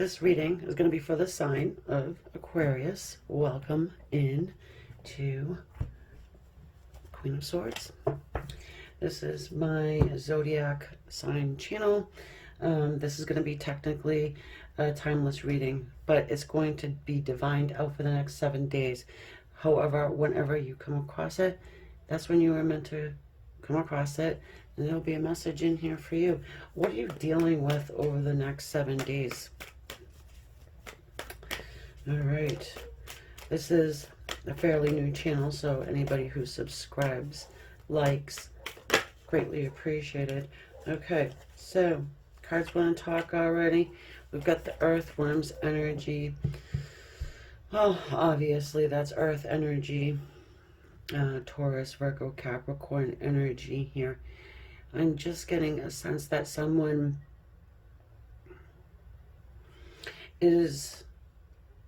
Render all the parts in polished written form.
This reading is going to be for the sign of Aquarius. Welcome in to Queen of Swords. This is my zodiac sign channel. This is going to be technically a timeless reading, but it's going to be divined out for the next 7 days. However, whenever you come across it, that's when you are meant to come across it, and there'll be a message in here for you. What are you dealing with over the next 7 days? All right, this is a fairly new channel, so anybody who subscribes, likes, greatly appreciated. Okay, so cards want to talk already. We've got the earthworm's energy. Well, obviously that's earth energy. Taurus, Virgo, Capricorn energy here. I'm just getting a sense that someone is,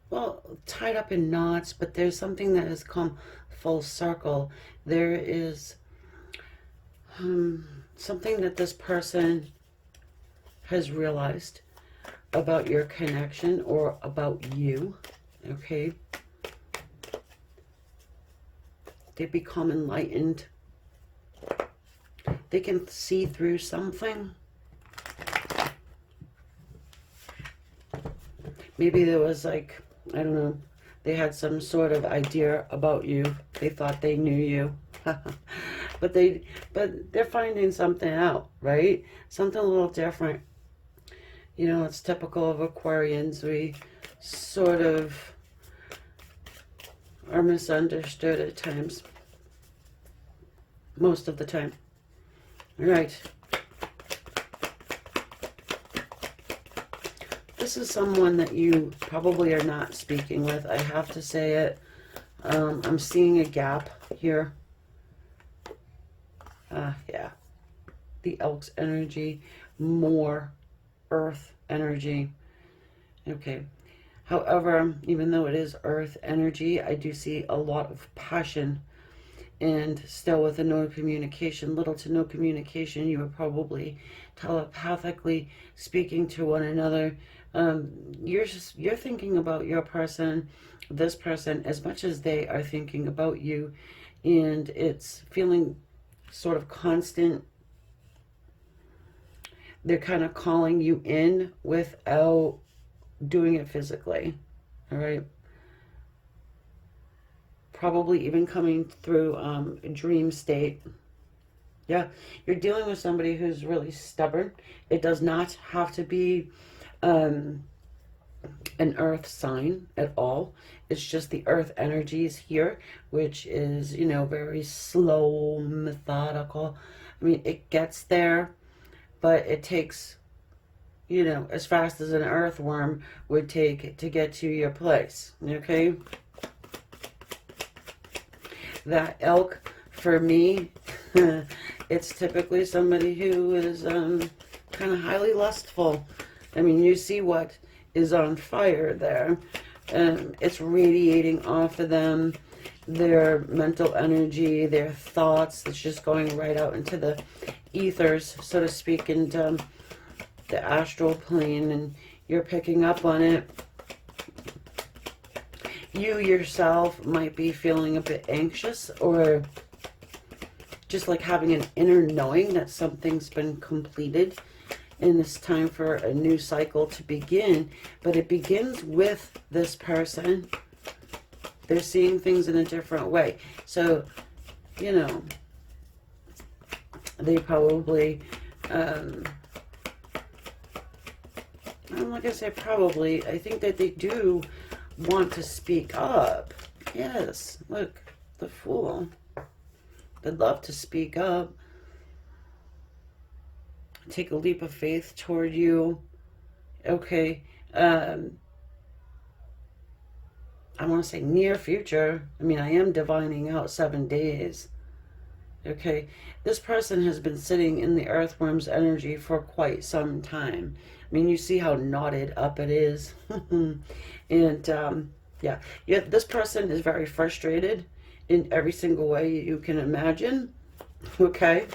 well, tied up in knots, but there's something that has come full circle. There is something that this person has realized about your connection or about you, okay? They become enlightened. They can see through something. Maybe there was like, I don't know, they had some sort of idea about you. They thought they knew you. but they're finding something out, right? Something a little different. You know, it's typical of Aquarians. We sort of are misunderstood at times. Most of the time. All right. This is someone that you probably are not speaking with. I have to say it. I'm seeing a gap here. Yeah. The Elk's energy. More earth energy. Okay. However, even though it is earth energy, I do see a lot of passion. And still with a no communication, little to no communication, you are probably telepathically speaking to one another. You're thinking about your person, this person, as much as they are thinking about you, and it's feeling sort of constant. They're kind of calling you in without doing it physically. All right. Probably even coming through a dream state. Yeah, you're dealing with somebody who's really stubborn. It does not have to be an earth sign at all. It's just the earth energies here, which is, you know, very slow, methodical. I mean, it gets there, but it takes, you know, as fast as an earthworm would take to get to your place. Okay? That elk, for me, it's typically somebody who is kind of highly lustful. I mean, you see what is on fire there. It's radiating off of them, their mental energy, their thoughts. It's just going right out into the ethers, so to speak, and the astral plane, and you're picking up on it. You yourself might be feeling a bit anxious, or just like having an inner knowing that something's been completed and it's time for a new cycle to begin. But it begins with this person. They're seeing things in a different way. So, you know, they probably, like I say, probably, I think that they do want to speak up. Yes, look, the Fool. They'd love to speak up. Take a leap of faith toward you. Okay. I want to say near future. I mean, I am divining out 7 days. Okay. This person has been sitting in the earthworm's energy for quite some time. I mean, you see how knotted up it is. And yeah, this person is very frustrated in every single way you can imagine. Okay.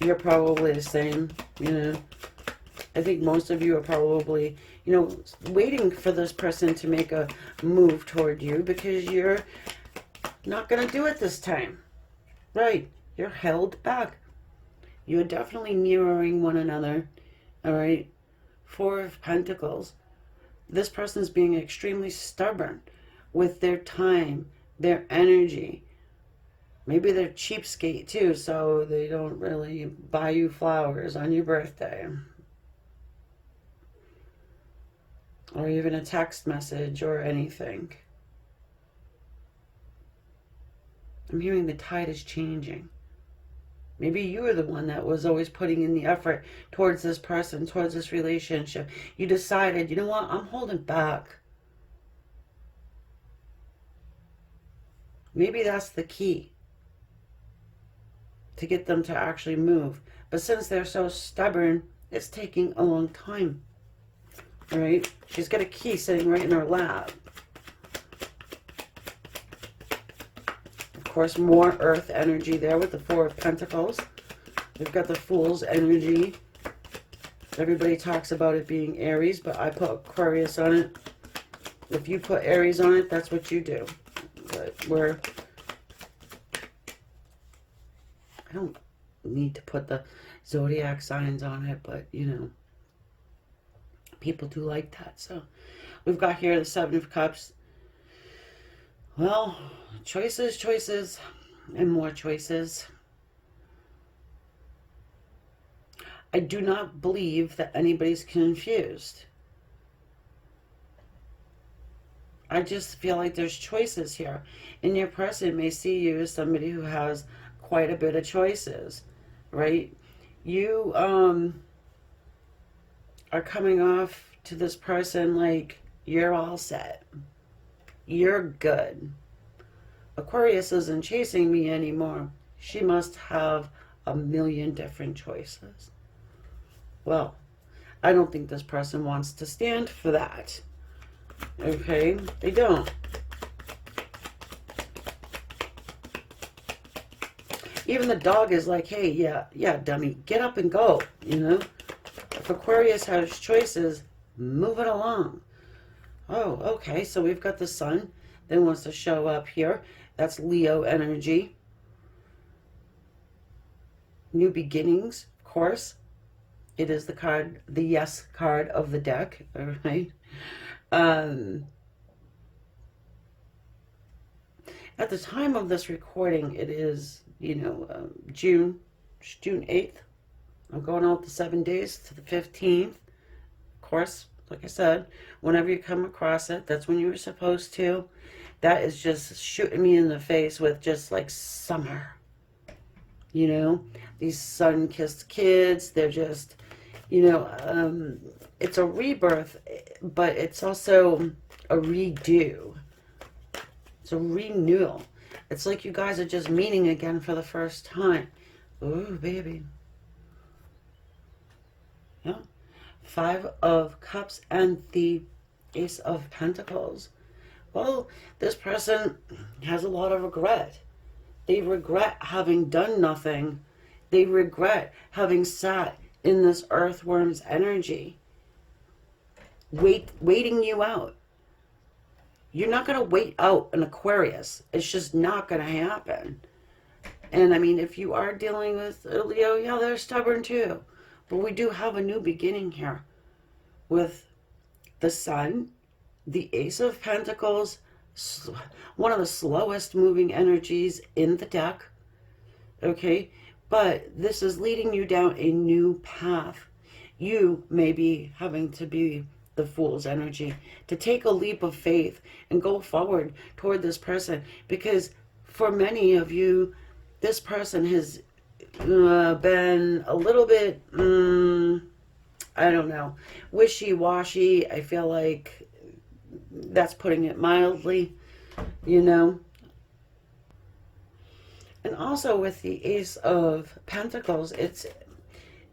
You're probably the same, you know. I think most of you are probably, you know, waiting for this person to make a move toward you because you're not going to do it this time. Right. You're held back. You're definitely mirroring one another. All right. Four of Pentacles. This person's being extremely stubborn with their time, their energy. Maybe they're cheapskate too, so they don't really buy you flowers on your birthday. Or even a text message or anything. I'm hearing the tide is changing. Maybe you were the one that was always putting in the effort towards this person, towards this relationship. You decided, you know what, I'm holding back. Maybe that's the key to get them to actually move. But since they're so stubborn, it's taking a long time. All right? She's got a key sitting right in her lap. Of course, more earth energy there with the Four of Pentacles. We've got the Fool's energy. Everybody talks about it being Aries, but I put Aquarius on it. If you put Aries on it, that's what you do. But I don't need to put the zodiac signs on it, but, you know, people do like that. So we've got here the Seven of Cups. Well, choices, choices, and more choices. I do not believe that anybody's confused. I just feel like there's choices here. And your person may see you as somebody who has quite a bit of choices, right? You are coming off to this person like you're all set. You're good. Aquarius isn't chasing me anymore. She must have a million different choices. Well, I don't think this person wants to stand for that. Okay? They don't. Even the dog is like, hey, yeah, dummy, get up and go, you know? If Aquarius has choices, move it along. Oh, okay, so we've got the Sun that wants to show up here. That's Leo energy. New beginnings, of course. It is the card, the yes card of the deck, all right? At the time of this recording, it is, you know, June 8th. I'm going out the 7 days to the 15th. Of course, like I said, whenever you come across it, that's when you were supposed to. That is just shooting me in the face with just like summer. You know, these sun-kissed kids, they're just, you know, it's a rebirth, but it's also a redo. It's a renewal. It's like you guys are just meeting again for the first time. Ooh, baby. Yeah. Five of Cups and the Ace of Pentacles. Well, this person has a lot of regret. They regret having done nothing. They regret having sat in this earthworm's energy, waiting you out. You're not going to wait out an Aquarius. It's just not going to happen. And I mean, if you are dealing with Leo, yeah, they're stubborn too. But we do have a new beginning here with the Sun, the Ace of Pentacles, one of the slowest moving energies in the deck. Okay, but this is leading you down a new path. You may be having to be the Fool's energy to take a leap of faith and go forward toward this person, because for many of you, this person has been a little bit, I don't know, wishy-washy. I feel like that's putting it mildly, you know. And also with the Ace of Pentacles, it's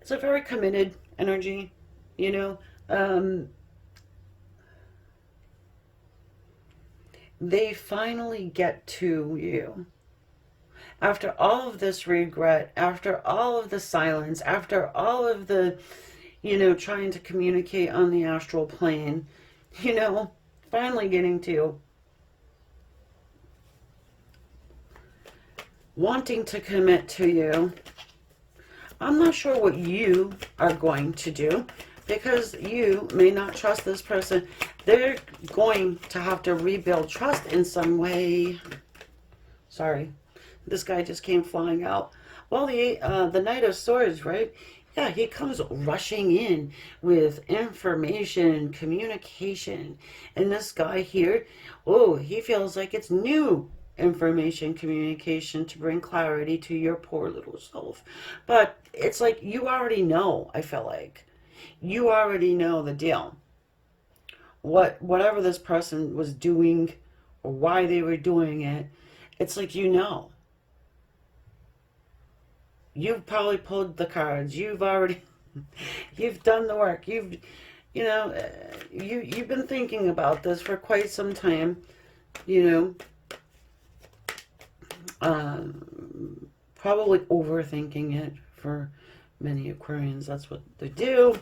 a very committed energy, you know. They finally get to you. After all of this regret, after all of the silence, after all of the, trying to communicate on the astral plane, finally getting to wanting to commit to you. I'm not sure what you are going to do, because you may not trust this person. They're going to have to rebuild trust in some way. Sorry, this guy just came flying out. Well, the Knight of Swords, right? Yeah, he comes rushing in with information, communication. And this guy here, oh, he feels like it's new information, communication to bring clarity to your poor little self. But it's like you already know, I feel like. You already know the deal. Whatever this person was doing or why they were doing it, it's like you've probably pulled the cards. You've already you've done the work. You've been thinking about this for quite some time, probably overthinking it for many Aquarians. That's what they do.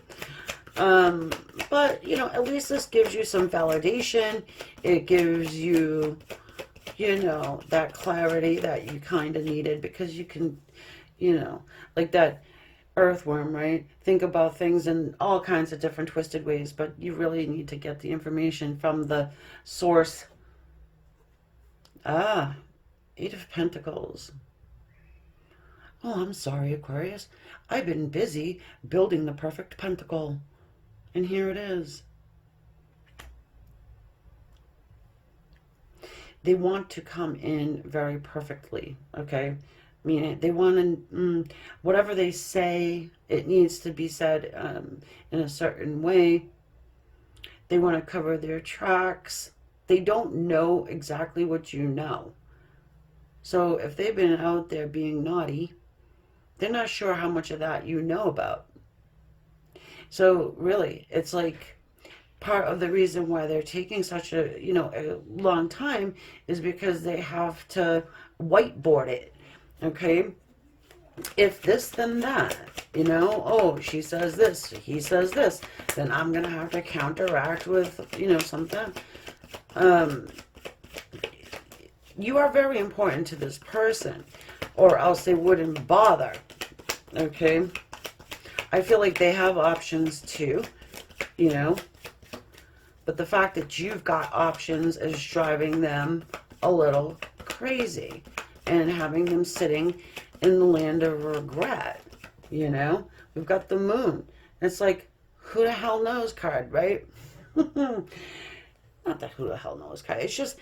But at least this gives you some validation. It gives you, that clarity that you kind of needed, because you can, like that earthworm, right? Think about things in all kinds of different twisted ways, but you really need to get the information from the source. Ah, Eight of Pentacles. Oh, I'm sorry, Aquarius. I've been busy building the perfect pentacle. And here it is. They want to come in very perfectly, okay? Meaning they want to, whatever they say, it needs to be said in a certain way. They want to cover their tracks. They don't know exactly what you know. So if they've been out there being naughty, they're not sure how much of that you know about. So really, it's like part of the reason why they're taking such a long time is because they have to whiteboard it. Okay, if this then that, oh, she says this, he says this, then I'm gonna have to counteract with something. You are very important to this person, or else they wouldn't bother. Okay, I feel like they have options too, but the fact that you've got options is driving them a little crazy and having them sitting in the land of regret. We've got the Moon. It's like, who the hell knows card, right? Not the who the hell knows card. It's just,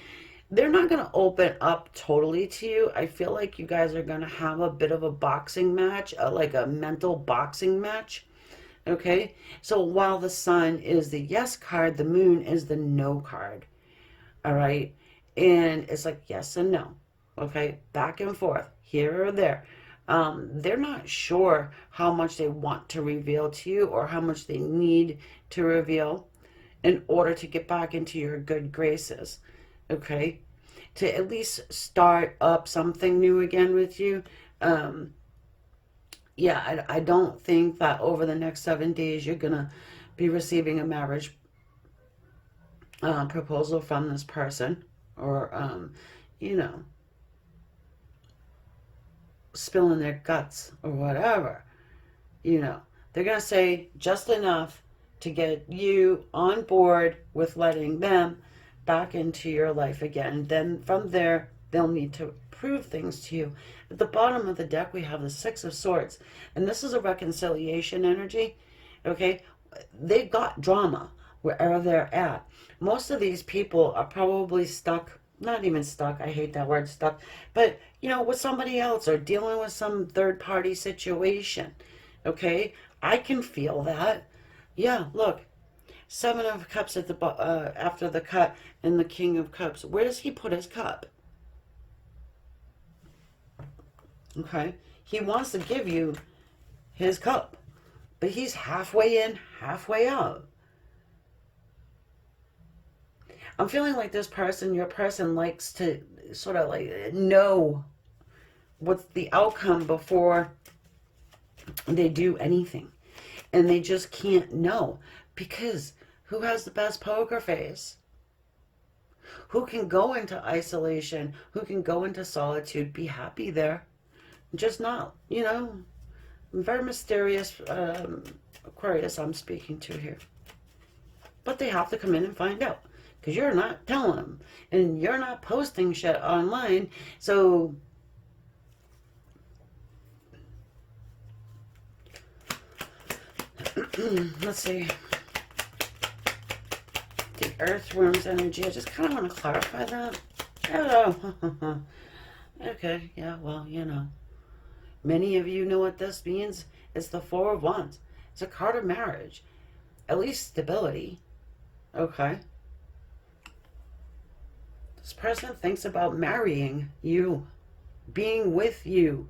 they're not going to open up totally to you. I feel like you guys are going to have a bit of a boxing match, like a mental boxing match. Okay, so while the Sun is the yes card, the Moon is the no card. All right, and it's like yes and no. Okay, back and forth, here or there. They're not sure how much they want to reveal to you or how much they need to reveal in order to get back into your good graces. Okay, to at least start up something new again with you. Yeah, I don't think that over the next 7 days you're going to be receiving a marriage proposal from this person, or, spilling their guts or whatever. They're going to say just enough to get you on board with letting them back into your life again. Then from there, they'll need to prove things to you. At the bottom of the deck, we have the Six of Swords. And this is a reconciliation energy. Okay? They've got drama wherever they're at. Most of these people are probably stuck. Not even stuck. I hate that word stuck. But, with somebody else or dealing with some third-party situation. Okay? I can feel that. Yeah, look. Seven of Cups at the after the cut, and the King of Cups. Where does he put his cup? Okay, he wants to give you his cup, but he's halfway in, halfway out. I'm feeling like this person, your person, likes to sort of like know what's the outcome before they do anything. And they just can't know. Because who has the best poker face? Who can go into isolation? Who can go into solitude, be happy there? Just not, you know, very mysterious Aquarius I'm speaking to here. But they have to come in and find out. Because you're not telling them. And you're not posting shit online. So let's see. The earthworm's energy. I just kind of want to clarify that. Oh, okay. Yeah, well, you know. Many of you know what this means. It's the Four of Wands. It's a card of marriage. At least stability. Okay. This person thinks about marrying you. Being with you.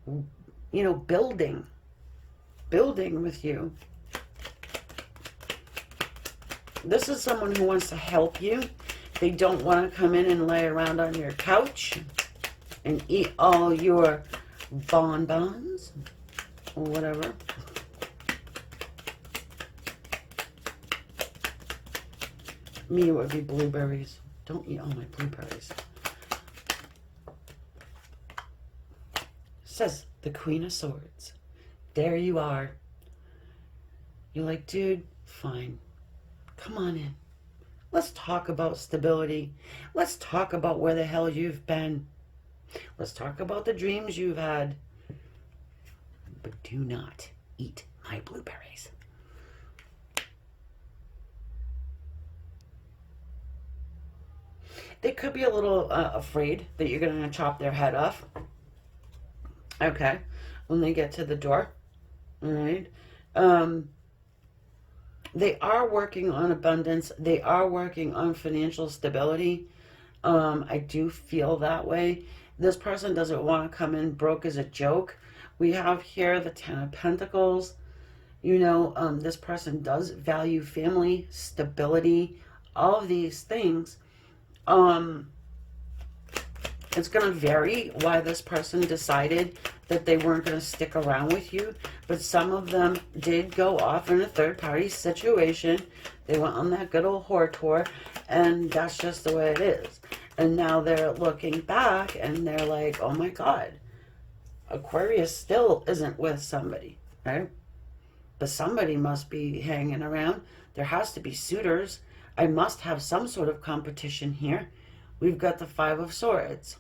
You know, building with you. This is someone who wants to help you. They don't want to come in and lay around on your couch and eat all your bonbons or whatever. Me, it would be blueberries. Don't eat all my blueberries. Says the Queen of Swords. There you are. You're like, dude, fine. Come on in. Let's talk about stability. Let's talk about where the hell you've been. Let's talk about the dreams you've had. But do not eat my blueberries. They could be a little afraid that you're going to chop their head off. Okay. When they get to the door. All right. They are working on abundance. They are working on financial stability. I do feel that way. This person doesn't want to come in broke as a joke. We have here the Ten of Pentacles. You know, this person does value family, stability, all of these things. It's going to vary why this person decided that they weren't going to stick around with you. But some of them did go off in a third-party situation. They went on that good old whore tour. And that's just the way it is. And now they're looking back and they're like, oh my God, Aquarius still isn't with somebody, right? But somebody must be hanging around. There has to be suitors. I must have some sort of competition here. We've got the Five of Swords.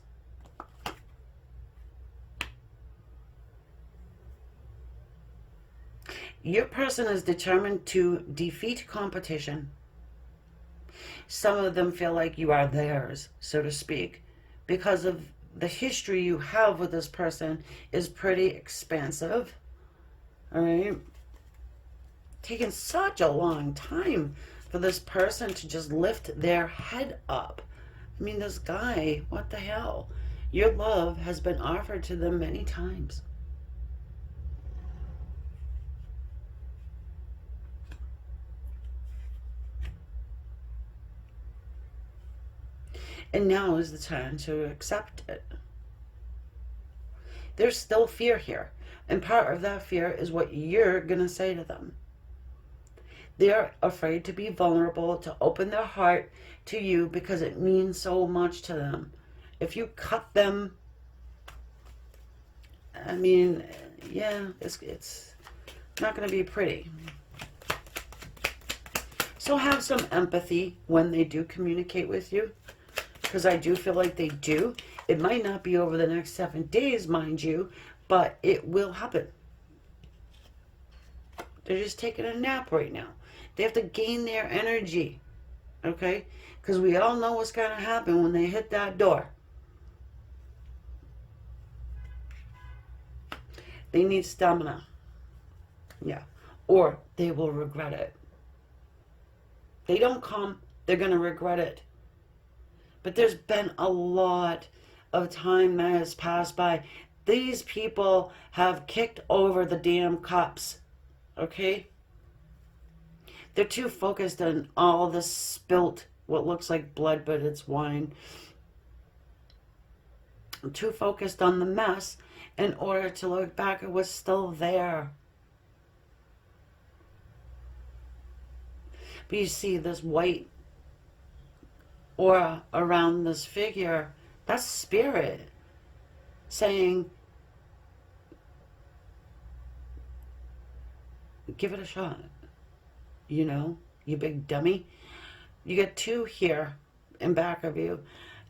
Your person is determined to defeat competition. Some of them feel like you are theirs, so to speak, because of the history you have with this person is pretty expansive. All right. Taking such a long time for this person to just lift their head up. I mean, this guy, what the hell? Your love has been offered to them many times. And now is the time to accept it. There's still fear here. And part of that fear is what you're going to say to them. They're afraid to be vulnerable, to open their heart to you because it means so much to them. If you cut them, I mean, yeah, it's not going to be pretty. So have some empathy when they do communicate with you. Because I do feel like they do. It might not be over the next 7 days, mind you, but it will happen. They're just taking a nap right now. They have to gain their energy, okay? Because we all know what's going to happen when they hit that door. They need stamina. Yeah. Or they will regret it. They don't come, they're going to regret it. But there's been a lot of time that has passed by. These people have kicked over the damn cups. Okay? They're too focused on all the spilt, what looks like blood, but it's wine. too focused on the mess in order to look back at what's still there. But you see this white aura around this figure, that's spirit saying, give it a shot. You know, you big dummy. You get two here in back of you.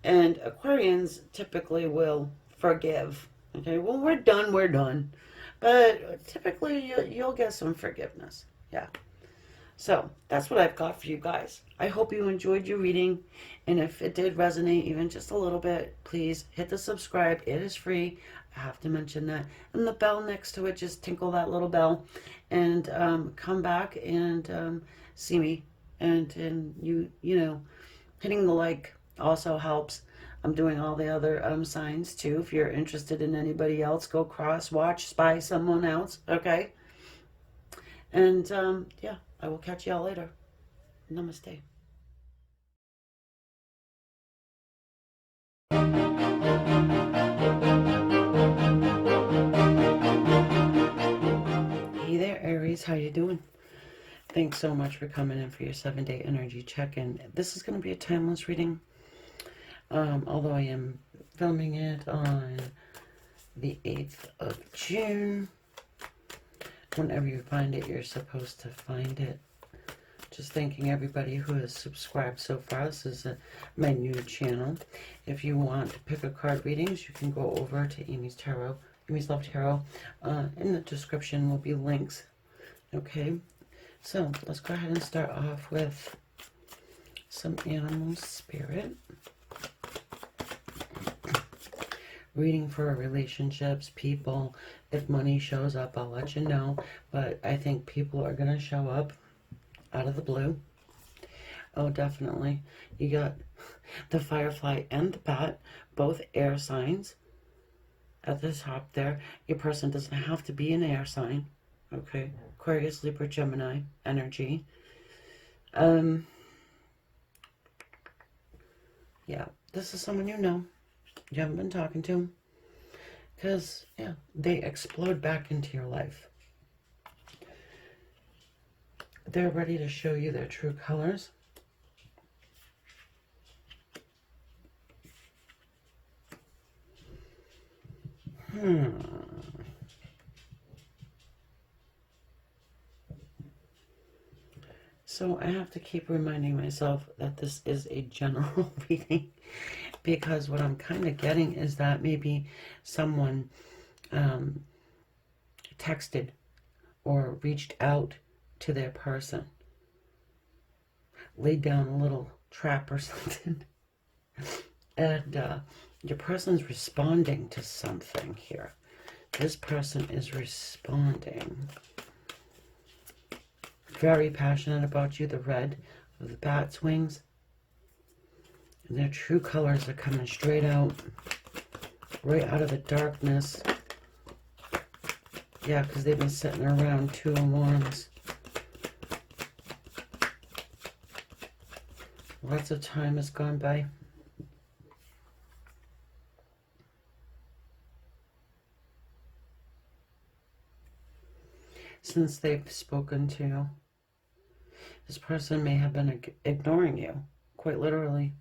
And Aquarians typically will forgive. Okay, well, we're done, we're done. But typically you'll get some forgiveness. Yeah. So that's what I've got for you guys. I hope you enjoyed your reading. And if it did resonate even just a little bit, please hit the subscribe. It is free. I have to mention that. And the bell next to it, just tinkle that little bell. And come back and see me. And you know, hitting the like also helps. I'm doing all the other signs too. If you're interested in anybody else, go cross, watch, spy someone else. Okay? And yeah. I will catch y'all later. Namaste. Hey there, Aries. How you doing? Thanks so much for coming in for your 7-day energy check-in. This is going to be a timeless reading. Although I am filming it on the 8th of June. Whenever you find it, you're supposed to find it. Just thanking everybody who has subscribed so far. This is my new channel. If you want to pick a card readings, you can go over to Amy's Tarot, Amy's Love Tarot. In the description will be links. Okay, so let's go ahead and start off with some animal spirit. Reading for relationships, people. If money shows up, I'll let you know. But I think people are going to show up out of the blue. Oh, definitely. You got the firefly and the bat, both air signs at the top there. Your person doesn't have to be an air sign. Okay. Aquarius, Libra, Gemini energy. Yeah, this is someone you know. You haven't been talking to them. Because, yeah, they explode back into your life. They're ready to show you their true colors. So I have to keep reminding myself that this is a general reading, because what I'm kind of getting is that maybe someone texted or reached out to their person, laid down a little trap or something, and your person's responding to something here. This person is responding. Very passionate about you, the red of the bat's wings. And their true colors are coming straight out, right out of the darkness. Yeah, because they've been sitting around 2 of Wands. Lots of time has gone by. Since they've spoken to you. This person may have been ignoring you, quite literally.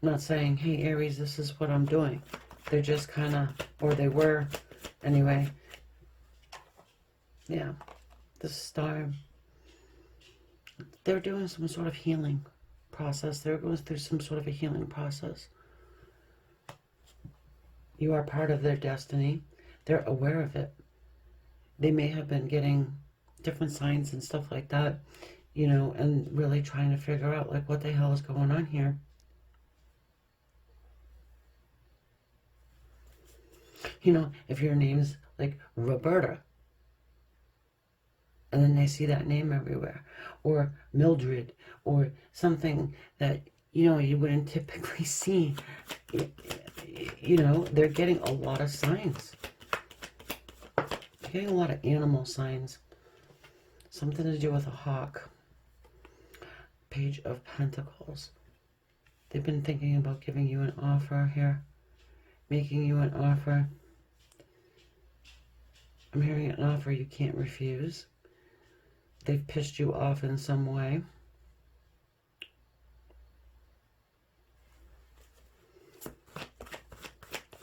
Not saying, hey, Aries, this is what I'm doing. They're just kind of, or they were, anyway. Yeah, the star. They're doing some sort of healing process. They're going through some sort of a healing process. You are part of their destiny. They're aware of it. They may have been getting different signs and stuff like that, you know, and really trying to figure out, like, what the hell is going on here. You know, if your name's like Roberta, and then they see that name everywhere, or Mildred, or something that, you know, you wouldn't typically see, you know, they're getting a lot of signs. Getting a lot of animal signs. Something to do with a hawk. Page of Pentacles. They've been thinking about giving you an offer here, making you an offer. I'm hearing an offer you can't refuse. They've pissed you off in some way.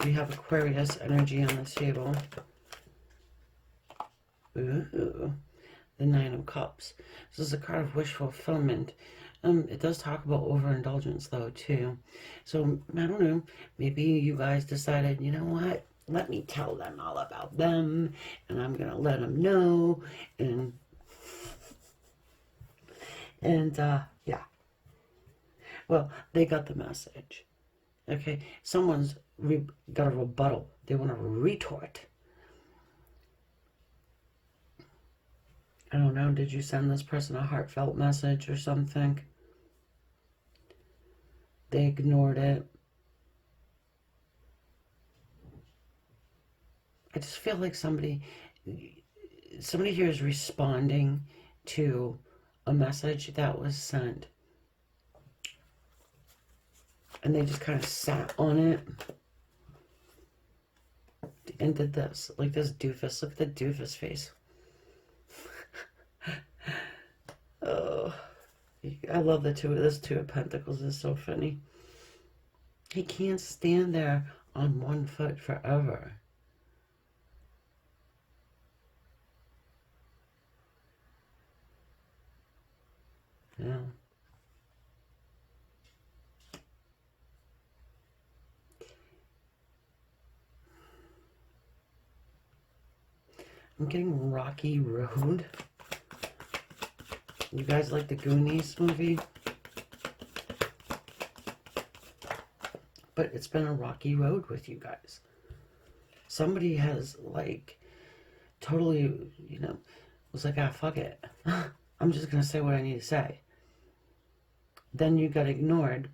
We have Aquarius energy on the table. Ooh, the Nine of Cups. This is a card of wish fulfillment. It does talk about overindulgence, though, too. So, I don't know. Maybe you guys decided, you know what? Let me tell them all about them, and I'm going to let them know, and yeah. Well, they got the message. Okay, someone's got a rebuttal. They want to retort. I don't know, did you send this person a heartfelt message or something? They ignored it. I just feel like somebody here is responding to a message that was sent. And they just kind of sat on it and did this. Like this doofus. Look at the doofus face. Oh, I love this Two of Pentacles is so funny. He can't stand there on one foot forever. Yeah. I'm getting Rocky Road. You guys like the Goonies movie? But it's been a rocky road with you guys. Somebody has, like, totally, you know, was like, ah, fuck it. I'm just going to say what I need to say. Then you got ignored.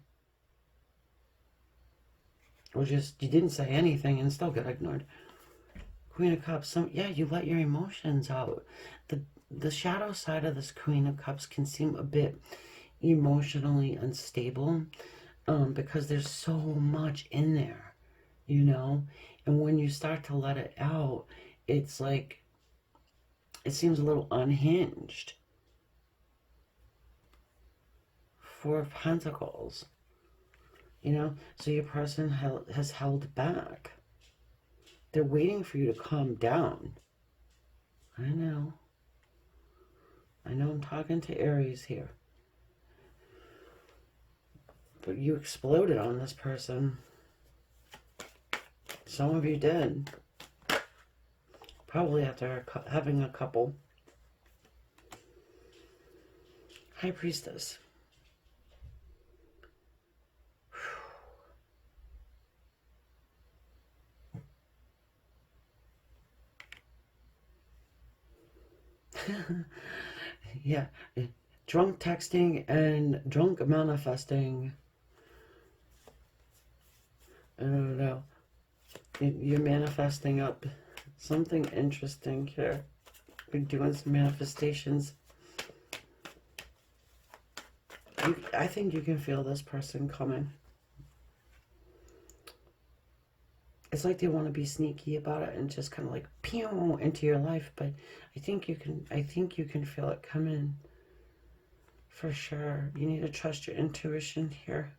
Or just, you didn't say anything and still got ignored. Queen of Cups, yeah, you let your emotions out. The shadow side of this Queen of Cups can seem a bit emotionally unstable because there's so much in there, you know? And when you start to let it out, it's like, it seems a little unhinged. Four of Pentacles, you know? So your person has held back. They're waiting for you to calm down. I know I'm talking to Aries here. But you exploded on this person. Some of you did. Probably after having a couple. High Priestess. Yeah. Drunk texting and drunk manifesting. I don't know. You're manifesting up something interesting here. You're doing some manifestations. I think you can feel this person coming. It's like they want to be sneaky about it and just kind of like pew into your life, but I think you can feel it coming. For sure. You need to trust your intuition here.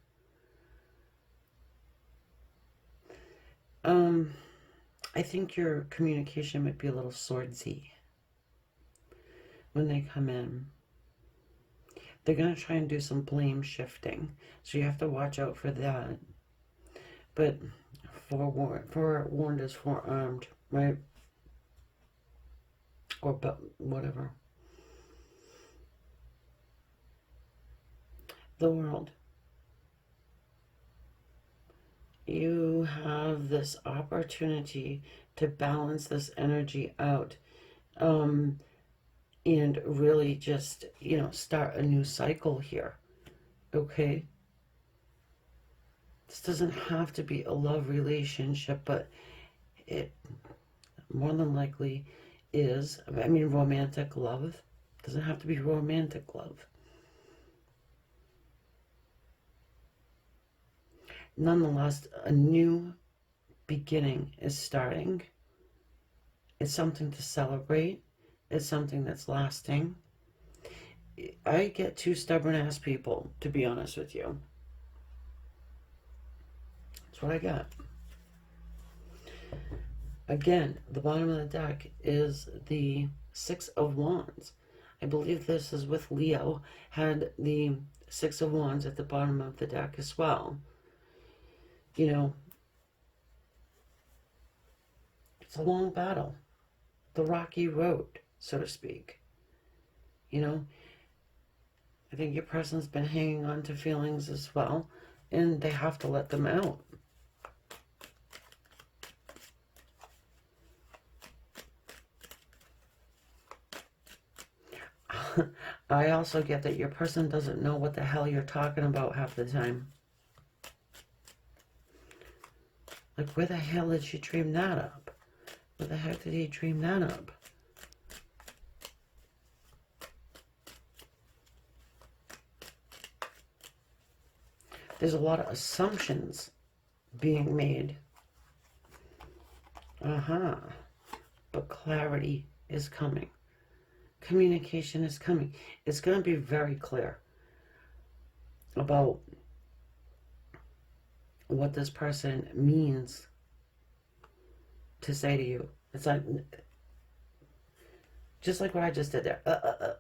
I think your communication might be a little swordsy when they come in. They're going to try and do some blame shifting, so you have to watch out for that. But forewarned is forearmed, right? Or whatever. The World. You have this opportunity to balance this energy out and really just, you know, start a new cycle here. Okay? This doesn't have to be a love relationship, but it more than likely is. I mean, romantic love. Doesn't have to be romantic love. Nonetheless, a new beginning is starting. It's something to celebrate. It's something that's lasting. I get two stubborn-ass people, to be honest with you. That's what I got. Again, the bottom of the deck is the Six of Wands. I believe this is with Leo, had the Six of Wands at the bottom of the deck as well. You know, it's a long battle. The rocky road, so to speak. You know, I think your person's been hanging on to feelings as well, and they have to let them out. I also get that your person doesn't know what the hell you're talking about half the time. Like, where the hell did she dream that up? Where the heck did he dream that up? There's a lot of assumptions being made. But clarity is coming. Communication is coming. It's going to be very clear about what this person means to say to you. It's like, just like what I just did there.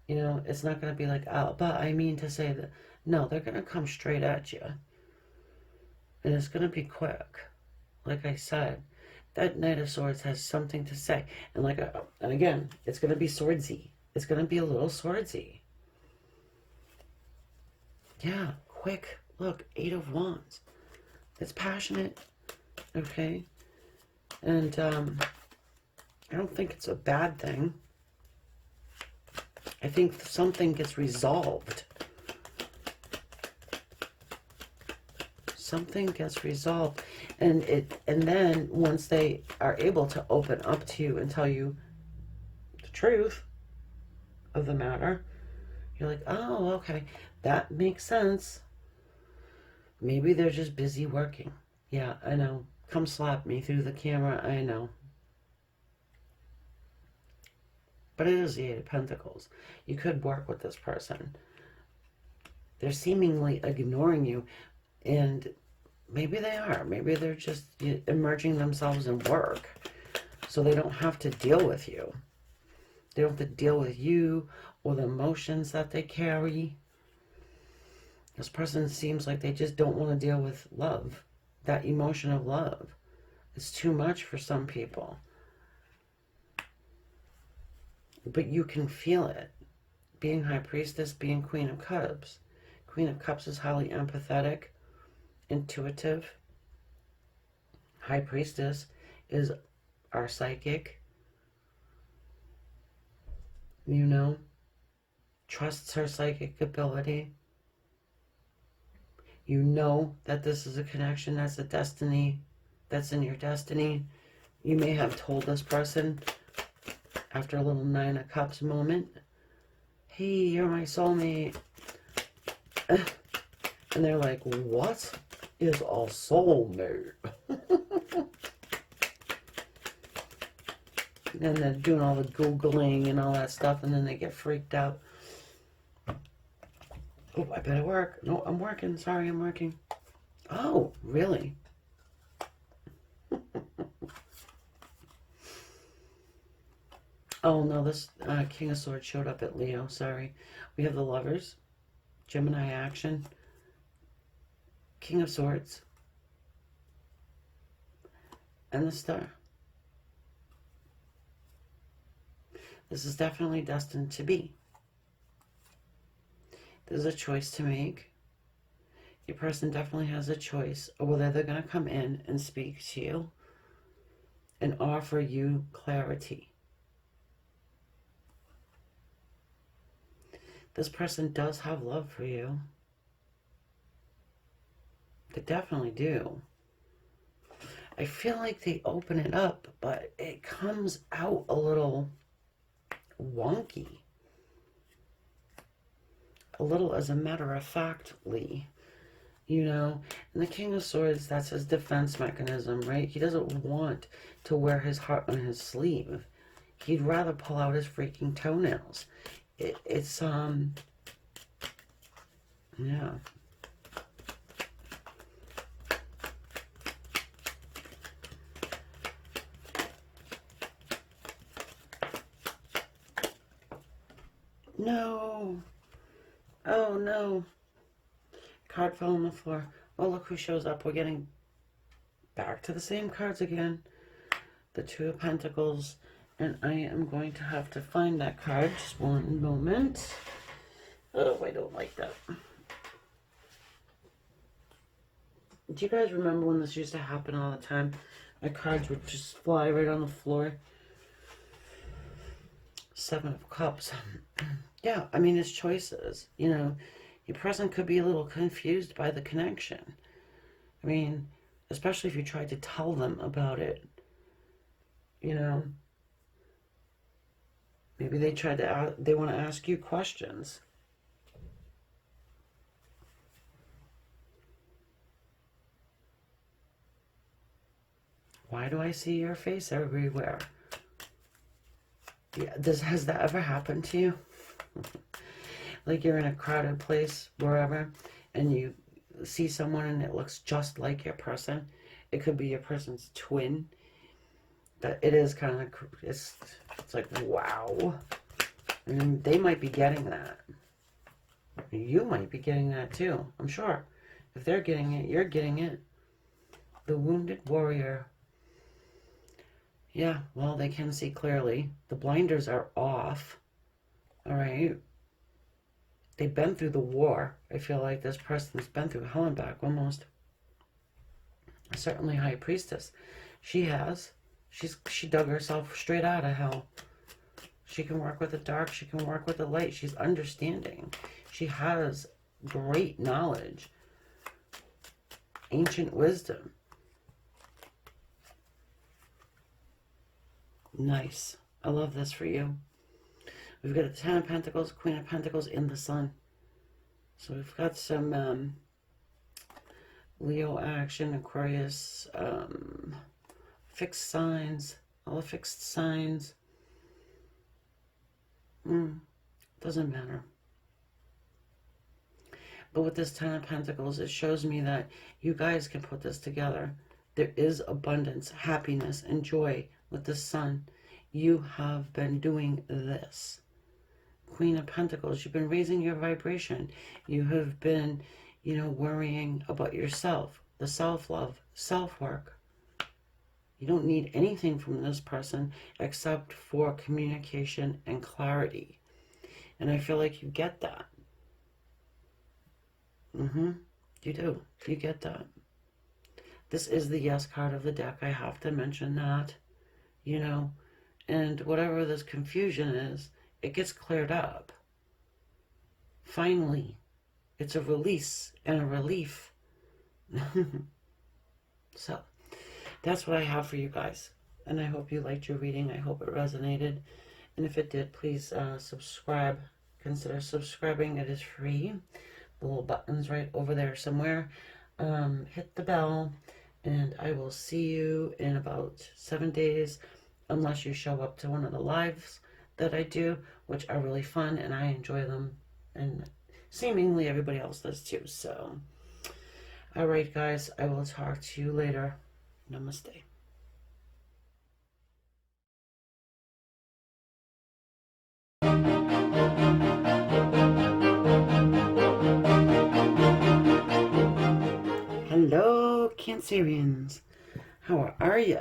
You know, it's not going to be like, oh, but I mean to say that. No, they're going to come straight at you. And it's going to be quick. Like I said, that Knight of Swords has something to say. And and again, it's going to be swordsy. It's going to be a little swordsy. Yeah, quick. Look, Eight of Wands. It's passionate. Okay? And I don't think it's a bad thing. I think something gets resolved. Something gets resolved, and then once they are able to open up to you and tell you the truth of the matter, you're like, oh, okay, that makes sense. Maybe they're just busy working. Yeah, I know. Come slap me through the camera, I know. But it is the Eight of Pentacles. You could work with this person. They're seemingly ignoring you, and maybe they are. Maybe they're just immersing themselves in work so they don't have to deal with you. They don't have to deal with you or the emotions that they carry. This person seems like they just don't want to deal with love. That emotion of love. It's too much for some people. But you can feel it. Being High Priestess, being Queen of Cups. Queen of Cups is highly empathetic, intuitive. High Priestess is our psychic. You know, trusts her psychic ability. You know that this is a connection, that's a destiny, that's in your destiny. You may have told this person after a little Nine of Cups moment, hey, you're my soulmate. And they're like, what is a soulmate? And they're doing all the Googling and all that stuff, and then they get freaked out. Oh, I better work. No, I'm working. Sorry, I'm working. Oh, really? Oh, no, this King of Swords showed up at Leo. Sorry. We have the Lovers, Gemini action, King of Swords, and the Star. This is definitely destined to be. There's a choice to make. Your person definitely has a choice of whether they're going to come in and speak to you and offer you clarity. This person does have love for you. They definitely do. I feel like they open it up, but it comes out a little wonky. A little as a matter of factly. you know. And the King of Swords, that's his defense mechanism, right? He doesn't want to wear his heart on his sleeve. He'd rather pull out his freaking toenails. It's yeah. No. Oh, no. Card fell on the floor. Oh, look who shows up. We're getting back to the same cards again. The Two of Pentacles. And I am going to have to find that card. Just one moment. Oh, I don't like that. Do you guys remember when this used to happen all the time? My cards would just fly right on the floor. Seven of Cups. Yeah, I mean, it's choices. You know, your person could be a little confused by the connection. I mean, especially if you tried to tell them about it. You know, maybe they want to ask you questions. Why do I see your face everywhere? Yeah, has that ever happened to you? Like you're in a crowded place, wherever, and you see someone and it looks just like your person. It could be your person's twin. That it is kind of, it's like, wow. I mean, they might be getting that. You might be getting that too, I'm sure. If they're getting it, you're getting it. The Wounded Warrior. Yeah, well, they can see clearly. The blinders are off. All right. They've been through the war. I feel like this person's been through hell and back almost. Certainly High Priestess. She has. She dug herself straight out of hell. She can work with the dark. She can work with the light. She's understanding. She has great knowledge. Ancient wisdom. Nice. I love this for you. We've got a Ten of Pentacles, Queen of Pentacles, in the Sun. So we've got some Leo action, Aquarius, fixed signs, all the fixed signs. Doesn't matter. But with this Ten of Pentacles, it shows me that you guys can put this together. There is abundance, happiness, and joy with the Sun. You have been doing this. Queen of Pentacles, you've been raising your vibration. You have been, you know, worrying about yourself, the self-love, self-work. You don't need anything from this person except for communication and clarity. And I feel like you get that. You do. You get that. This is the Yes card of the deck. I have to mention that, you know. And whatever this confusion is, it gets cleared up. Finally, it's a release and a relief. So, that's what I have for you guys. And I hope you liked your reading. I hope it resonated. And if it did, please subscribe. Consider subscribing. It is free. The little button's right over there somewhere. Hit the bell. And I will see you in about 7 days. Unless you show up to one of the lives that I do, which are really fun and I enjoy them, and seemingly everybody else does too. So, all right, guys, I will talk to you later. Namaste. Hello, Cancerians. How are you?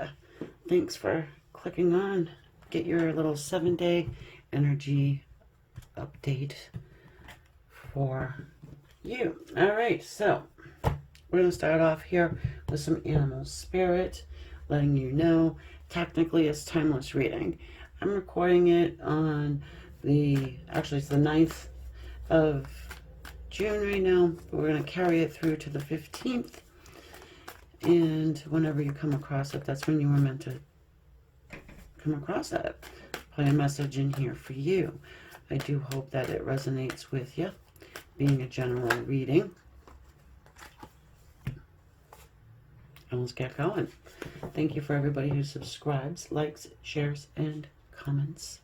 Thanks for clicking on. Get your little 7-day energy update for you. All right, so we're going to start off here with some animal spirit, letting you know technically it's timeless reading. I'm recording it on actually it's the 9th of June right now, but we're going to carry it through to the 15th. And whenever you come across it, that's when you were meant to come across it. Play a message in here for you. I do hope that it resonates with you, being a general reading. And let's get going. Thank you for everybody who subscribes, likes, shares, and comments.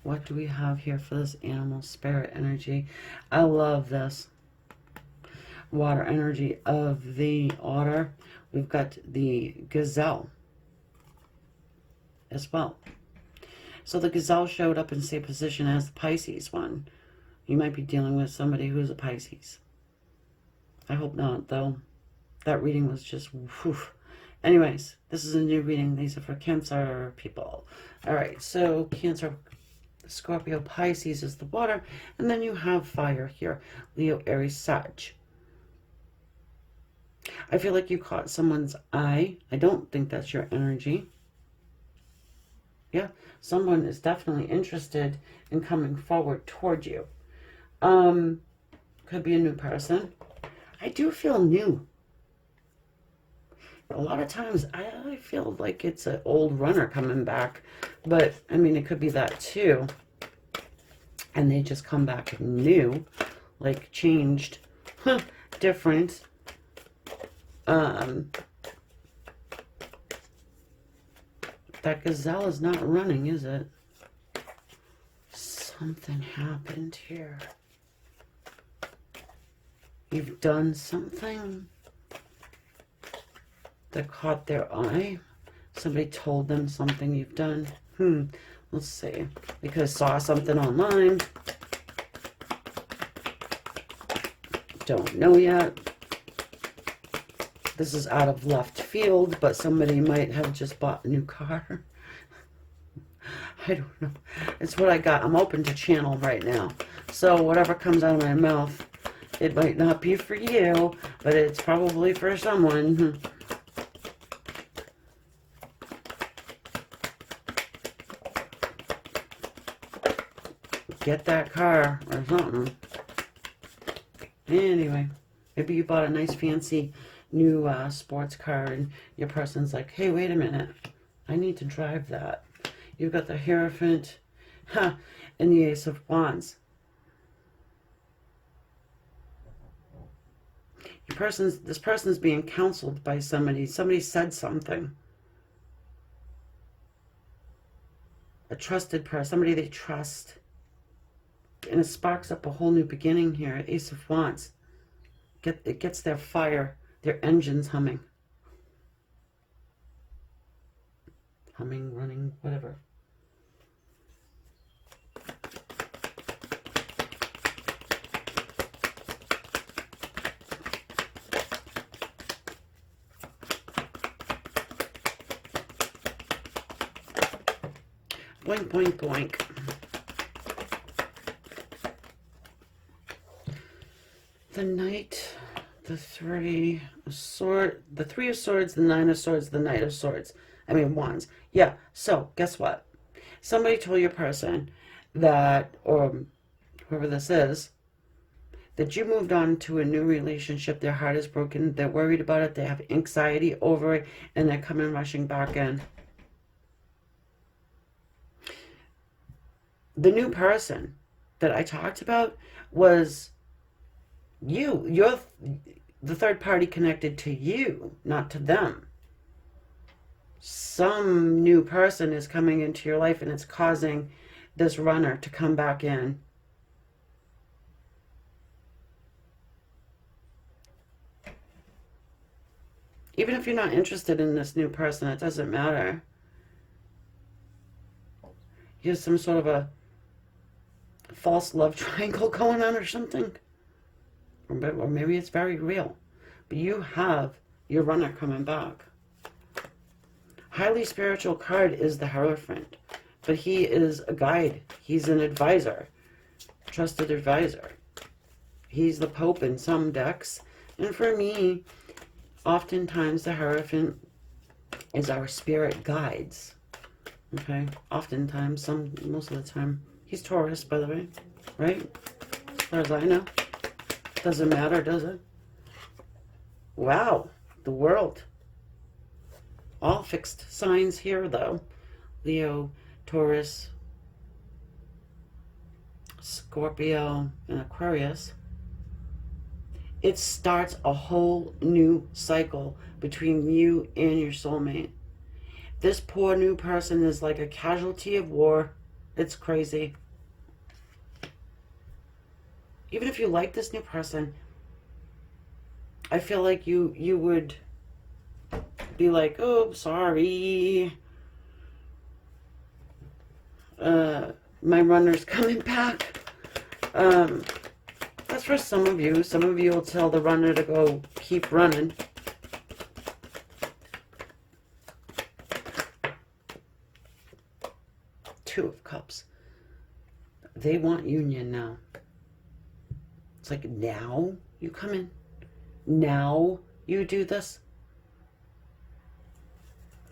What do we have here for this animal spirit energy? I love this water energy of the otter. We've got the gazelle as well. So the gazelle showed up in the same position as the Pisces one. You might be dealing with somebody who's a Pisces. I hope not, though. That reading was just whew. Anyways, this is a new reading. These are for Cancer people. All right, so Cancer, Scorpio, Pisces is the water. And then you have fire here. Leo, Aries, Sag. I feel like you caught someone's eye. I don't think that's your energy. Yeah, someone is definitely interested in coming forward toward you. Could be a new person. I do feel new. A lot of times I feel like it's an old runner coming back. But, I mean, it could be that too. And they just come back new. Like, changed. Different. That gazelle is not running, is it? Something happened here. You've done something that caught their eye. Somebody told them something you've done. Let's see. Because saw something online. Don't know yet. This is out of left field, but somebody might have just bought a new car. I don't know. It's what I got. I'm open to channel right now. So whatever comes out of my mouth, it might not be for you, but it's probably for someone. Get that car or something. Anyway, maybe you bought a nice fancy new sports car and your person's like, hey, wait a minute, I need to drive that. You've got the Hierophant and the Ace of Wands. This person's being counseled by somebody. Somebody said something. A trusted person, somebody they trust. And it sparks up a whole new beginning here. Ace of Wands. It gets their fire, their engines humming. Humming, running, whatever. Boink, boink, boink. The Knight, the Three of Swords, the Three of Swords, the Nine of Swords, the Knight of Swords. I mean, Wands. Yeah, so guess what? Somebody told your person that, or whoever this is, that you moved on to a new relationship. Their heart is broken. They're worried about it. They have anxiety over it, and they're coming rushing back in. The new person that I talked about was you. You're the third party connected to you, not to them. Some new person is coming into your life and it's causing this runner to come back in. Even if you're not interested in this new person, it doesn't matter. You have some sort of a false love triangle going on or something. Or maybe it's very real. But you have your runner coming back. Highly spiritual card is the Hierophant. But he is a guide. He's an advisor. Trusted advisor. He's the Pope in some decks. And for me, oftentimes the Hierophant is our spirit guides. Okay? Oftentimes, most of the time. He's Taurus, by the way. Right? As far as I know. Doesn't matter, does it? Wow. The World. All fixed signs here, though. Leo, Taurus, Scorpio, and Aquarius. It starts a whole new cycle between you and your soulmate. This poor new person is like a casualty of war. It's crazy. Even if you like this new person, I feel like you would be like, oh, sorry. My runner's coming back. That's for some of you. Some of you will tell the runner to go keep running. Two of Cups. They want union now. It's like, now you come in. Now you do this.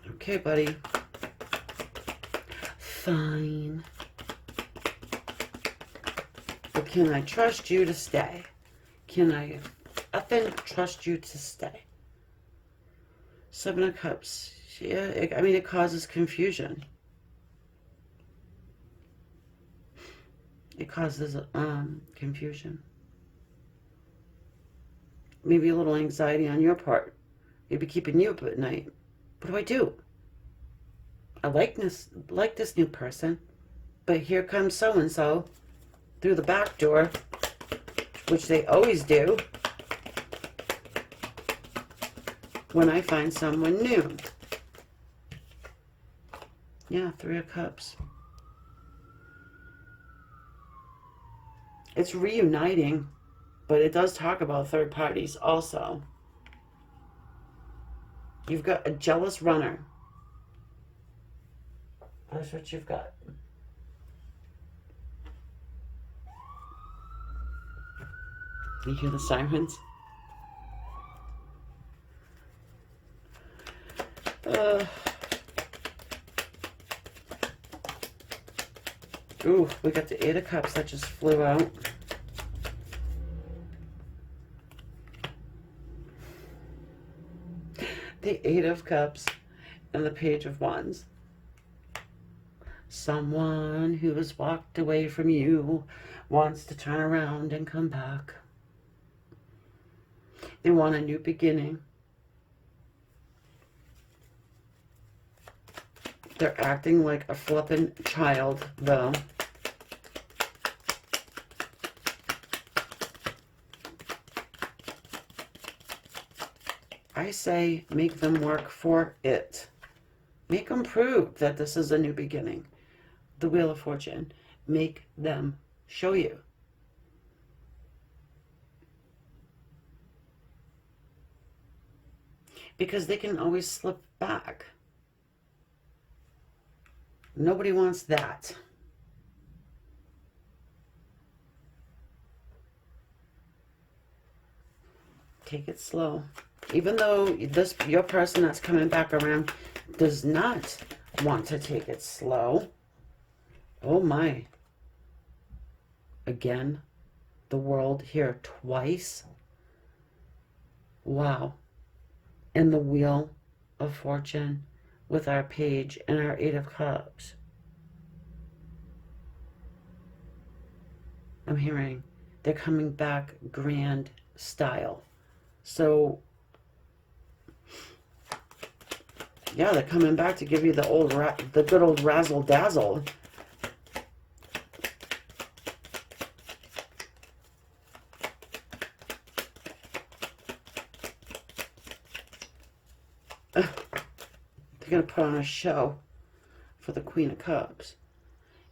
Okay, buddy. Fine. But can I trust you to stay? Can I effing trust you to stay? Seven of Cups. Yeah, I mean, it causes confusion. It causes confusion. Maybe a little anxiety on your part. Maybe keeping you up at night. What do I do? I like this new person, but here comes so-and-so through the back door, which they always do when I find someone new. Yeah, Three of Cups. It's reuniting, but it does talk about third parties also. You've got a jealous runner. That's what you've got. You hear the sirens? Ooh, we got the Eight of Cups that just flew out. The Eight of Cups and the Page of Wands. Someone who has walked away from you wants to turn around and come back. They want a new beginning. They're acting like a flippin' child, though. I say make them work for it. Make them prove that this is a new beginning. The Wheel of Fortune. Make them show you. Because they can always slip back. Nobody wants that. Take it slow. Even though your person that's coming back around does not want to take it slow. Oh my. Again, the World here twice. Wow. And the Wheel of Fortune with our Page and our Eight of Cups. I'm hearing they're coming back grand style. So, yeah, they're coming back to give you the good old razzle dazzle. They're going to put on a show for the Queen of Cups.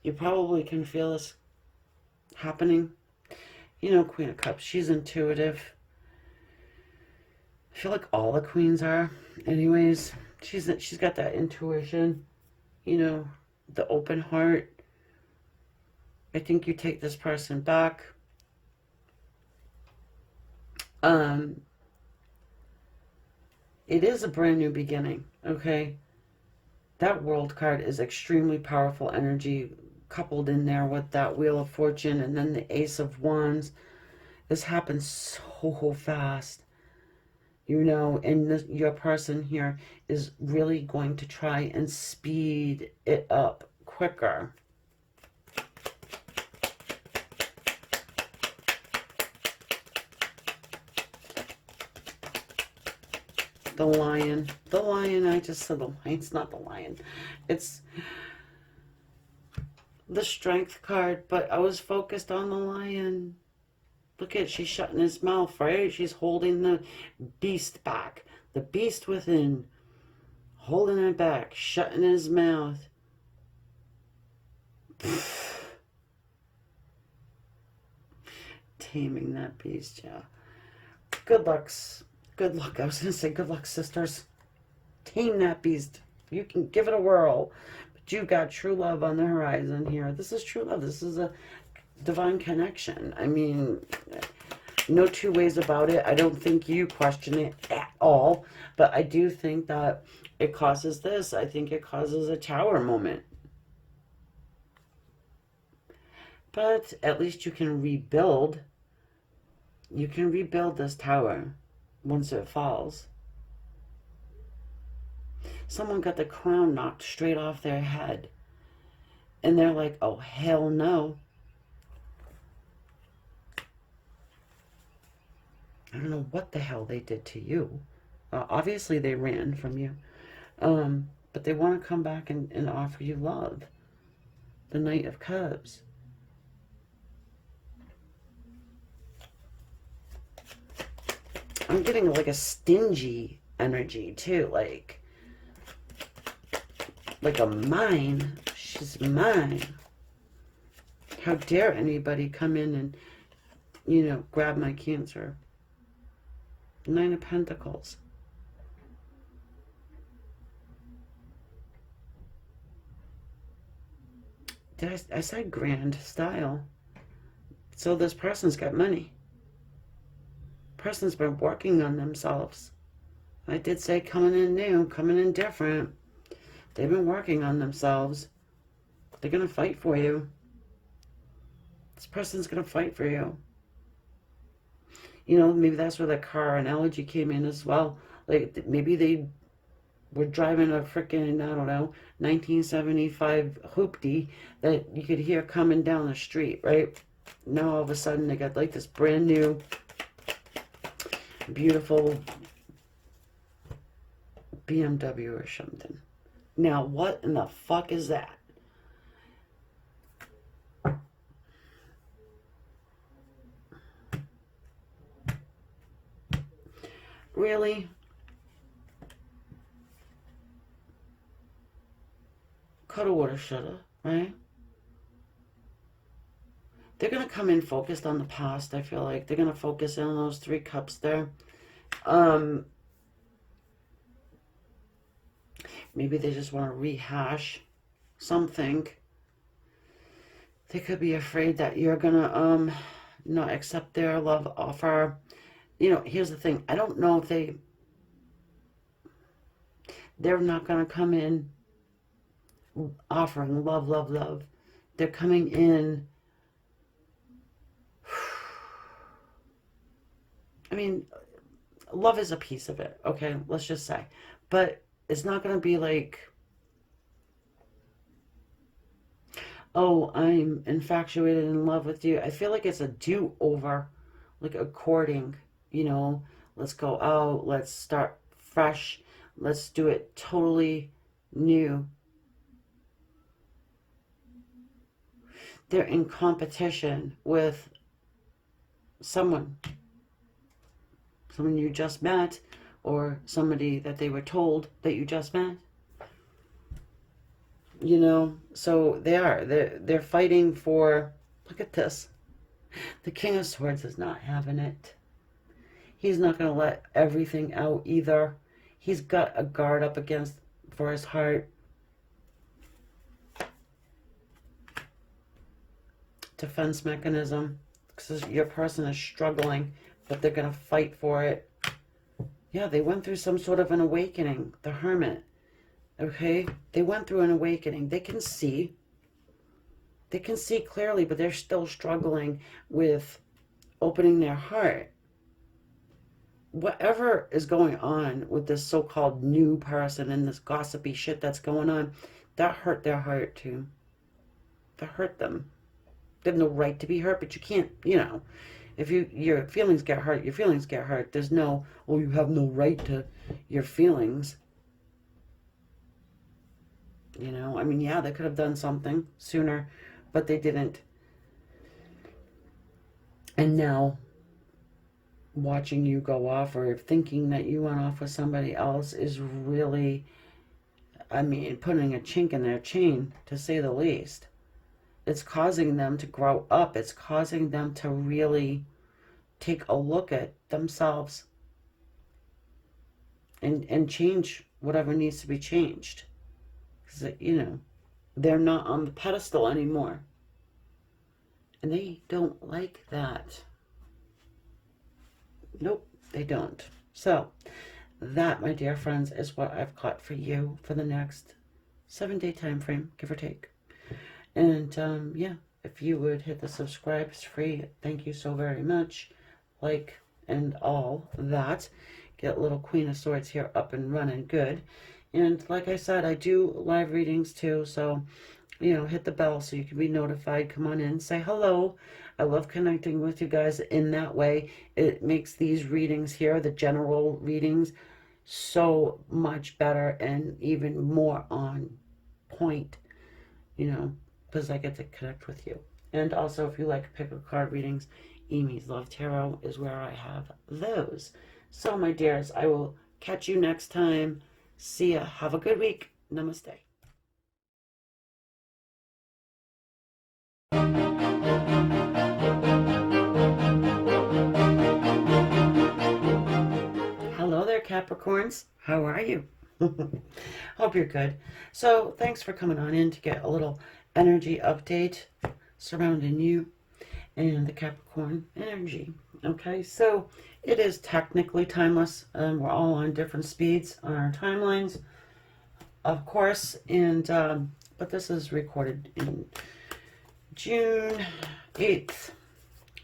You probably can feel this happening. You know, Queen of Cups, she's intuitive. I feel like all the queens are. Anyways, she's got that intuition. You know, the open heart. I think you take this person back. It is a brand new beginning, okay? That World card is extremely powerful energy coupled in there with that Wheel of Fortune and then the Ace of Wands. This happens so fast, you know, and your person here is really going to try and speed it up quicker. The lion. The lion, I just said the lion. It's not the lion. It's the strength card, but I was focused on the lion. Look at, she's shutting his mouth, right? She's holding the beast back. The beast within. Holding it back. Shutting his mouth. Taming that beast, yeah. Good luck. Good luck. I was going to say good luck, sisters. Tame that beast. You can give it a whirl. But you've got true love on the horizon here. This is true love. This is a divine connection. I mean, no two ways about it. I don't think you question it at all. But I do think that it causes this. I think it causes a tower moment. But at least you can rebuild. You can rebuild this tower once it falls. Someone got the crown knocked straight off their head. And they're like, oh, hell no. I don't know what the hell they did to you. Obviously, they ran from you. But they want to come back and offer you love. The Knight of Cups. I'm getting like a stingy energy too, like a mine. She's mine. How dare anybody come in and, you know, grab my Cancer. Nine of Pentacles. I said grand style. So this person's got money. Person's been working on themselves. I did say coming in new, coming in different. They've been working on themselves. They're going to fight for you. This person's going to fight for you. You know, maybe that's where the car analogy came in as well. Like, maybe they were driving a freaking, I don't know, 1975 hoopty that you could hear coming down the street, right? Now all of a sudden they got like this brand new, beautiful BMW or something. Now, what in the fuck is that? Really? Coulda, woulda, shoulda, right? They're going to come in focused on the past, I feel like. They're going to focus in on those 3 cups there. Maybe they just want to rehash something. They could be afraid that you're going to not accept their love offer. You know, here's the thing. I don't know if they're not going to come in offering love, love, love. They're coming in. I mean, love is a piece of it, okay? Let's just say. But it's not going to be like, oh, I'm infatuated in love with you. I feel like it's a do-over, like a courting, you know. Let's go out. Let's start fresh. Let's do it totally new. They're in competition with someone you just met, or somebody that they were told that you just met. You know, so they're fighting for, look at this. The King of Swords is not having it. He's not going to let everything out either. He's got a guard up against for his heart. Defense mechanism. Because your person is struggling, but they're going to fight for it. Yeah, they went through some sort of an awakening. The Hermit. Okay? They went through an awakening. They can see. They can see clearly, but they're still struggling with opening their heart. Whatever is going on with this so-called new person and this gossipy shit that's going on, that hurt their heart too. That hurt them. They have no right to be hurt, but you can't, you know. If your feelings get hurt, your feelings get hurt. There's no, oh, you have no right to your feelings. You know, I mean, yeah, they could have done something sooner, but they didn't. And now, watching you go off or thinking that you went off with somebody else is really, I mean, putting a chink in their chain, to say the least. It's causing them to grow up. It's causing them to really take a look at themselves and change whatever needs to be changed. Because, you know, they're not on the pedestal anymore. And they don't like that. Nope, they don't. So, that, my dear friends, is what I've got for you for the next 7-day time frame, give or take. And, yeah, if you would hit the subscribe, it's free. Thank you so very much. Like, and all that. Get little Queen of Swords here up and running good. And like I said, I do live readings too, so, you know, hit the bell so you can be notified. Come on in, say hello. I love connecting with you guys in that way. It makes these readings here, the general readings, so much better and even more on point, you know, because I get to connect with you. And also, if you like pick a card readings, Amy's Love Tarot is where I have those. So, my dears, I will catch you next time. See ya. Have a good week. Namaste. Hello there, Capricorns. How are you? Hope you're good. So, thanks for coming on in to get a little energy update surrounding you and the Capricorn energy. Okay, so it is technically timeless. We're all on different speeds on our timelines, of course, and but this is recorded in June 8th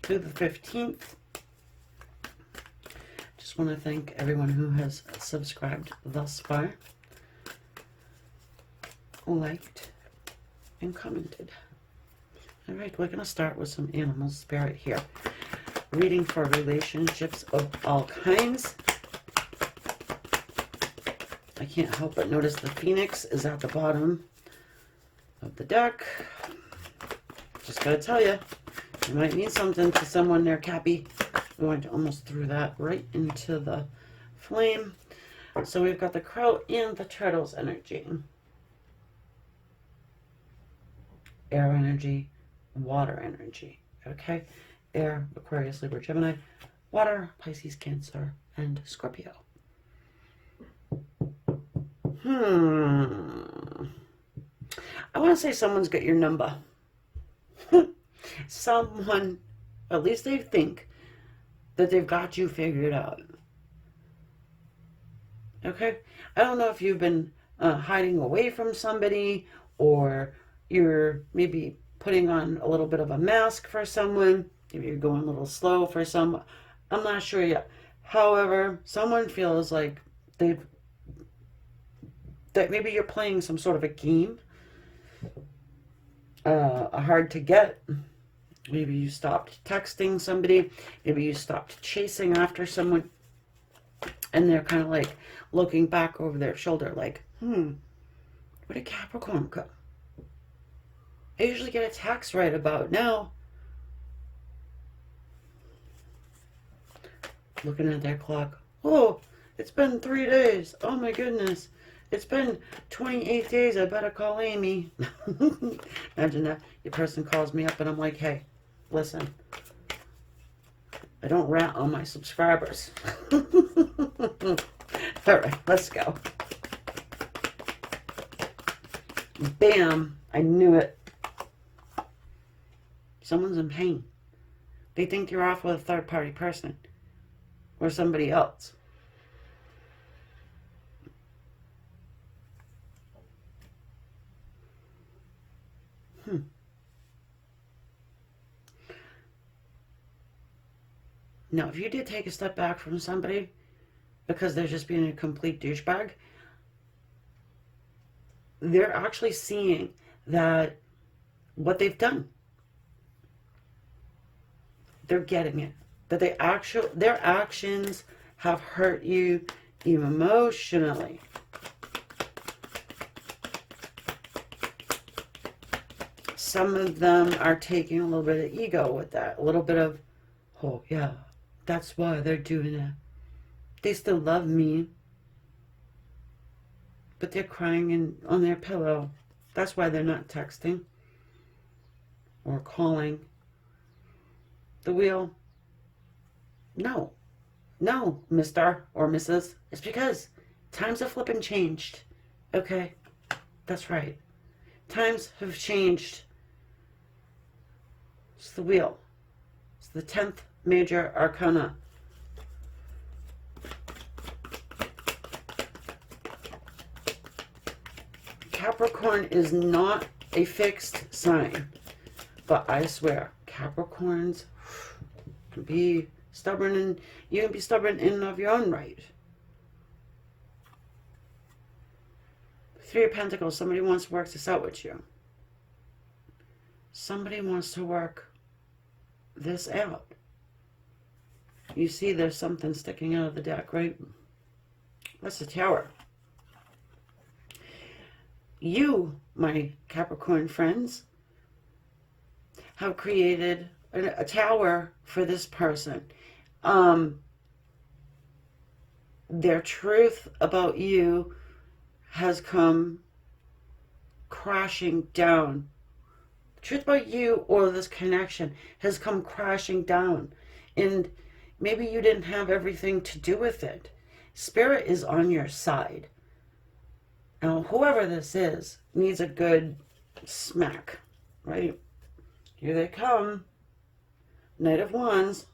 to the 15th. Just want to thank everyone who has subscribed thus far, liked, and commented. All right, we're going to start with some animal spirit here. Reading for relationships of all kinds. I can't help but notice the Phoenix is at the bottom of the deck. Just got to tell you, it might mean something to someone there, Cappy. We went almost threw that right into the flame. So we've got the Crow and the Turtle's energy. Air energy, water energy. Okay? Air, Aquarius, Libra, Gemini. Water, Pisces, Cancer, and Scorpio. I want to say someone's got your number. Someone, at least they think that they've got you figured out. Okay? I don't know if you've been hiding away from somebody, or you're maybe putting on a little bit of a mask for someone. Maybe you're going a little slow for someone. I'm not sure yet. However, someone feels like that maybe you're playing some sort of a game, hard to get. Maybe you stopped texting somebody. Maybe you stopped chasing after someone. And they're kind of like looking back over their shoulder like, where did Capricorn go? I usually get a text right about now. Looking at their clock. Oh, it's been 3 days. Oh my goodness. It's been 28 days. I better call Amy. Imagine that. Your person calls me up and I'm like, hey, listen. I don't rat on my subscribers. All right, let's go. Bam. I knew it. Someone's in pain. They think you're off with a third-party person or somebody else. Now, if you did take a step back from somebody because they're just being a complete douchebag, they're actually seeing that what they've done. they're getting it. That their actions have hurt you emotionally. Some of them are taking a little bit of ego with that. A little bit of, oh yeah, that's why they're doing it. They still love me. But they're crying on their pillow. That's why they're not texting or calling. The wheel. No. No, Mr. or Mrs. It's because times have flipping changed. Okay? That's right. Times have changed. It's the wheel. It's the 10th major arcana. Capricorn is not a fixed sign. But I swear, Capricorns can be stubborn, and you can be stubborn in and of your own right. 3 of Pentacles, somebody wants to work this out with you. Somebody wants to work this out. You see there's something sticking out of the deck, right? That's the Tower. You, my Capricorn friends, have created a tower for this person. Their truth about you has come crashing down. The truth about you or this connection has come crashing down. And maybe you didn't have everything to do with it. Spirit is on your side. Now, whoever this is needs a good smack, right? Here they come. Knight of Wands.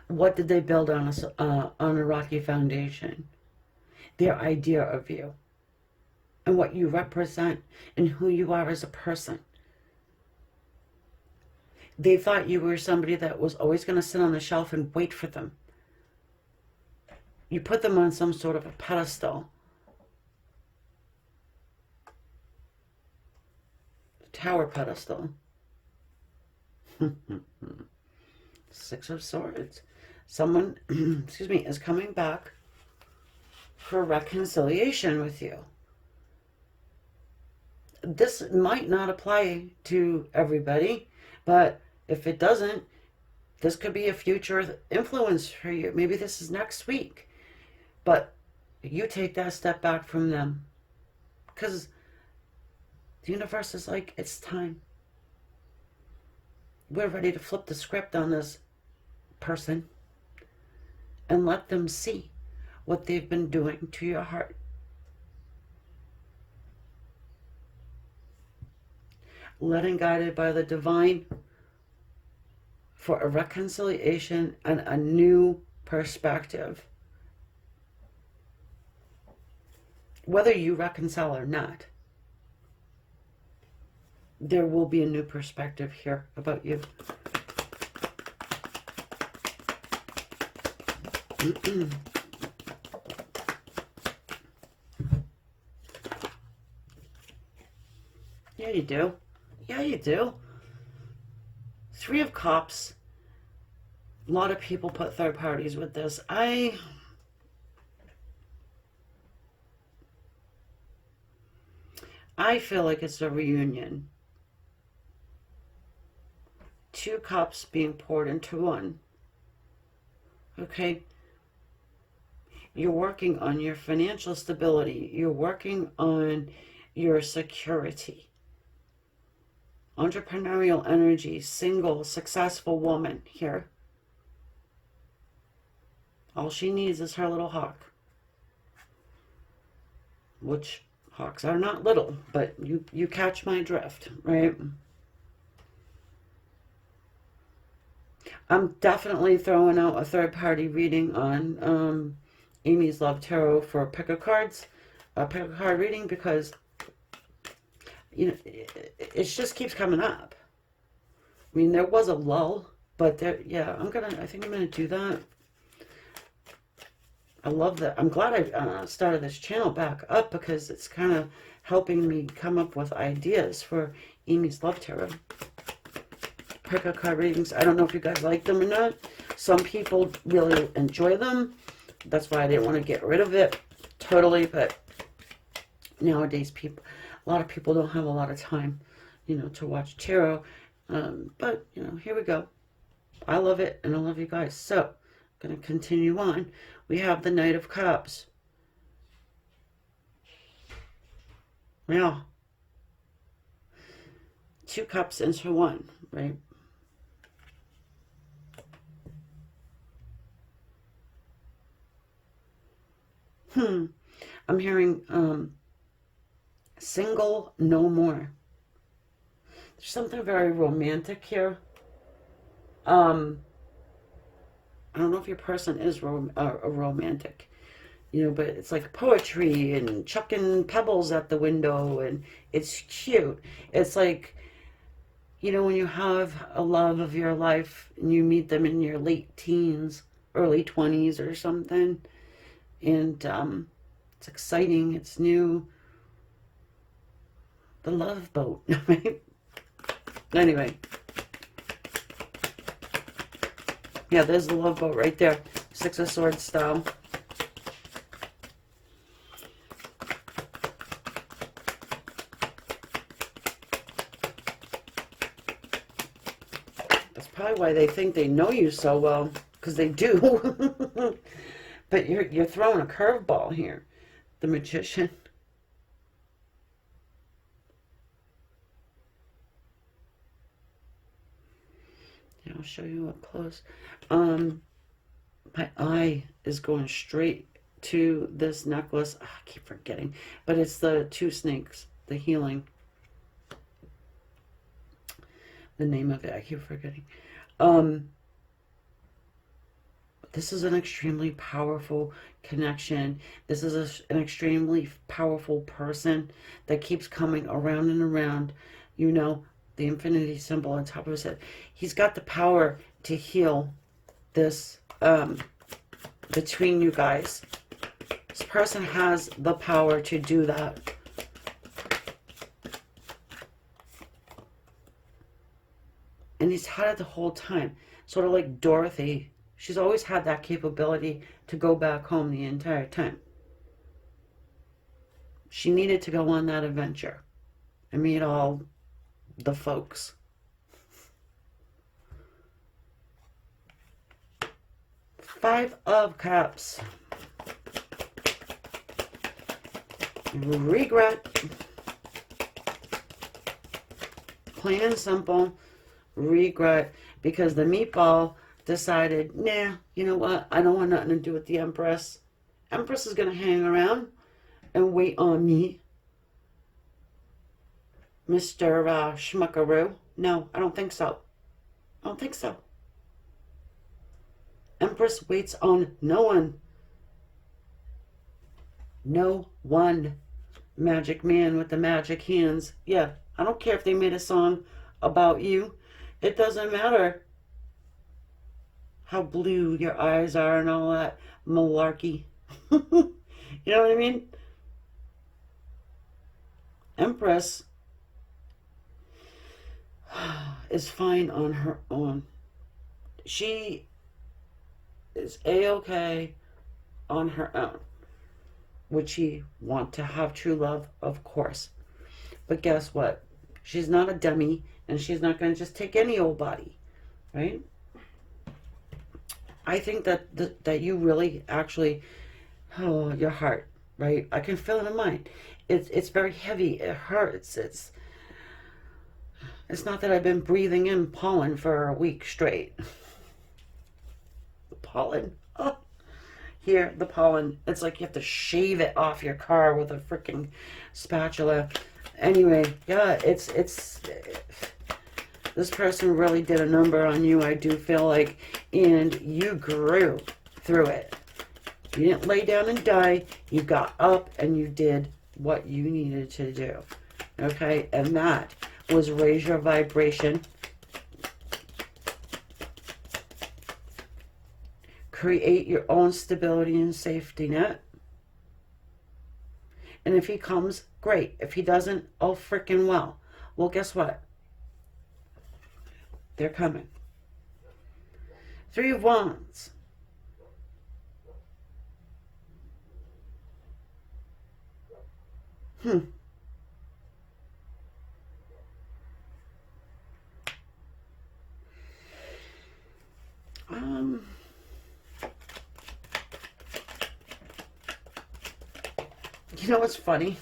What did they build on a rocky foundation? Their idea of you and what you represent and who you are as a person. They thought you were somebody that was always going to sit on the shelf and wait for them. You put them on some sort of a pedestal. The Tower pedestal. 6 of Swords. Someone, excuse me, is coming back for reconciliation with you. This might not apply to everybody, but if it doesn't, this could be a future influence for you. Maybe this is next week. But you take that step back from them. Because the universe is like, it's time. We're ready to flip the script on this person and let them see what they've been doing to your heart. Led and guided by the divine for a reconciliation and a new perspective. Whether you reconcile or not, there will be a new perspective here about you. Yeah, you do. Yeah, you do. 3 of Cups. A lot of people put third parties with this. I feel like it's a reunion. 2 cups being poured into 1. Okay? You're working on your financial stability. You're working on your security. Entrepreneurial energy, single, successful woman here. All she needs is her little hawk. Which, hawks are not little, but you catch my drift, right? I'm definitely throwing out a third-party reading on Amy's Love Tarot for pick a card reading, because you know it just keeps coming up. mean, there was a lull, but there, yeah, I think I'm gonna do that. I love that. I'm glad I started this channel back up, because it's kind of helping me come up with ideas for Amy's Love Tarot. Pick a card readings. I don't know if you guys like them or not. Some people really enjoy them. That's why I didn't want to get rid of it totally. But nowadays, a lot of people don't have a lot of time, to watch tarot. But, here we go. I love it, and I love you guys. So, I'm going to continue on. We have the Knight of Cups. Yeah. 2 cups into 1, right? I'm hearing single no more. There's something very romantic here. I don't know if your person is a romantic, but it's like poetry and chucking pebbles at the window, and it's cute. It's like, when you have a love of your life and you meet them in your late teens, early 20s or something, and it's exciting, it's new. The love boat, right? Anyway. Yeah, there's the love boat right there. 6 of Swords style. That's probably why they think they know you so well, because they do. But you're throwing a curveball here, the Magician. Yeah, I'll show you up close. My eye is going straight to this necklace. Oh, I keep forgetting, but it's the 2 snakes, the healing. The name of it, I keep forgetting. This is an extremely powerful connection. This is an extremely powerful person that keeps coming around and around. The infinity symbol on top of his head. He's got the power to heal this between you guys. This person has the power to do that. And he's had it the whole time. Sort of like Dorothy. She's always had that capability to go back home the entire time. She needed to go on that adventure and meet all the folks. Five of Cups. Regret. Plain and simple. Regret. Because the meatball decided, nah, you know what? I don't want nothing to do with the Empress. Empress is going to hang around and wait on me. Mr. Schmuckaroo. No, I don't think so. I don't think so. Empress waits on no one. No one. Magic man with the magic hands. Yeah, I don't care if they made a song about you. It doesn't matter how blue your eyes are and all that malarkey. You know what I mean? Empress is fine on her own. She is a-okay on her own. Would she want to have true love? Of course. But guess what? She's not a dummy, and she's not going to just take any old body, right? I think that you really actually, oh, your heart, right? I can feel it in mine. It's very heavy. It hurts. It's not that I've been breathing in pollen for a week straight. The pollen. Oh, here, the pollen. It's like you have to shave it off your car with a freaking spatula. Anyway, yeah, it's this person really did a number on you, I do feel like, and you grew through it. You didn't lay down and die. You got up and you did what you needed to do. Okay? And that was raise your vibration create your own stability and safety net. And if he comes, great. If he doesn't, oh freaking well. Well, guess what? They're coming. Three of Wands. You know what's funny?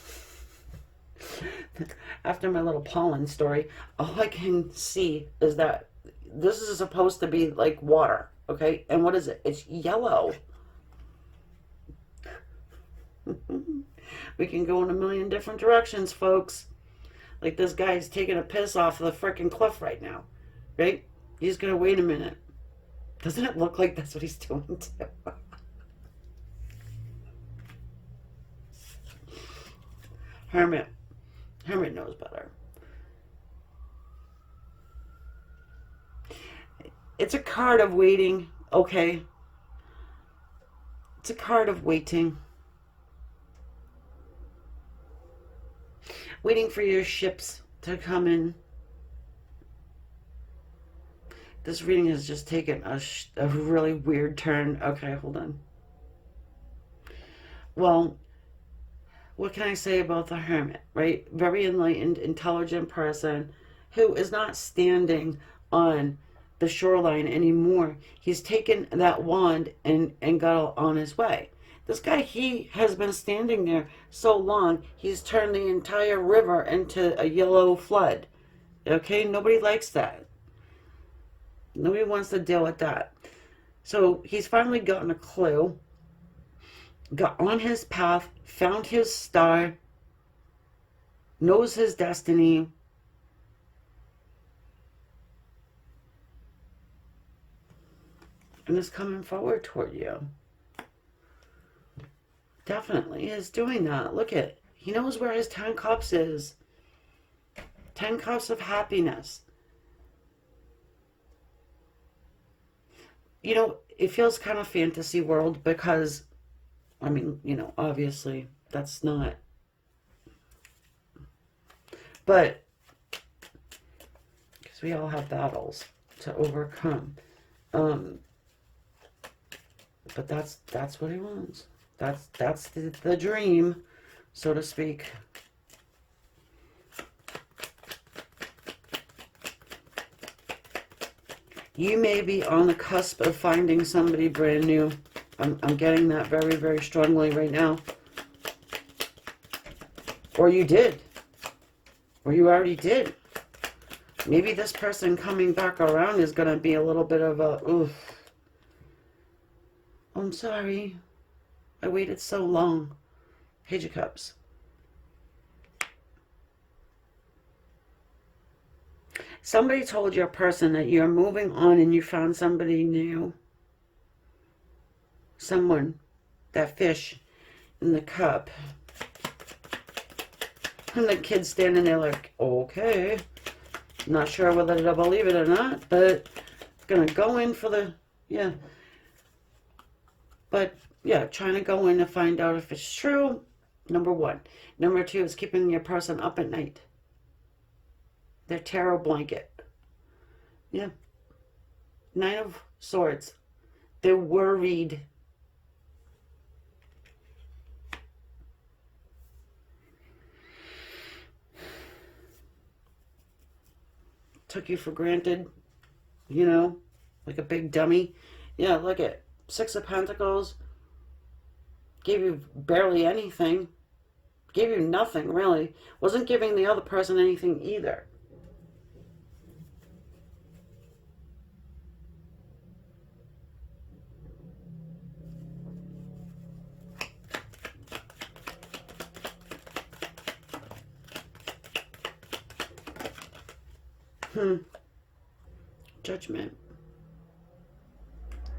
After my little pollen story, all I can see is that this is supposed to be like water, okay? And what is it? It's yellow. We can go in a million different directions, folks. Like this guy's taking a piss off the freaking cliff right now, right? He's gonna wait a minute. Doesn't it look like that's what he's doing too? Hermit. Hermit knows better. It's a card of waiting, okay? It's a card of waiting. Waiting for your ships to come in. This reading has just taken a really weird turn. Okay, hold on. Well, what can I say about the Hermit, right? Very enlightened, intelligent person who is not standing on the shoreline anymore. He's taken that wand and got on his way. This guy, he has been standing there so long, he's turned the entire river into a yellow flood. Okay, nobody likes that. Nobody wants to deal with that. So he's finally gotten a clue, got on his path, found his star, knows his destiny. And is coming forward toward you. Definitely is doing that. Look at, he knows where his 10 cups is. 10 cups of happiness. You know, it feels kind of fantasy world because, I mean, you know, obviously that's not. But, because we all have battles to overcome. But that's what he wants. That's the dream, so to speak. You may be on the cusp of finding somebody brand new. I'm getting that very, very strongly right now. Or you did. Or you already did. Maybe this person coming back around is going to be a little bit of a, oof. I'm sorry. I waited so long. Page of Cups. Somebody told your person that you're moving on and you found somebody new. Someone. That fish in the cup. And the kid's standing there like, okay. Not sure whether to believe it or not, but gonna go in for the, yeah. But, yeah, trying to go in to find out if it's true, number one. Number two is keeping your person up at night. Their tarot blanket. Yeah. 9 of Swords. They're worried. Took you for granted, you know, like a big dummy. Yeah, look at 6 of Pentacles. Gave you barely anything. Gave you nothing, really. Wasn't giving the other person anything either. Judgment.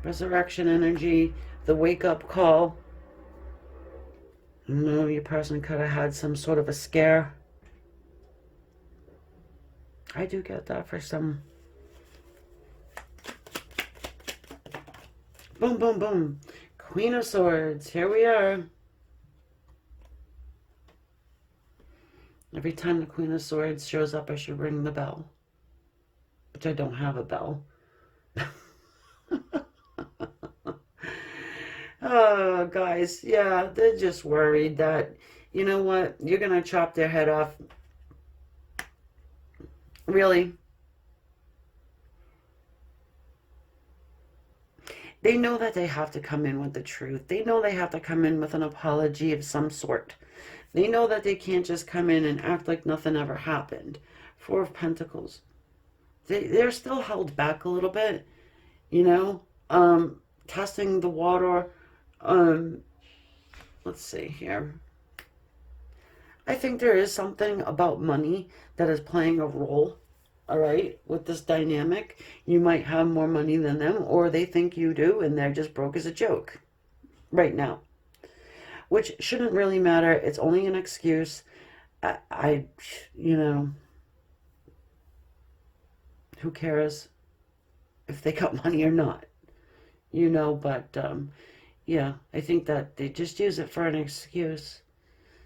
Resurrection energy. The wake-up call. No, your person could have had some sort of a scare. I do get that for some. Boom, boom, boom. Queen of Swords. Here we are. Every time the Queen of Swords shows up, I should ring the bell. Which I don't have a bell. Oh, guys, yeah, they're just worried that, you know what, you're going to chop their head off. Really? They know that they have to come in with the truth. They know they have to come in with an apology of some sort. They know that they can't just come in and act like nothing ever happened. Four of Pentacles. They're still held back a little bit, you know, testing the water. Let's see here. I think there is something about money that is playing a role, all right, with this dynamic. You might have more money than them, or they think you do, and they're just broke as a joke right now, which shouldn't really matter. It's only an excuse. You know, who cares if they got money or not, you know, but yeah, I think that they just use it for an excuse.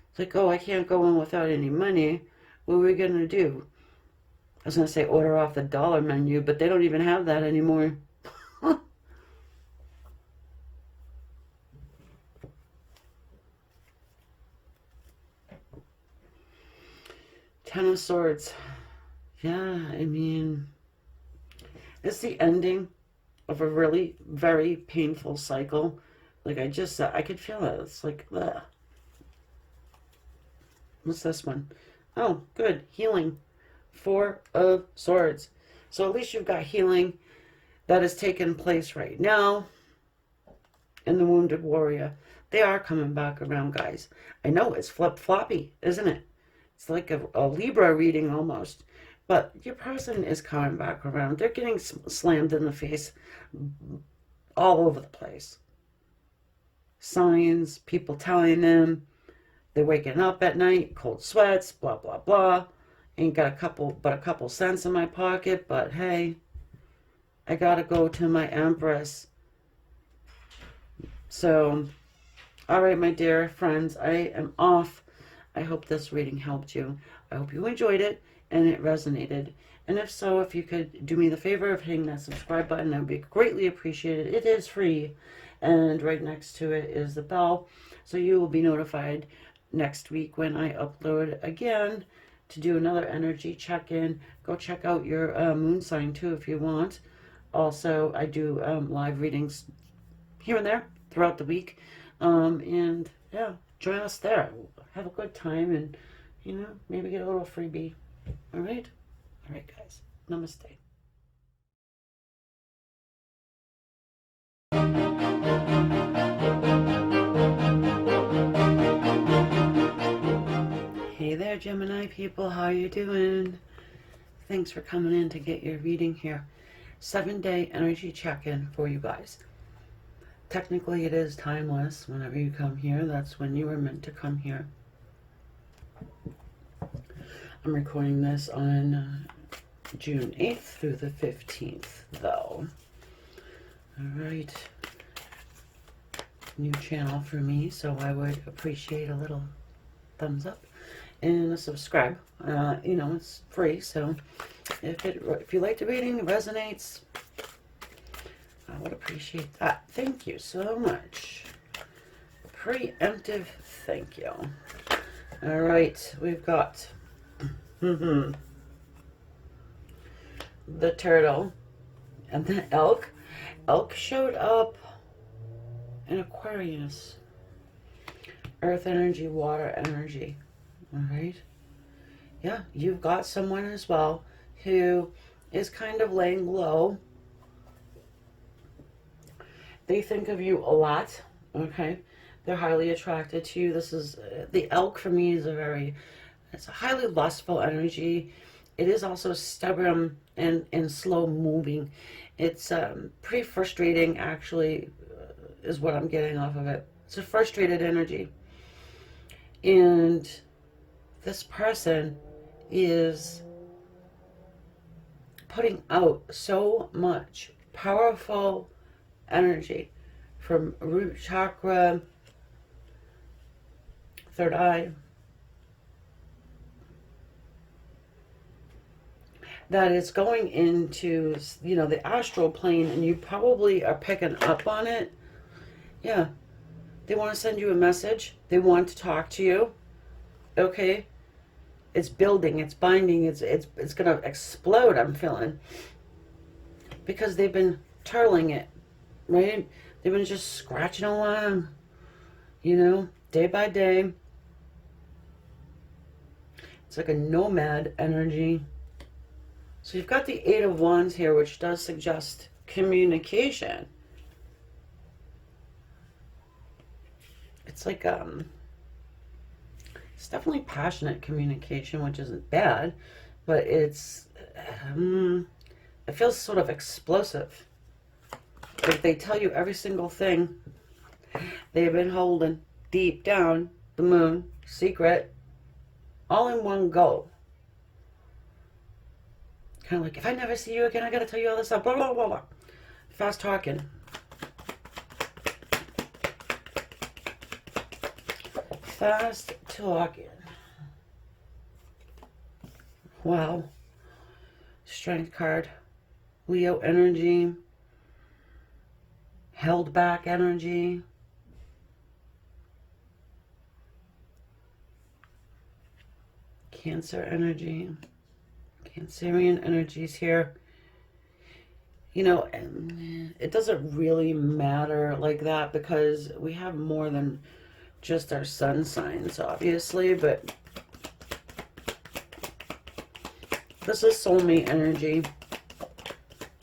It's like, oh, I can't go in without any money. What are we going to do? I was going to say order off the dollar menu, but they don't even have that anymore. Ten of Swords. Yeah, I mean, it's the ending of a really very painful cycle. Like I just said, I could feel it. It's like, ugh. What's this one? Oh, good. Healing. Four of Swords. So at least you've got healing that is taking place right now. And the Wounded Warrior. They are coming back around, guys. I know it's flip-floppy, isn't it? It's like a Libra reading almost. But your person is coming back around. They're getting slammed in the face all over the place. Signs, people telling them they're waking up at night, cold sweats, blah, blah, blah. Ain't got a couple cents in my pocket, but hey, I gotta go to my Empress. So, all right, my dear friends, I am off. I hope this reading helped you. I hope you enjoyed it and it resonated. And if so, if you could do me the favor of hitting that subscribe button, that would be greatly appreciated. It is free. And right next to it is the bell. So you will be notified next week when I upload again to do another energy check-in. Go check out your moon sign too if you want. Also, I do live readings here and there throughout the week. And yeah, join us there. Have a good time and, you know, maybe get a little freebie. All right? All right, guys. Namaste. Hey there, Gemini people. How you doing? Thanks for coming in to get your reading here. 7-day energy check-in for you guys. Technically, it is timeless. Whenever you come here, that's when you were meant to come here. I'm recording this on June 8th through the 15th, though. All right. New channel for me, so I would appreciate a little thumbs up and a subscribe. You know, it's free, so if you like the reading, it resonates, I would appreciate that. Thank you so much. Preemptive thank you. All right, we've got the turtle and the elk. Elk showed up in Aquarius. Earth energy, water energy. All right. Yeah, you've got someone as well who is kind of laying low. They think of you a lot. Okay. They're highly attracted to you. This is the elk for me is it's a highly lustful energy. It is also stubborn and slow moving. It's pretty frustrating, actually, is what I'm getting off of it. It's a frustrated energy. And this person is putting out so much powerful energy from root chakra, third eye, that it's going into, you know, the astral plane, and you probably are picking up on it. Yeah. They want to send you a message. They want to talk to you. Okay? It's building, it's binding, it's going to explode, I'm feeling. Because they've been turtling it, right? They've been just scratching along, you know, day by day. It's like a nomad energy. So you've got the Eight of Wands here, which does suggest communication. It's like, it's definitely passionate communication, which isn't bad, but it's, it feels sort of explosive. Like they tell you every single thing they've been holding deep down the moon, secret, all in one go. Kind of like, if I never see you again, I gotta tell you all this stuff, blah, blah, blah, blah. Fast talking. Fast talking. Wow. Strength card. Leo energy. Held back energy. Cancer energy. Cancerian energies here. You know, it doesn't really matter like that because we have more than just our sun signs, obviously, but this is soulmate energy.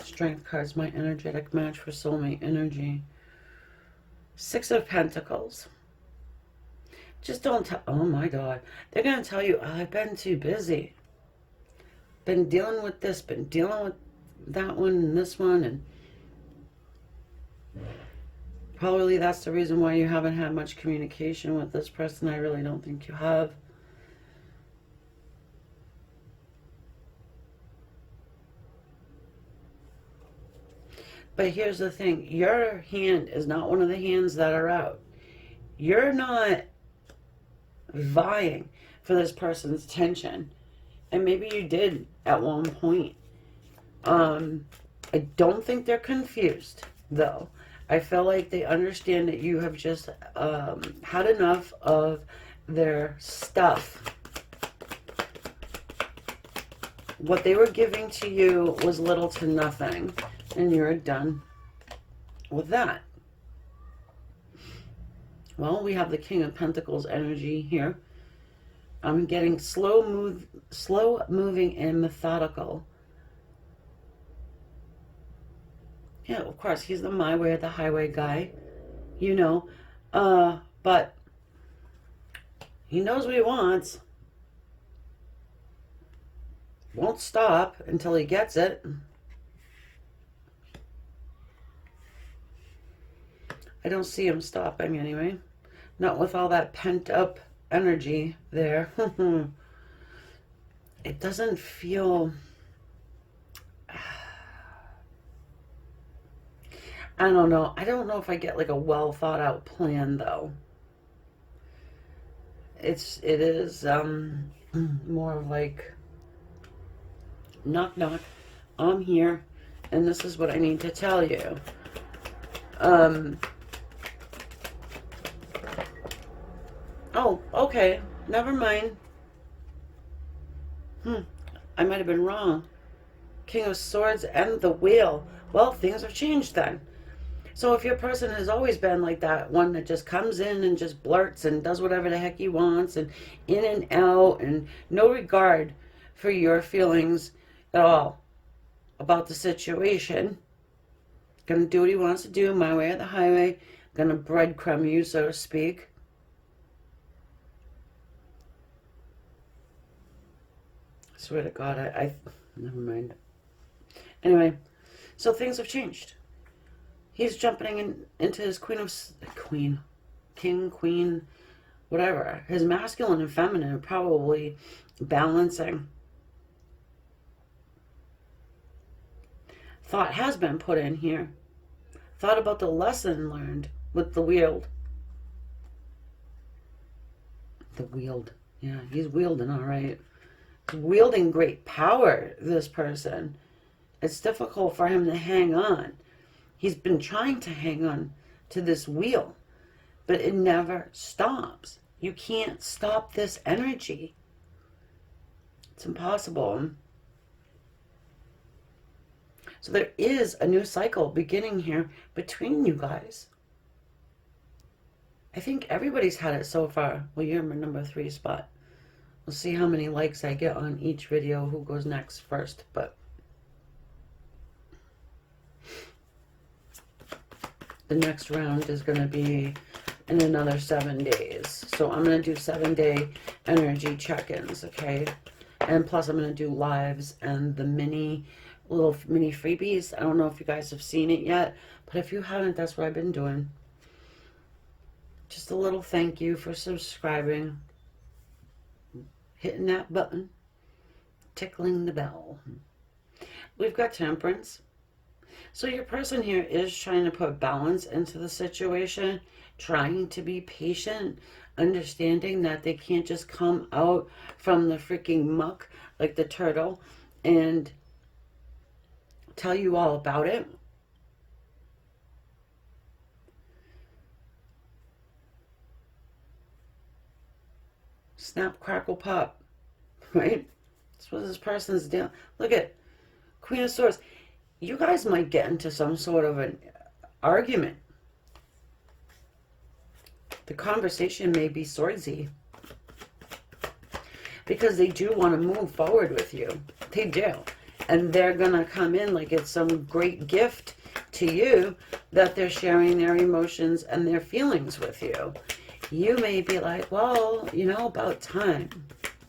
Strength card's my energetic match for soulmate energy. Six of Pentacles. Just don't tell, oh my God. They're going to tell you, oh, I've been too busy. Been dealing with this, been dealing with that one and this one, and probably that's the reason why you haven't had much communication with this person. I really don't think you have. But here's the thing. Your hand is not one of the hands that are out. You're not vying for this person's attention. And maybe you did at one point. I don't think they're confused, though. I feel like they understand that you have just had enough of their stuff. What they were giving to you was little to nothing, and you're done with that. Well, we have the King of Pentacles energy here. I'm getting slow moving and methodical. Yeah, of course, he's the my way or the highway guy, you know, but he knows what he wants. Won't stop until he gets it. I don't see him stopping anyway. Not with all that pent up energy there. It doesn't feel... I don't know. I don't know if I get like a well thought out plan though. It is more of like, knock knock, I'm here and this is what I need to tell you. Oh, okay, never mind. I might have been wrong. King of Swords and the Wheel. Well, things have changed then. So if your person has always been like that, one that just comes in and just blurts and does whatever the heck he wants and in and out and no regard for your feelings at all about the situation, gonna do what he wants to do, my way or the highway, gonna breadcrumb you, so to speak. I swear to God, I never mind. Anyway, so things have changed. He's jumping into his king, queen, whatever. His masculine and feminine are probably balancing. Thought has been put in here. thought about the lesson learned with the wield. The wield. Yeah, he's wielding all right. He's wielding great power, this person. It's difficult for him to hang on. He's been trying to hang on to this wheel, but it never stops. You can't stop this energy. It's impossible. So there is a new cycle beginning here between you guys. I think everybody's had it so far. Well, you're in my number 3 spot. We'll see how many likes I get on each video, who goes next first. But the next round is going to be in another 7 days. So I'm going to do 7-day energy check-ins, okay? And plus I'm going to do lives and the little mini freebies. I don't know if you guys have seen it yet, but if you haven't, that's what I've been doing. Just a little thank you for subscribing, hitting that button, tickling the bell. We've got Temperance. So your person here is trying to put balance into the situation, trying to be patient, understanding that they can't just come out from the freaking muck like the turtle and tell you all about it. Snap, crackle, pop, right? That's what this person's doing. Look at Queen of Swords. You guys might get into some sort of an argument. The conversation may be swordsy because they do want to move forward with you. They do. And they're going to come in like it's some great gift to you that they're sharing their emotions and their feelings with you. You may be like, well, you know, about time.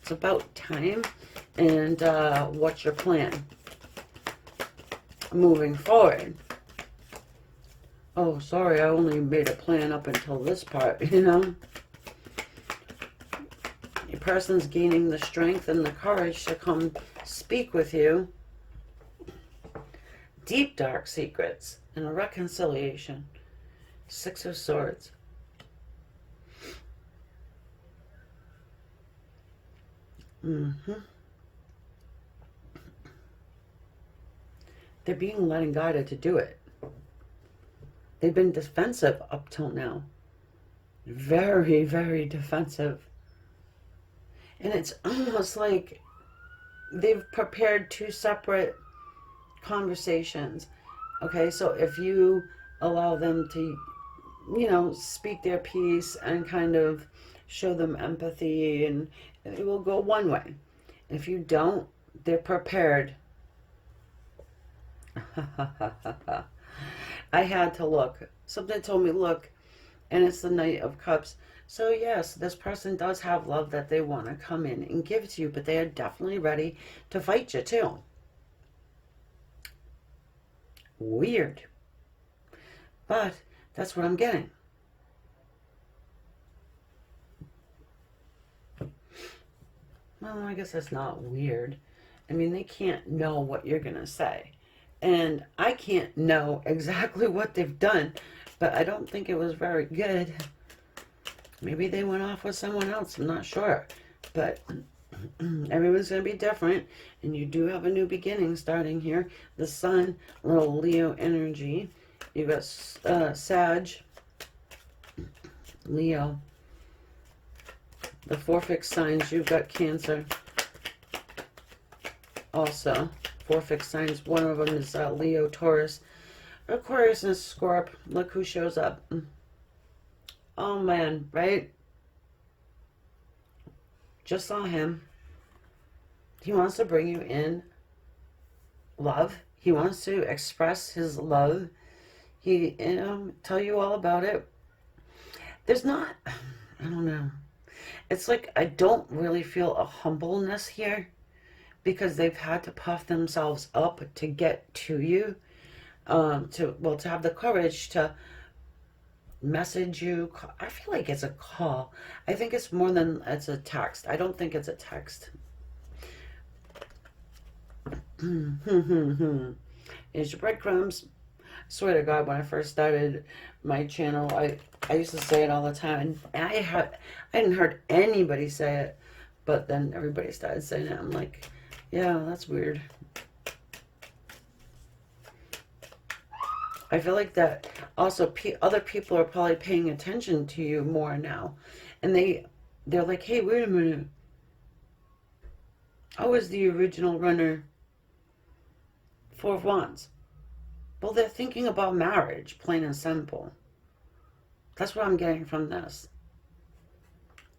It's about time. And what's your plan moving forward? Oh, sorry, I only made a plan up until this part, you know. Your person's gaining the strength and the courage to come speak with you. Deep, dark secrets and a reconciliation. 6 of Swords. They're being led and guided to do it. They've been defensive up till now. Very, very defensive. And it's almost like they've prepared 2 separate conversations. Okay, so if you allow them to, you know, speak their piece and kind of show them empathy, and it will go one way. If you don't, they're prepared. I had to look. Something told me look, and it's the Knight of Cups. So yes, this person does have love that they want to come in and give to you, but they are definitely ready to fight you too. Weird. But that's what I'm getting. Well, I guess that's not weird. I mean, they can't know what you're going to say. And I can't know exactly what they've done, but I don't think it was very good. Maybe they went off with someone else. I'm not sure. But everyone's going to be different. And you do have a new beginning starting here. The Sun, little Leo energy. You've got Sag, Leo. The 4 fixed signs, you've got Cancer. Also, 4 fixed signs. One of them is Leo, Taurus, Aquarius, and Scorp. Look who shows up. Oh, man, right? Just saw him. He wants to bring you in love. He wants to express his love. He, you know, tell you all about it. There's not, I don't know. It's like I don't really feel a humbleness here because they've had to puff themselves up to get to you. To have the courage to message you. I feel like it's a call. I think it's more than it's a text. I don't think it's a text. Here's your breadcrumbs. Swear to God, when I first started my channel, I used to say it all the time, and I hadn't heard anybody say it, but then everybody started saying it. I'm like, yeah, that's weird. I feel like that also other people are probably paying attention to you more now, and they're like, hey, wait a minute, I was the original runner. Four of Wands. Well, they're thinking about marriage, plain and simple. That's what I'm getting from this.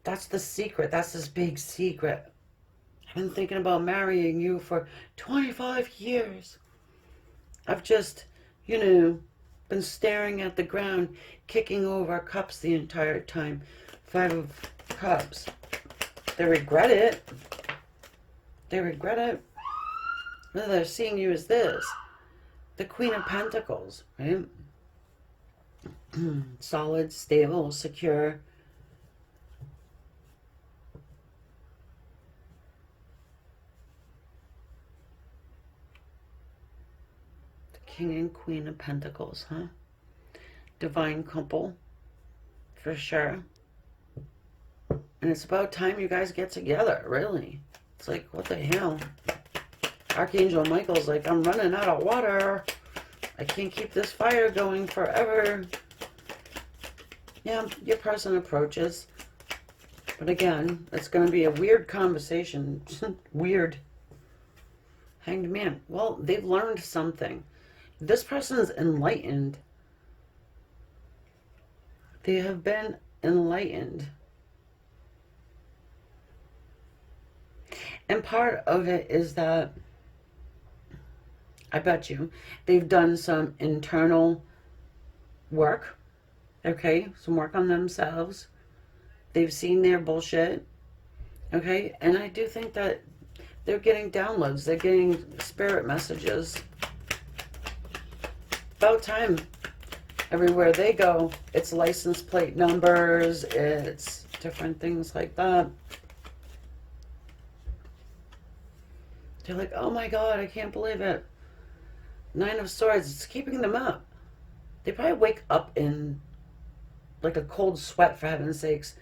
That's the secret. That's this big secret. I've been thinking about marrying you for 25 years. I've just, been staring at the ground, kicking over cups the entire time. 5 of Cups. They regret it. They regret it. Well, they're seeing you as this. The Queen of Pentacles, right? Solid, stable, secure. The King and Queen of Pentacles, huh? Divine couple, for sure. And it's about time you guys get together, really. It's like, what the hell? Archangel Michael's like, I'm running out of water. I can't keep this fire going forever. Yeah, your person approaches. But again, it's going to be a weird conversation. Weird. Hanged Man. Well, they've learned something. This person is enlightened. They have been enlightened. And part of it is that, I bet you, they've done some internal work, okay? Some work on themselves. They've seen their bullshit, okay? And I do think that they're getting downloads. They're getting spirit messages. About time. Everywhere they go, it's license plate numbers. It's different things like that. They're like, oh my God, I can't believe it. 9 of Swords, it's keeping them up. They probably wake up in like a cold sweat, for heaven's sakes,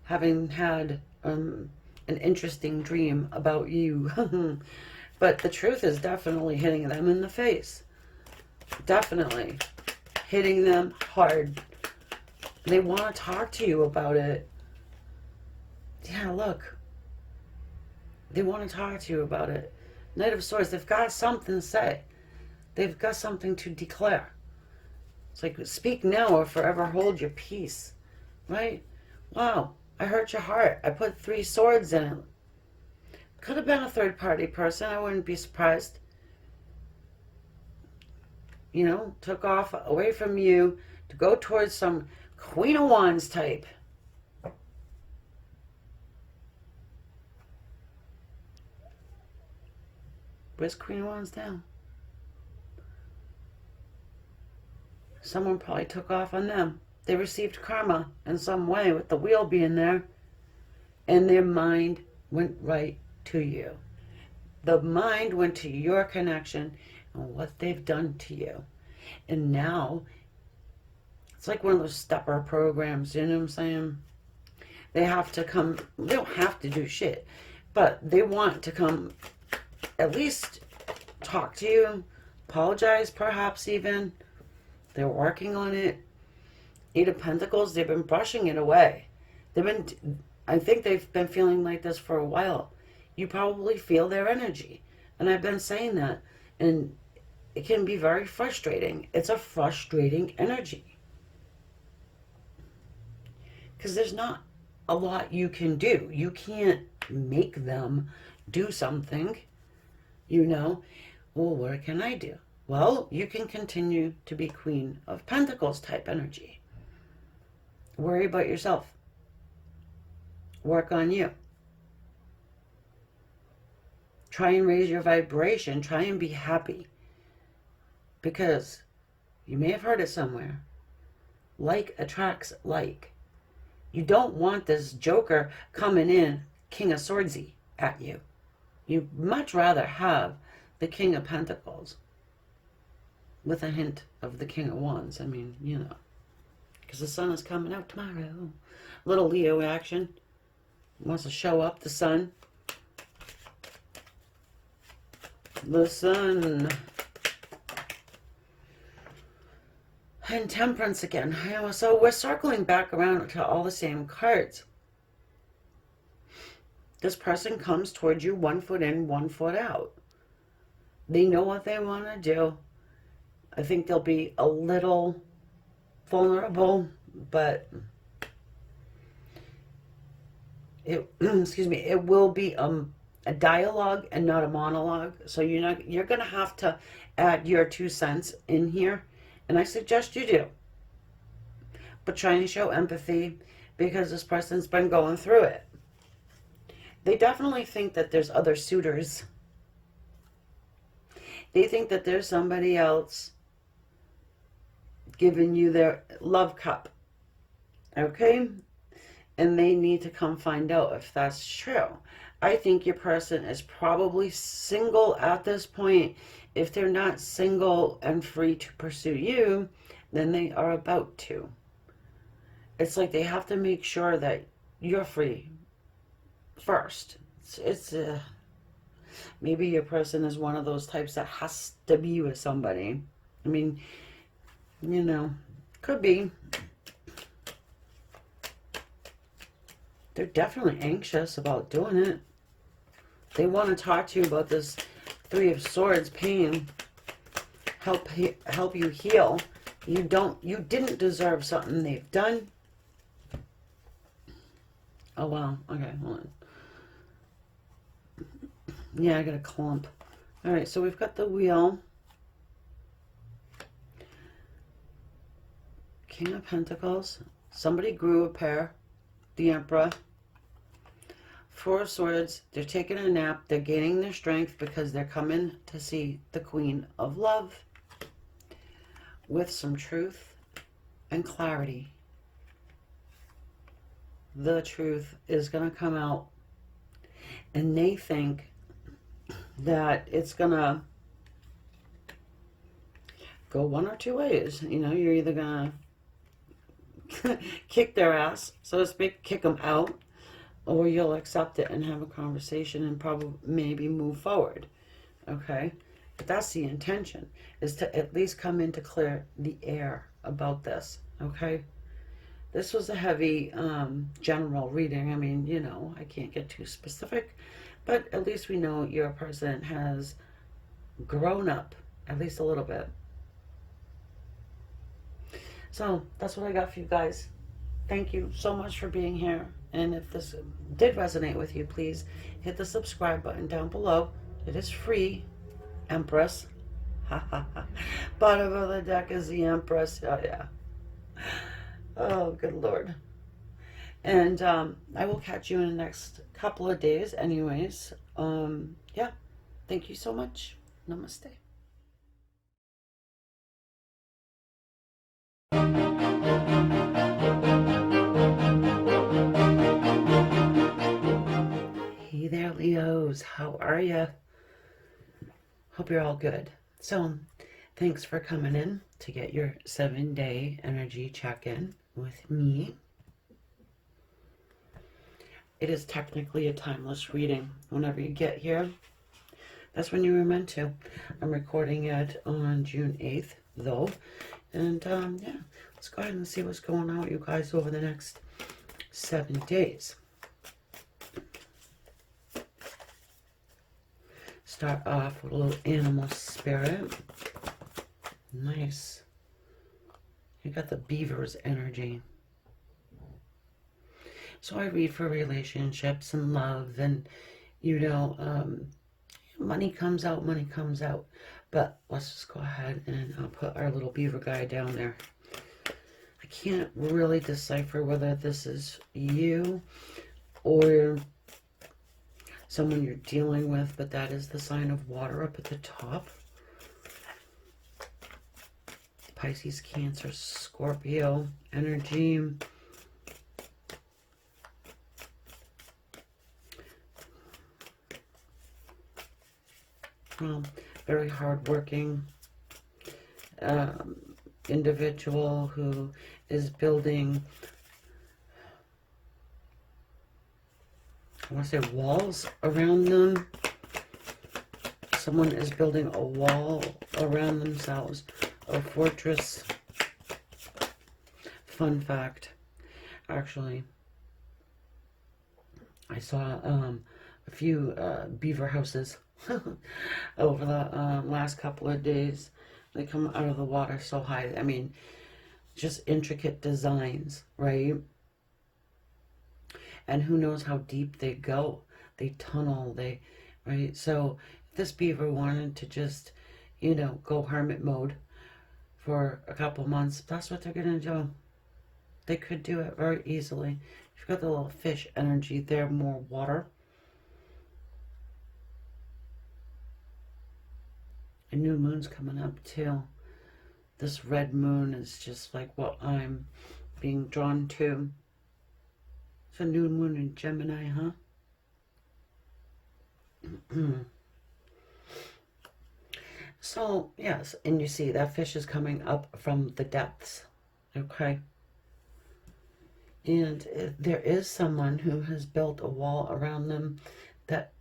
having had an interesting dream about you. But the truth is definitely hitting them in the face. Definitely hitting them hard. They want to talk to you about it. Yeah, look. They want to talk to you about it. Knight of Swords, they've got something to say. They've got something to declare. It's like, speak now or forever hold your peace. Right? Wow, I hurt your heart. I put 3 swords in it. Could have been a third party person. I wouldn't be surprised. Took off away from you to go towards some Queen of Wands type. Where's Queen of Wands now? Someone probably took off on them. They received karma in some way with the wheel being there. And their mind went right to you. The mind went to your connection and what they've done to you. And now, it's like one of those stepper programs, you know what I'm saying? They have to come, they don't have to do shit, but they want to come at least talk to you, apologize perhaps even. They're working on it. 8 of Pentacles, they've been brushing it away. I think they've been feeling like this for a while. You probably feel their energy. And I've been saying that. And it can be very frustrating. It's a frustrating energy. Because there's not a lot you can do. You can't make them do something. Well, what can I do? Well, you can continue to be Queen of Pentacles type energy. Worry about yourself. Work on you. Try and raise your vibration. Try and be happy. Because you may have heard it somewhere. Like attracts like. You don't want this Joker coming in, King of Swordsy, at you. You'd much rather have the King of Pentacles. with a hint of the King of Wands. I mean, you know, because the sun is coming out tomorrow. Little Leo action. Wants to show up the sun. The sun. And Temperance again. So we're circling back around to all the same cards. This person comes towards you 1 foot in, 1 foot out. They know what they want to do. I think they'll be a little vulnerable, but excuse me, it will be a dialogue and not a monologue. So you're going to have to add your 2 cents in here, and I suggest you do. But try and show empathy, because this person's been going through it. They definitely think that there's other suitors. They think that there's somebody else giving you their love cup. Okay? And they need to come find out if that's true. I think your person is probably single at this point. If they're not single and free to pursue you, then they are about to. It's like they have to make sure that you're free first. Maybe your person is one of those types that has to be with somebody. I mean, you know, could be. They're definitely anxious about doing it. They want to talk to you about this 3 of Swords, pain. Help you heal. You didn't deserve something they've done. Oh, wow. Okay, hold on. Yeah, I got a clump. All right, so we've got the Wheel. King of Pentacles. Somebody grew a pair. The Emperor. 4 of Swords. They're taking a nap. They're gaining their strength because they're coming to see the Queen of Love with some truth and clarity. The truth is going to come out, and they think that it's going to go 1 or 2 ways. You know, you're either going to kick their ass, so to speak, kick them out, or you'll accept it and have a conversation and probably maybe move forward. Okay? But that's the intention, is to at least come in to clear the air about this. Okay? This was a heavy general reading. I mean, you know, I can't get too specific, but at least we know your person has grown up, at least a little bit. So that's what I got for you guys. Thank you so much for being here. And if this did resonate with you, please hit the subscribe button down below. It is free. Empress. Bottom of the deck is the Empress. Oh, yeah. Oh, good Lord. And I will catch you in the next couple of days anyways. Yeah. Thank you so much. Namaste. Hey there, Leos. How are you? Hope you're all good. So, thanks for coming in to get your 7-day energy check-in with me. It is technically a timeless reading. Whenever you get here, that's when you were meant to. I'm recording it on June 8th, though. And, yeah, let's go ahead and see what's going on with you guys over the next 7 days. Start off with a little animal spirit. Nice. You got the beaver's energy. So I read for relationships and love, and, you know, money comes out, money comes out. But let's just go ahead and I'll put our little beaver guy down there. I can't really decipher whether this is you or someone you're dealing with, but that is the sign of water up at the top. Pisces, Cancer, Scorpio energy. Well, very hardworking. individual who is building, I want to say, walls around them. Someone is building a wall around themselves, a fortress. Fun fact, actually, I saw a few beaver houses over the last couple of days. They come out of the water so high. I mean, just intricate designs, right? And who knows how deep they go. They tunnel, right? So if this beaver wanted to just, you know, go hermit mode for a couple months, that's what they're going to do. They could do it very easily. You've got the little fish energy there, more water. A new moon's coming up too. This red moon is just like what I'm being drawn to. It's a new moon in Gemini, huh? So, yes, and you see that fish is coming up from the depths, okay? And there is someone who has built a wall around them that,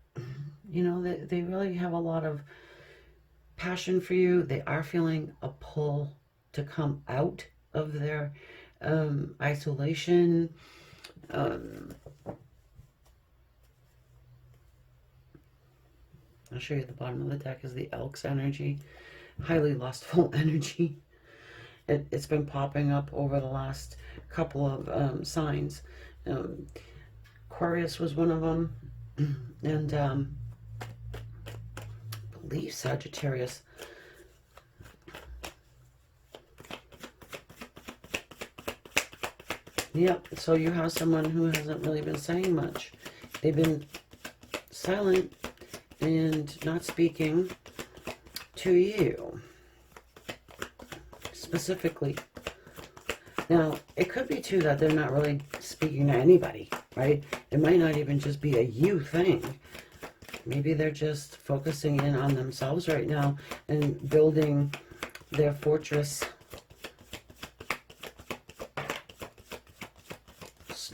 you know, they really have a lot of passion for you. They are feeling a pull to come out of their isolation. I'll show you the bottom of the deck is the Elk's energy. Highly lustful energy. It's been popping up over the last couple of signs. Aquarius was one of them. And I believe Sagittarius. Yep, so you have someone who hasn't really been saying much. They've been silent and not speaking to you specifically. Now, it could be too that they're not really speaking to anybody, right? It might not even just be a you thing. Maybe they're just focusing in on themselves right now and building their fortress.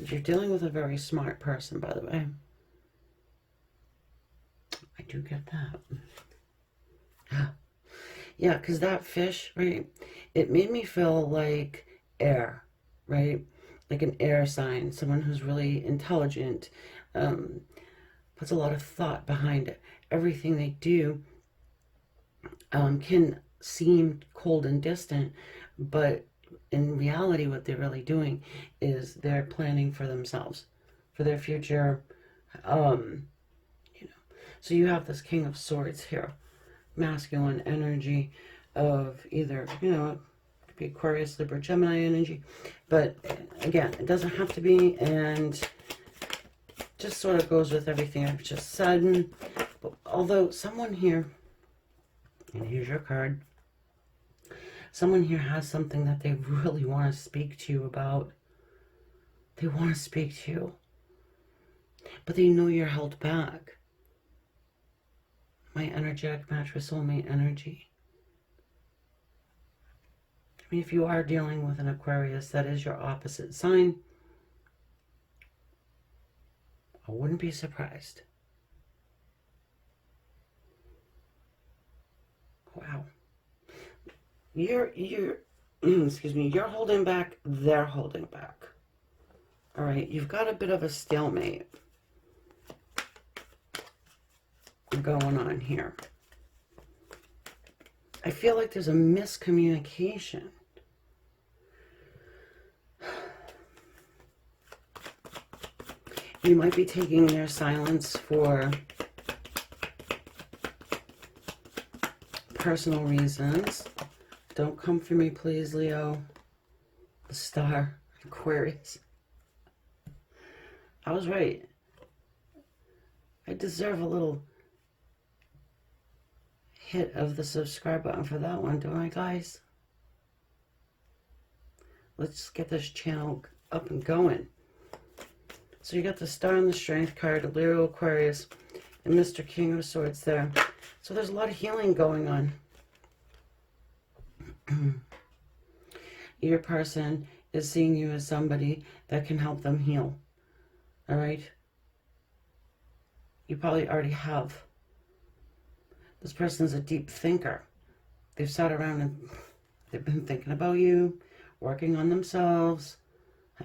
You're dealing with a very smart person, by the way. I do get that. Yeah, because that fish, right, it made me feel like air, right? Like an air sign, someone who's really intelligent, puts a lot of thought behind it. Everything they do can seem cold and distant, but in reality, what they're really doing is they're planning for themselves, for their future. You know, so you have this King of Swords here, masculine energy of either, you know, it could be Aquarius, Libra, Gemini energy, but again, it doesn't have to be, and just sort of goes with everything I've just said. But although someone here, and here's your card, someone here has something that they really want to speak to you about. They want to speak to you, but they know you're held back. My energetic match with soulmate energy. I mean, if you are dealing with an Aquarius, that is your opposite sign. I wouldn't be surprised. Wow. You're excuse me, you're holding back, they're holding back. All right, you've got a bit of a stalemate going on here. I feel like there's a miscommunication. You might be taking their silence for personal reasons. Don't come for me, please, Leo. The star, Aquarius. I was right. I deserve a little hit of the subscribe button for that one, don't I, guys? Let's get this channel up and going. So you got the Star and the Strength card, Leo, Aquarius, and Mr. King of Swords there. So there's a lot of healing going on. Your person is seeing you as somebody that can help them heal. All right? You probably already have. This person's a deep thinker. They've sat around and they've been thinking about you, working on themselves,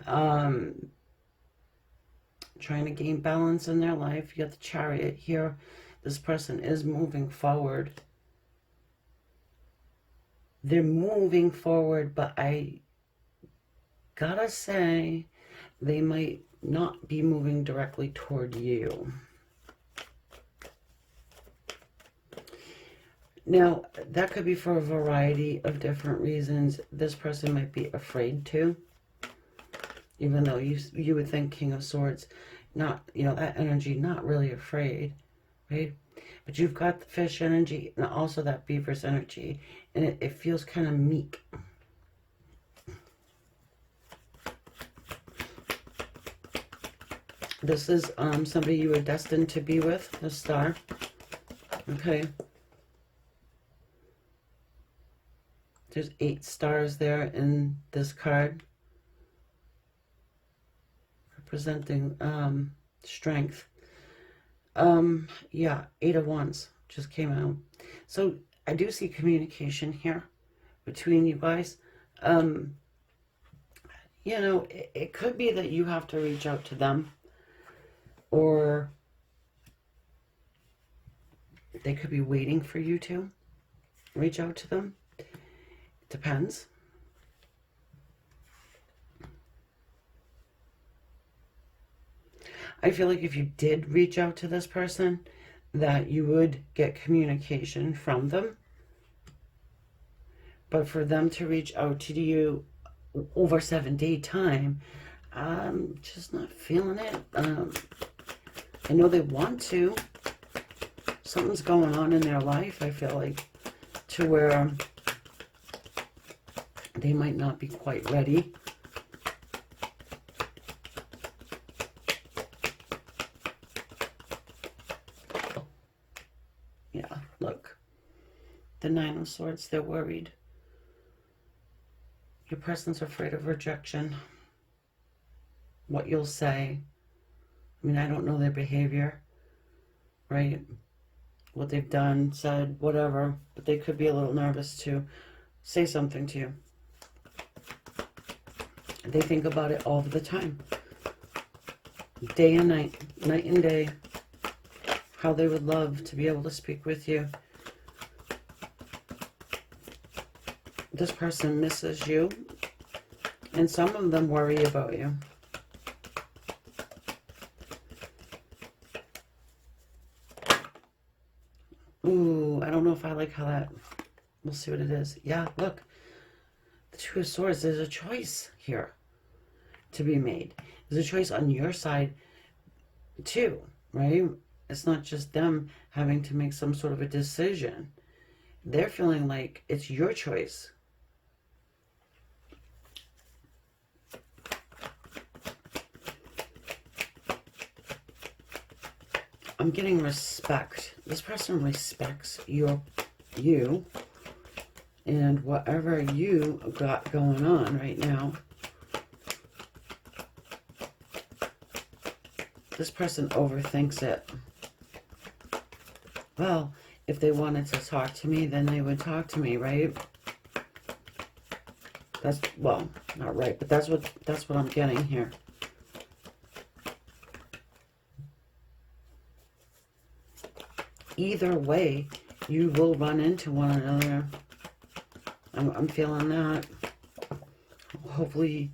trying to gain balance in their life. You got the Chariot here. This person is moving forward. They're moving forward, but I gotta say, they might not be moving directly toward you. Now, that could be for a variety of different reasons. This person might be afraid to, even though you would think King of Swords, not, you know, that energy, not really afraid, right? But you've got the fish energy and also that beaver's energy, and it feels kind of meek. This is somebody you were destined to be with, the star, okay? There's 8 stars there in this card, representing strength. Yeah, 8 of Wands just came out. So I do see communication here between you guys. You know, it could be that you have to reach out to them, or they could be waiting for you to reach out to them. Depends. I feel like if you did reach out to this person, that you would get communication from them. But for them to reach out to you over 7-day time, I'm just not feeling it. I know they want to. Something's going on in their life, I feel like, to where they might not be quite ready. Yeah, look. The 9 of Swords, they're worried. Your person's afraid of rejection. What you'll say. I mean, I don't know their behavior, right? What they've done, said, whatever. But they could be a little nervous to say something to you. They think about it all the time. Day and night, night and day. How they would love to be able to speak with you. This person misses you. And some of them worry about you. Ooh, I don't know if I like how that... We'll see what it is. Yeah, look. The 2 of Swords, there's a choice here to be made. There's a choice on your side too, right? It's not just them having to make some sort of a decision. They're feeling like it's your choice. I'm getting respect. This person respects you and whatever you got going on right now. This person overthinks it. Well, if they wanted to talk to me, then they would talk to me, right? That's, well, not right, but that's what I'm getting here. Either way, you will run into one another. I'm feeling that. Hopefully,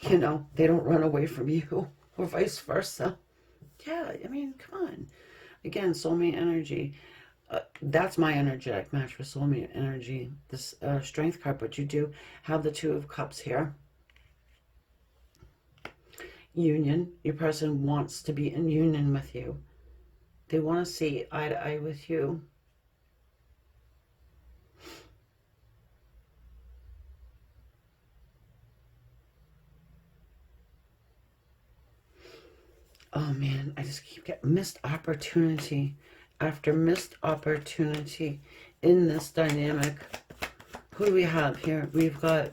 you know, they don't run away from you or vice versa. Yeah, I mean, come on. Again, soulmate energy. That's my energetic match for soulmate energy. This strength card, but you do have the 2 of Cups here. Union. Your person wants to be in union with you. They want to see eye to eye with you. Oh man, I just keep getting missed opportunity after missed opportunity in this dynamic. Who do we have here? We've got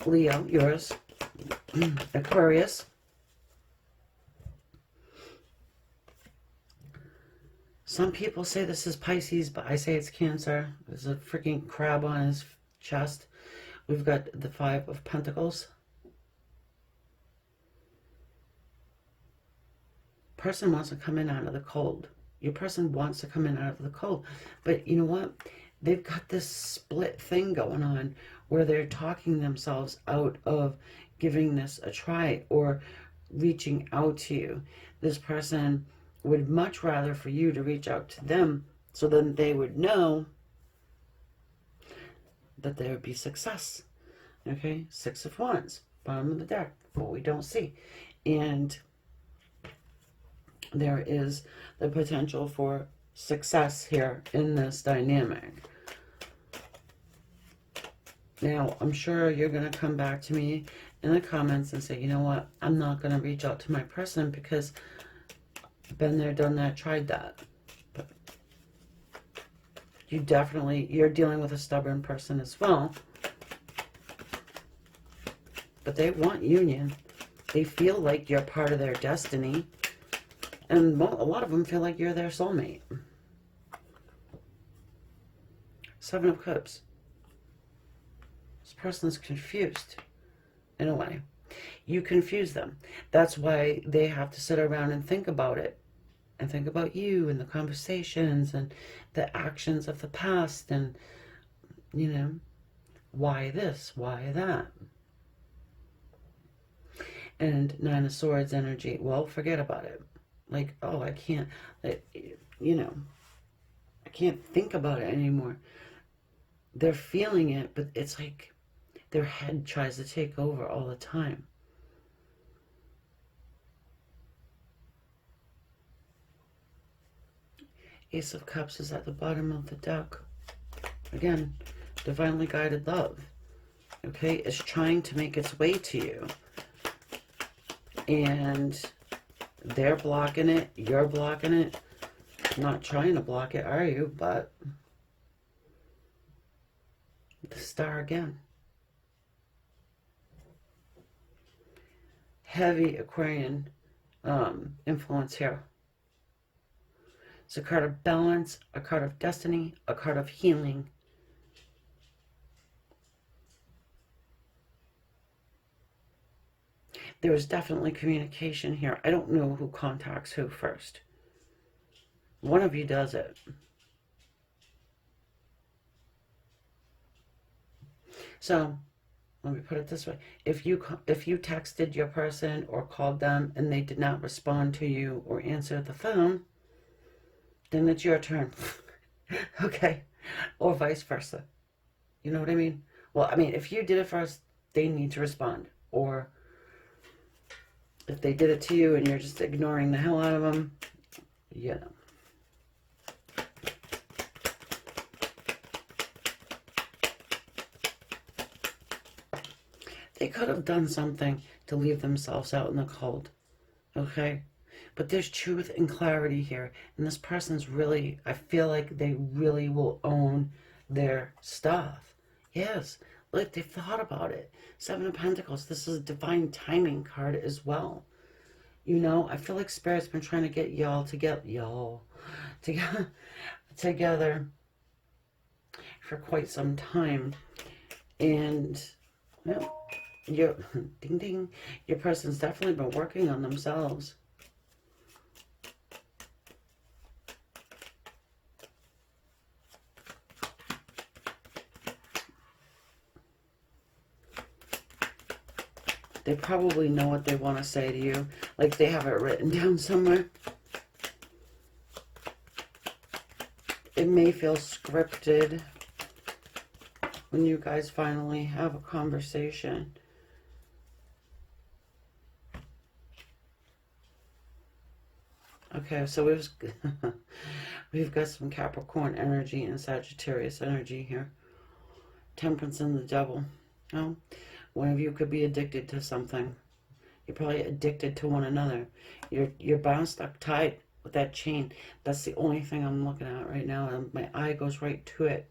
Leo, yours, Aquarius, some people say this is Pisces, but I say it's Cancer. There's a freaking crab on his chest. We've got the Five of Pentacles. Person wants to come in out of the cold. Your person wants to come in out of the cold. But you know what? They've got this split thing going on where they're talking themselves out of giving this a try or reaching out to you. This person would much rather for you to reach out to them so then they would know that there would be success. Okay, Six of Wands, bottom of the deck, what we don't see. And there is the potential for success here in this dynamic. Now, I'm sure you're going to come back to me in the comments and say, you know what, I'm not going to reach out to my person because been there, done that, tried that. But you're dealing with a stubborn person as well. But they want union. They feel like you're part of their destiny. And a lot of them feel like you're their soulmate. Seven of Cups. This person's confused in a way. You confuse them. That's why they have to sit around and think about it. And think about you and the conversations and the actions of the past. And, you know, why this? Why that? And Nine of Swords energy. Well, forget about it. Like, oh, I can't, you know, I can't think about it anymore. They're feeling it, but it's like their head tries to take over all the time. Ace of Cups is at the bottom of the deck. Again, divinely guided love. Okay, it's trying to make its way to you. And they're blocking it, you're blocking it. Not trying to block it, are you? But the Star again. Heavy Aquarian influence here. It's a card of balance, a card of destiny, a card of healing. There is definitely communication here. I don't know who contacts who first. One of you does it. So, let me put it this way. If you texted your person or called them and they did not respond to you or answer the phone, then it's your turn. Okay? Or vice versa. You know what I mean? Well, I mean, if you did it first, they need to respond. Or if they did it to you and you're just ignoring the hell out of them, you know. They could have done something to leave themselves out in the cold. Okay? But there's truth and clarity here. And this person's really, I feel like they really will own their stuff. Yes. Look, they've thought about it. Seven of Pentacles. This is a divine timing card as well. You know, I feel like Spirit's been trying to get y'all together for quite some time. And, well, your ding ding, your person's definitely been working on themselves. They probably know what they want to say to you. Like they have it written down somewhere. It may feel scripted when you guys finally have a conversation. Okay, so we've got some Capricorn energy and Sagittarius energy here. Temperance and the Devil. Oh, one of you could be addicted to something. You're probably addicted to one another. You're bound, stuck, tied with that chain. That's the only thing I'm looking at right now, and my eye goes right to it.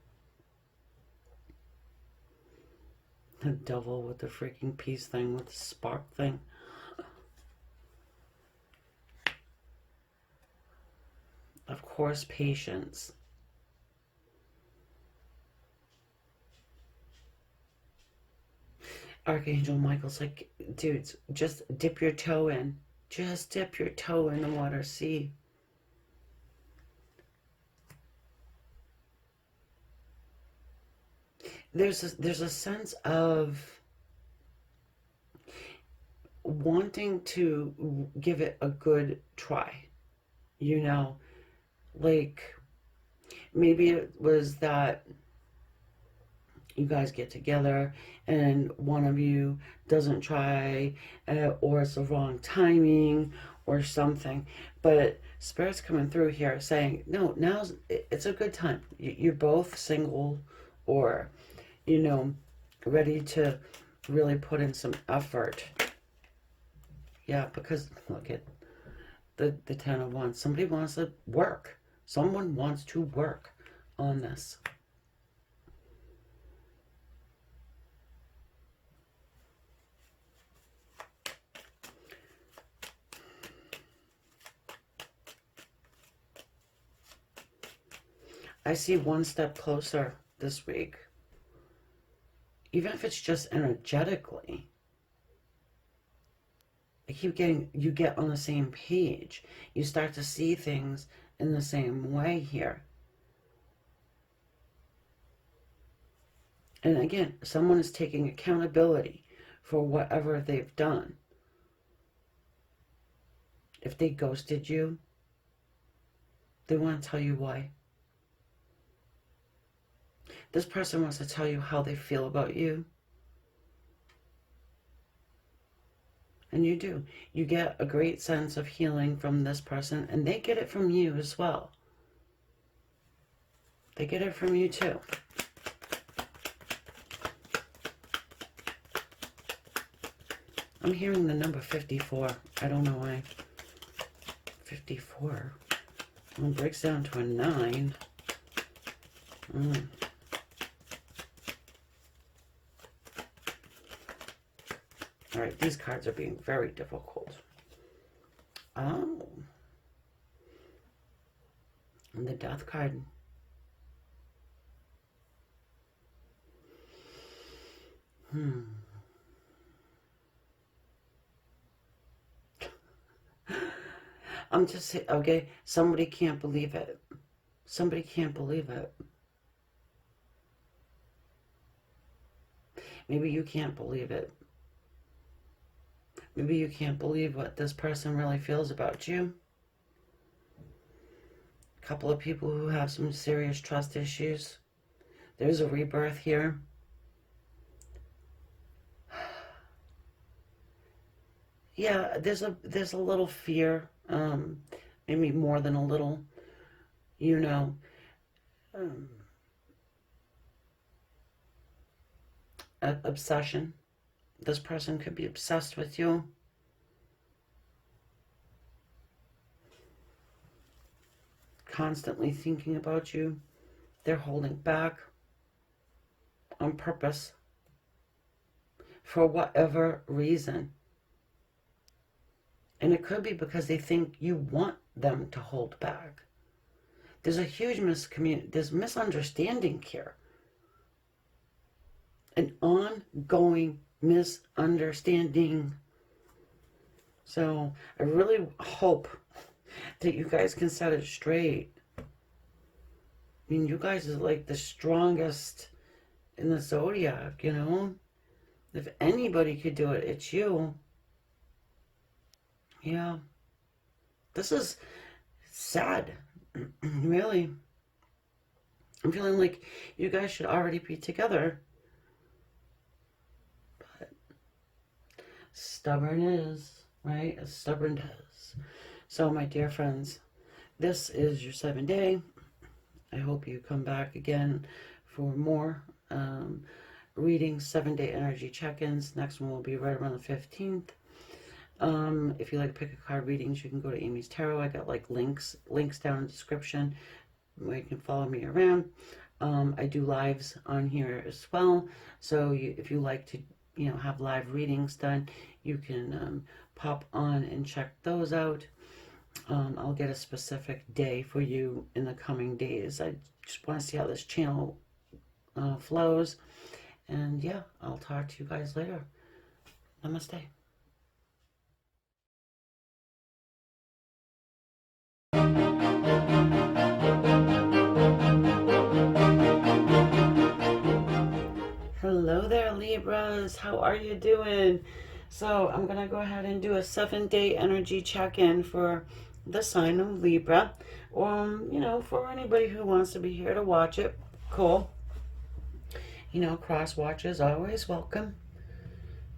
The devil with the freaking peace thing, with the spark thing. Of course, patience. Archangel Michael's like, dudes, just dip your toe in. Just dip your toe in the water. See. There's a sense of wanting to give it a good try. You know, like maybe it was that you guys get together and one of you doesn't try, or it's the wrong timing or something, but Spirit's coming through here saying, no, it's a good time. You're both single, or you know, ready to really put in some effort. Yeah, because look at the Ten of Wands. Somebody wants to work. Someone wants to work on this. I see one step closer this week. Even if it's just energetically. I keep getting, you get on the same page. You start to see things in the same way here. And again, someone is taking accountability for whatever they've done. If they ghosted you, they want to tell you why. This person wants to tell you how they feel about you. And you do. You get a great sense of healing from this person, and they get it from you as well. They get it from you too. I'm hearing the number 54. I don't know why. 54. Well, it breaks down to a 9. All right, these cards are being very difficult. Oh. And the Death card. I'm just saying, okay, somebody can't believe it. Somebody can't believe it. Maybe you can't believe it. Maybe you can't believe what this person really feels about you. A couple of people who have some serious trust issues. There's a rebirth here. Yeah, there's a little fear, maybe more than a little, you know. Obsession. This person could be obsessed with you. Constantly thinking about you. They're holding back on purpose for whatever reason. And it could be because they think you want them to hold back. There's a huge there's misunderstanding here. An ongoing misunderstanding. So I really hope that you guys can set it straight. I mean, you guys are like the strongest in the zodiac, you know? If anybody could do it, it's you. Yeah. This is sad. Really. I'm feeling like you guys should already be together. But stubborn is, right? As stubborn does. So, my dear friends, this is your 7-day. I hope you come back again for more readings, 7-day energy check-ins. Next one will be right around the 15th. If you like pick a card readings, you can go to Amy's Tarot. I got like links down in the description where you can follow me around. I do lives on here as well. So if you like to, have live readings done, you can pop on and check those out. I'll get a specific day for you in the coming days. I just want to see how this channel flows. And yeah, I'll talk to you guys later. Namaste. Hello there, Libras. How are you doing? So I'm going to go ahead and do a 7-day energy check-in for the sign of Libra. For anybody who wants to be here to watch it, cool. Cross watch is always welcome.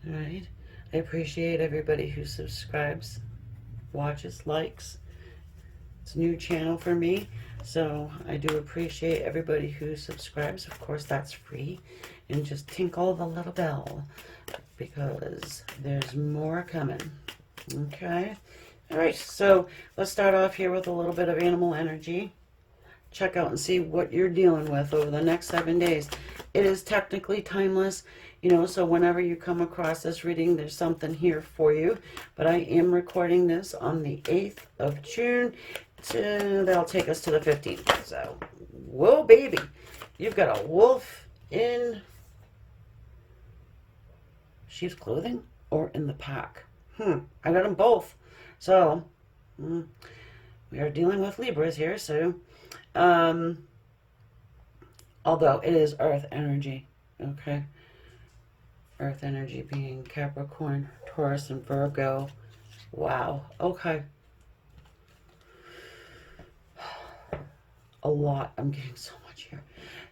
All right. I appreciate everybody who subscribes, watches, likes. It's a new channel for me, so I do appreciate everybody who subscribes. Of course, that's free. And just tinkle the little bell because there's more coming. Okay. All right. So let's start off here with a little bit of animal energy. Check out and see what you're dealing with over the next 7 days. It is technically timeless, so whenever you come across this reading, there's something here for you. But I am recording this on the 8th of June. That'll take us to the 15th. So, whoa, baby. You've got a wolf in sheep's clothing or in the pack. I got them both. So, we are dealing with Libras here, so although it is earth energy, okay? Earth energy being Capricorn, Taurus, and Virgo. Wow, okay. A lot. I'm getting so much here.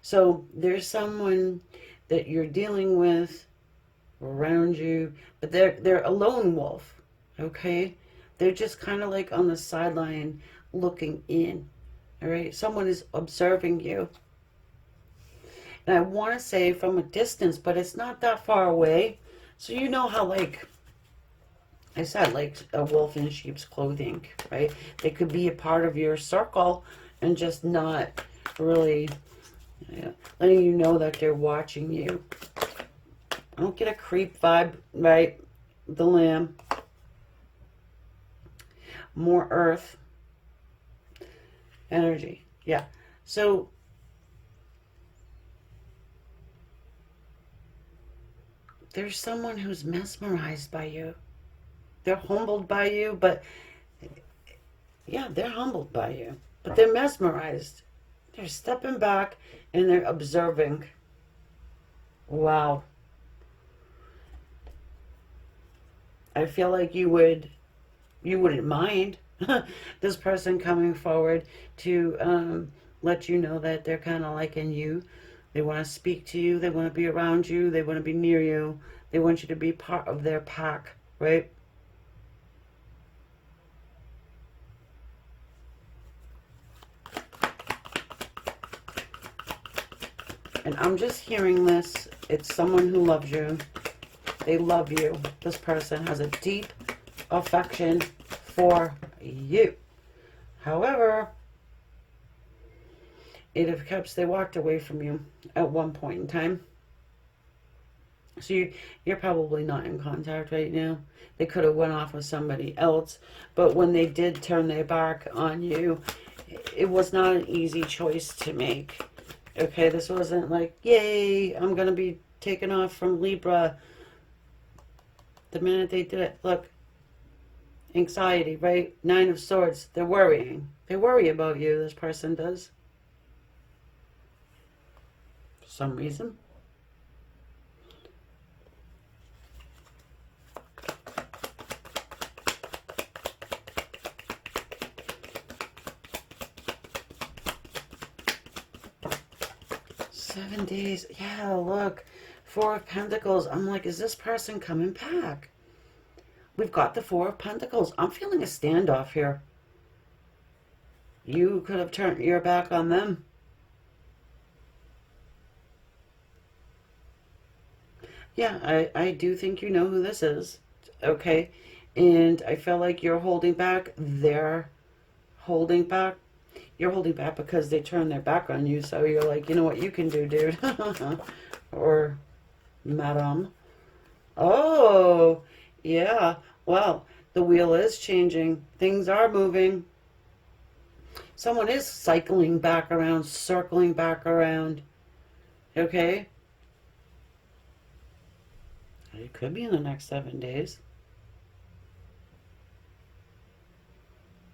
So there's someone that you're dealing with around you, but they're a lone wolf, okay? They're just kind of like on the sideline looking in, all right? Someone is observing you. And I want to say from a distance, but it's not that far away. So you know how, like I said, like a wolf in sheep's clothing, right? They could be a part of your circle and just not really letting you know that they're watching you. I don't get a creep vibe, right? The lamb. More earth energy. Yeah. So there's someone who's mesmerized by you. They're humbled by you, but yeah, they're humbled by you. But they're mesmerized. They're stepping back and they're observing. Wow. I feel like you wouldn't mind this person coming forward to let you know that they're kind of liking you. They want to speak to you. They want to be around you. They want to be near you. They want you to be part of their pack, right? And I'm just hearing this. It's someone who loves you. They love you. This person has a deep affection for you. However, it appears they walked away from you at one point in time. So you're probably not in contact right now. They could have went off with somebody else. But when they did turn their back on you, it was not an easy choice to make. Okay, this wasn't like, yay, I'm going to be taken off from Libra. The minute they did it, look, anxiety, right? 9 of Swords, they're worrying. They worry about you, this person does. For some reason. Seven days. Yeah, look. 4 of Pentacles. I'm like, is this person coming back? We've got the 4 of Pentacles. I'm feeling a standoff here. You could have turned your back on them. Yeah, I do think you know who this is. Okay? And I feel like you're holding back. They're holding back. You're holding back because they turned their back on you. So you're like, you know what you can do, dude. Or madam. Oh, yeah. Well, the wheel is changing. Things are moving. Someone is cycling back around, circling back around. Okay? It could be in the next 7 days.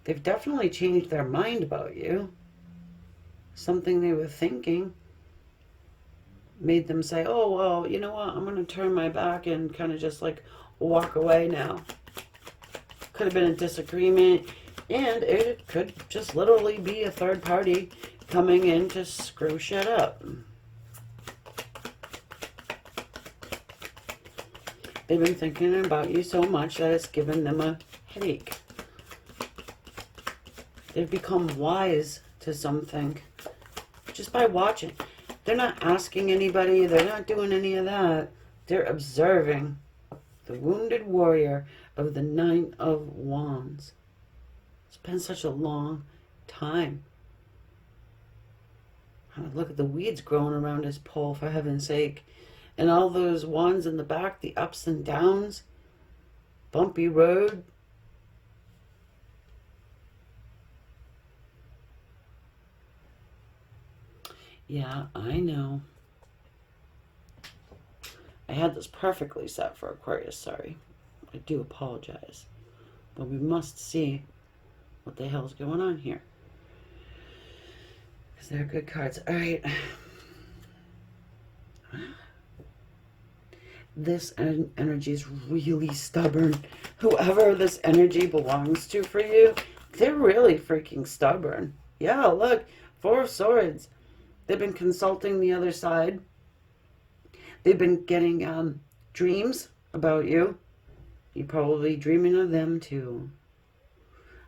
They've definitely changed their mind about you. Something they were thinking made them say, oh, well, you know what? I'm going to turn my back and kind of just like walk away now. Could have been a disagreement, and it could just literally be a third party coming in to screw shit up. They've been thinking about you so much that it's given them a headache. They've become wise to something just by watching. They're not asking anybody. They're not doing any of that. They're observing the wounded warrior of the Nine of Wands. It's been such a long time. Look at the weeds growing around his pole, for heaven's sake. And all those wands in the back, the ups and downs, bumpy road. Yeah, I know. I had this perfectly set for Aquarius, sorry. I do apologize. But we must see what the hell's going on here. Because they're good cards. All right. This energy is really stubborn. Whoever this energy belongs to for you, they're really freaking stubborn. Yeah, look, Four of Swords. They've been consulting the other side. They've been getting dreams about you. You're probably dreaming of them too.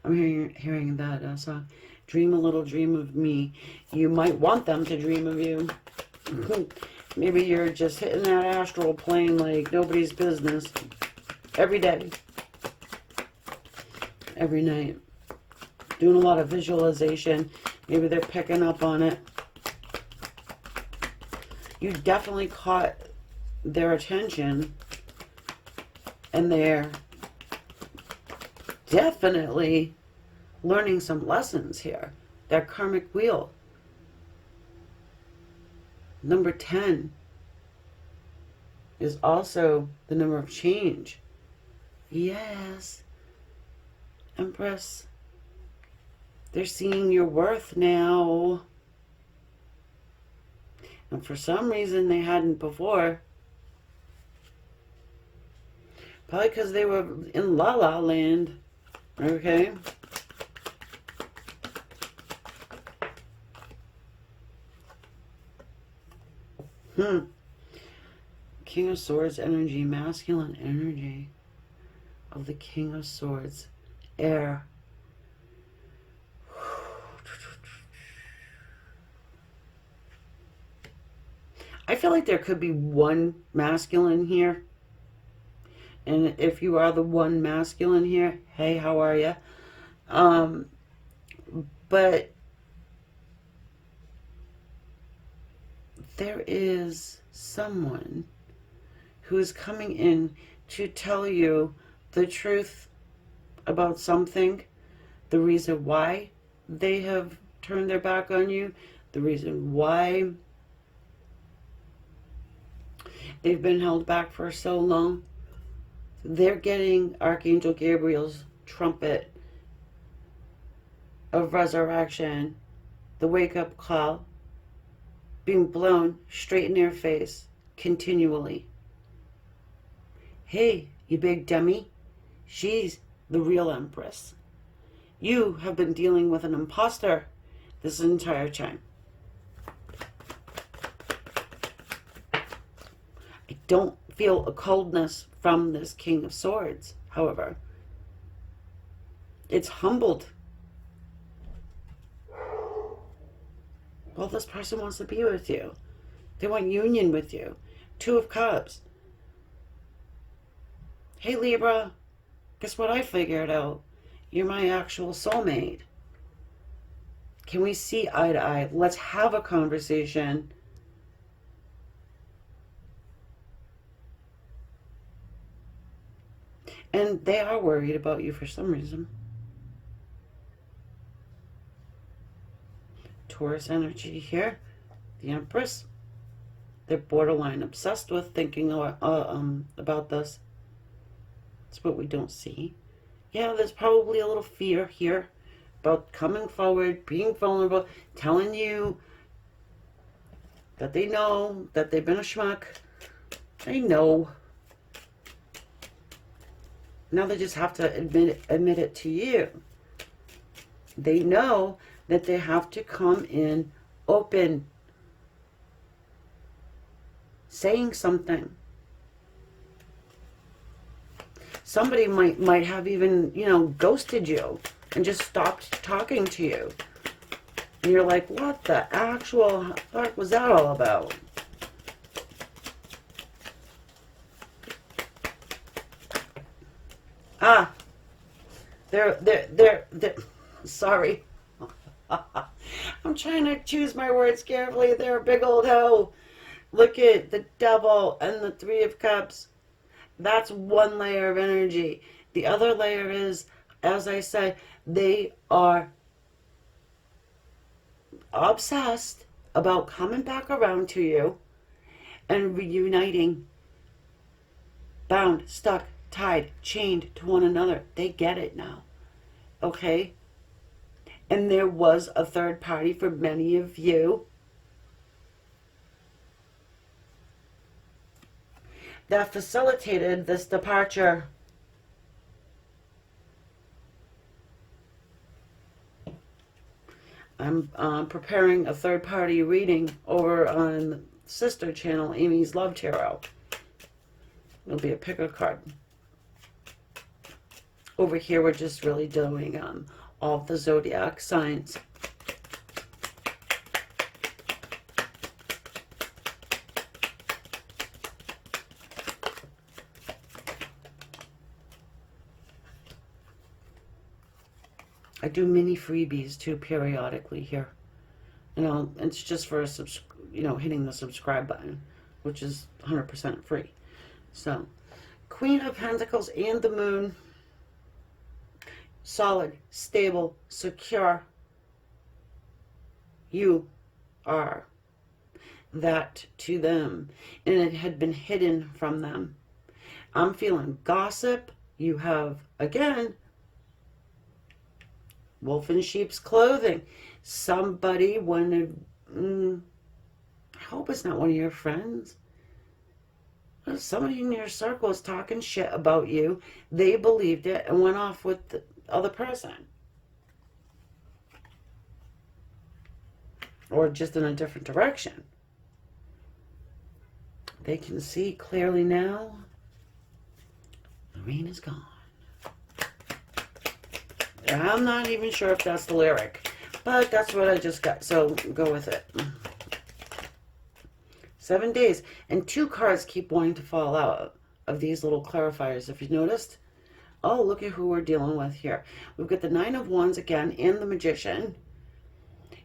I'm hearing that song. Dream a little dream of me. You might want them to dream of you. Maybe you're just hitting that astral plane like nobody's business. Every day. Every night. Doing a lot of visualization. Maybe they're picking up on it. You definitely caught their attention. And they're definitely learning some lessons here. That karmic wheel. Number 10 is also the number of change. Yes. Empress. They're seeing your worth now. And for some reason they hadn't before. Probably because they were in La La Land. Okay. King of Swords energy, masculine energy of the King of Swords. Air. I feel like there could be one masculine here. And if you are the one masculine here, hey, how are you? But there is someone who's coming in to tell you the truth about something, the reason why they have turned their back on you, the reason why they've been held back for so long. They're getting Archangel Gabriel's trumpet of resurrection, the wake-up call, being blown straight in their face continually. Hey, you big dummy, she's the real Empress. You have been dealing with an imposter this entire time. I don't feel a coldness from this King of Swords, however. It's humbled. Well, this person wants to be with you. They want union with you. Two of Cups. Hey, Libra, guess what I figured out? You're my actual soulmate. Can we see eye to eye? Let's have a conversation. And they are worried about you for some reason. Taurus energy here. The Empress. They're borderline obsessed with thinking about this. That's what we don't see. Yeah, there's probably a little fear here about coming forward, being vulnerable, telling you that they know that they've been a schmuck. They know. Now they just have to admit it to you. They know that they have to come in open, saying something. Somebody might have even, ghosted you and just stopped talking to you. And you're like, what the actual fuck was that all about? Ah, they're sorry. I'm trying to choose my words carefully. They're a big old hoe. Look at the Devil and the Three of Cups. That's one layer of energy. The other layer is, as I said, they are obsessed about coming back around to you and reuniting. Bound, stuck, tied, chained to one another. They get it now. Okay? And there was a third party for many of you that facilitated this departure. I'm preparing a third-party reading over on sister channel, Amy's Love Tarot. It'll be a pick a card. Over here, we're just really doing all the zodiac signs. I do mini freebies too periodically here. It's just for hitting the subscribe button, which is 100% free. So, Queen of Pentacles and the Moon. Solid, stable, secure. You are that to them, and it had been hidden from them. I'm feeling gossip. You have, again, wolf in sheep's clothing. Somebody wanted, I hope it's not one of your friends. Somebody in your circle is talking shit about you. They believed it and went off with the other person. Or just in a different direction. They can see clearly now. The rain is gone. I'm not even sure if that's the lyric, but that's what I just got, so go with it. 7 days, and 2 cards keep wanting to fall out of these little clarifiers, if you noticed. Oh, look at who we're dealing with here. We've got the 9 of Wands again and the Magician.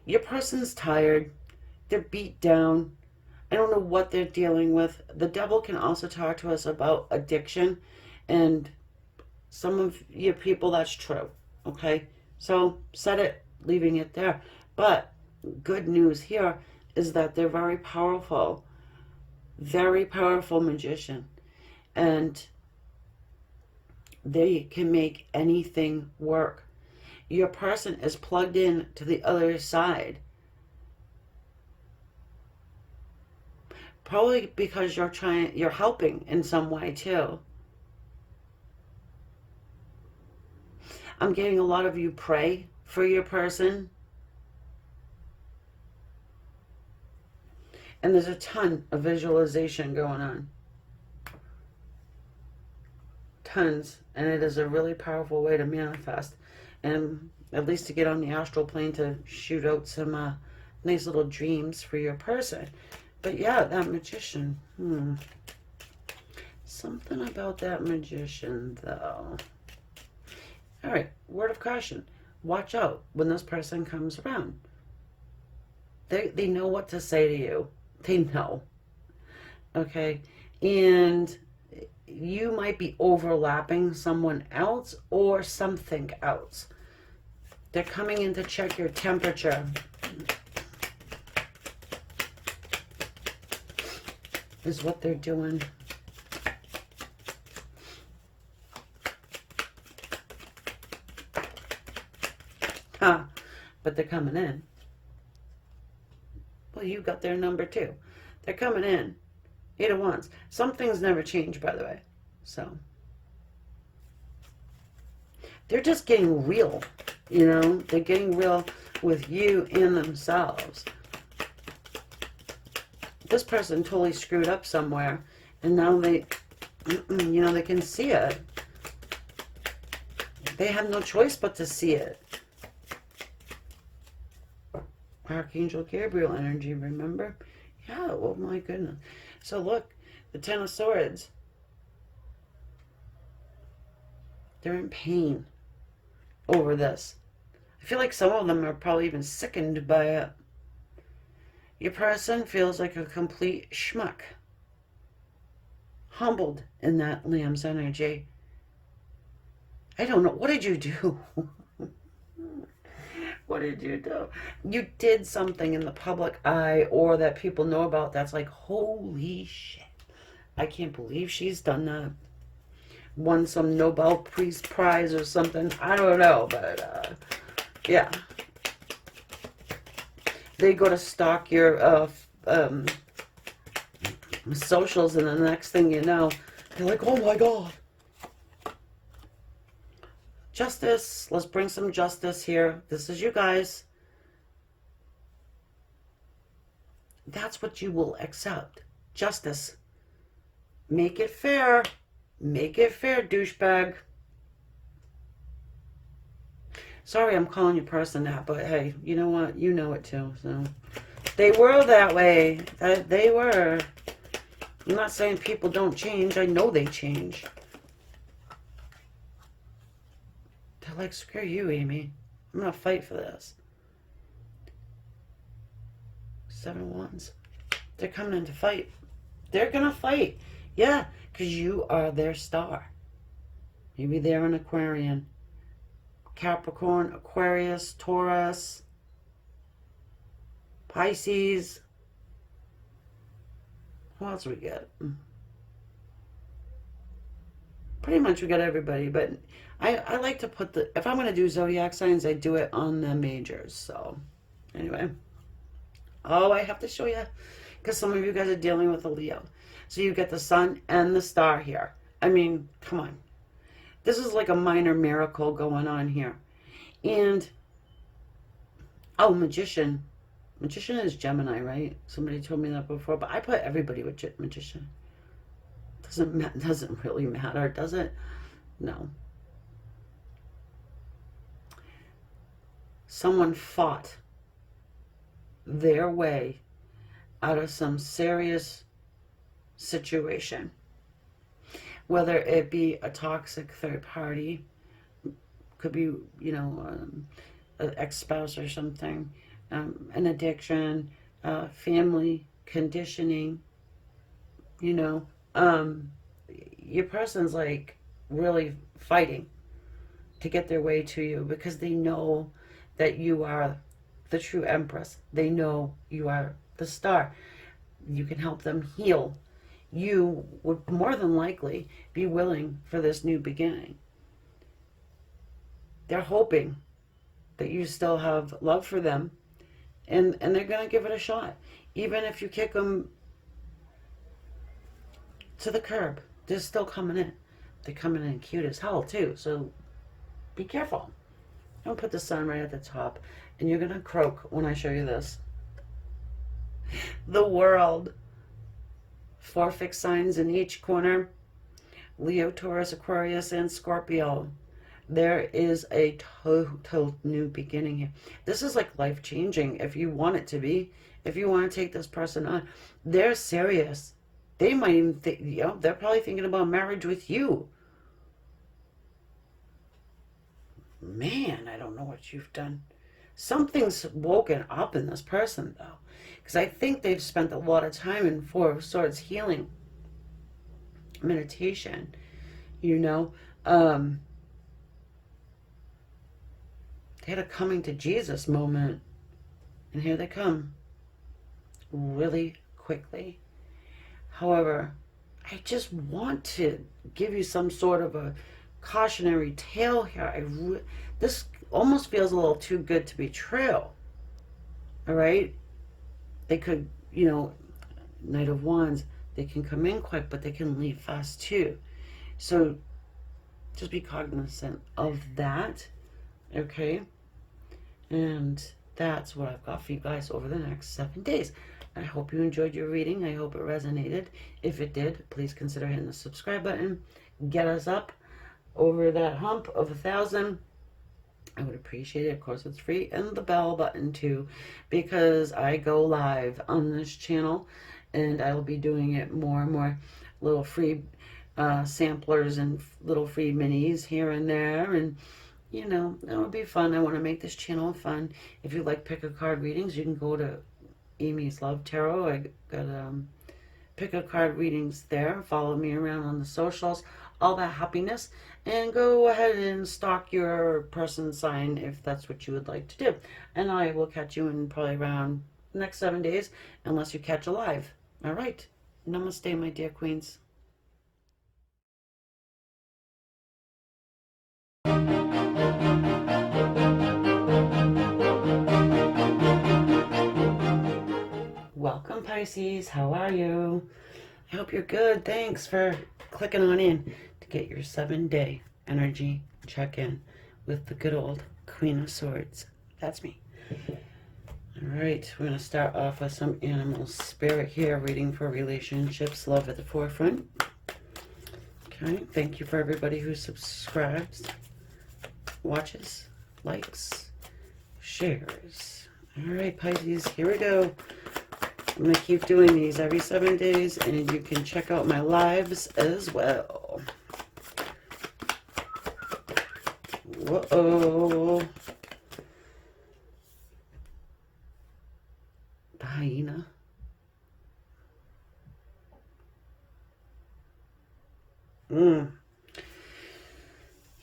Your person's tired. They're beat down. I don't know what they're dealing with. The Devil can also talk to us about addiction, and some of your people, that's true. Okay, so set it, leaving it there. But good news here is that they're very powerful magician, and they can make anything work. Your person is plugged in to the other side, probably because you're helping in some way too. I'm getting a lot of you pray for your person. And there's a ton of visualization going on. Tons. And it is a really powerful way to manifest. And at least to get on the astral plane to shoot out some nice little dreams for your person. But yeah, that Magician. Something about that Magician, though. All right, word of caution. Watch out when this person comes around. They know what to say to you. They know. Okay? And you might be overlapping someone else or something else. They're coming in to check your temperature. Is what they're doing. Huh. But they're coming in. Well, you got their number too. They're coming in. 8 of Wands. Some things never change, by the way. So. They're just getting real. You know, they're getting real with you and themselves. This person totally screwed up somewhere, and now they, you know, they can see it. They have no choice but to see it. Archangel Gabriel energy, remember? Yeah, oh my goodness. So look, the Ten of Swords. They're in pain over this. I feel like some of them are probably even sickened by it. Your person feels like a complete schmuck. Humbled in that Lamb's energy. I don't know. What did you do? What did you do? You did something in the public eye or that people know about that's like, holy shit. I can't believe she's done that. Won some Nobel Peace Prize or something. I don't know, but yeah. They go to stalk your socials, and the next thing you know, they're like, oh my God. Justice. Let's bring some justice here. This is you guys. That's what you will accept. Justice. Make it fair. Make it fair, douchebag. Sorry I'm calling your person that, but hey, you know what? You know it too. So they were that way. They were. I'm not saying people don't change. I know they change. They're like, screw you, Amy. I'm going to fight for this. 7 of Wands. They're coming in to fight. They're going to fight. Yeah, because you are their star. Maybe they're an Aquarian. Capricorn, Aquarius, Taurus, Pisces. Who else we get? Pretty much we got everybody, but I like to put the, if I'm going to do zodiac signs, I do it on the majors. So anyway. Oh, I have to show you, because some of you guys are dealing with a Leo. So you get the sun and the star here. I mean, come on. This is like a minor miracle going on here. And, oh, Magician. Magician is Gemini, right? Somebody told me that before, but I put everybody with Magician. Doesn't really matter, does it? No. Someone fought their way out of some serious situation. Whether it be a toxic third party, could be, you know, an ex-spouse or something, an addiction, family conditioning, you know, your person's like really fighting to get their way to you because they know that you are the true Empress. They know you are the star. You can help them heal. You would more than likely be willing for this new beginning. They're hoping that you still have love for them, and they're going to give it a shot. Even if you kick them to the curb, they're still coming in. They're coming in cute as hell too, so be careful. Don't put the sun right at the top, and you're going to croak when I show you this. The World. 4 fixed signs in each corner. Leo, Taurus, Aquarius, and Scorpio. There is a total new beginning here. This is like life-changing if you want it to be. If you want to take this person on. They're serious. They might even think, you know, they're probably thinking about marriage with you. Man, I don't know what you've done. Something's woken up in this person, though. Because I think they've spent a lot of time in Four of Swords healing, meditation, you know. They had a coming to Jesus moment. And here they come. Really quickly. However, I just want to give you some sort of a cautionary tale here. This almost feels a little too good to be true. All right? They could, you know, Knight of Wands, they can come in quick, but they can leave fast too. So just be cognizant of that, okay? And that's what I've got for you guys over the next 7 days. I hope you enjoyed your reading. I hope it resonated. If it did, please consider hitting the subscribe button. Get us up over that hump of 1,000. I would appreciate it. Of course, it's free. And the bell button too, because I go live on this channel and I will be doing it more and more. Little free samplers and little free minis here and there. And, you know, it would be fun. I want to make this channel fun. If you like pick a card readings, you can go to Amy's Love Tarot. I got pick a card readings there. Follow me around on the socials. All that happiness. And go ahead and stalk your person sign if that's what you would like to do. And I will catch you in probably around the next 7 days, unless you catch a live. All right. Namaste, my dear queens. Welcome, Pisces. How are you? I hope you're good. Thanks for clicking on in to get your 7-day energy check-in with the good old Queen of Swords. That's me. All right, we're going to start off with some animal spirit here, reading for relationships, love at the forefront. Okay, thank you for everybody who subscribes, watches, likes, shares. All right, Pisces, here we go. I'm going to keep doing these every 7 days, and you can check out my lives as well. Whoa. The hyena.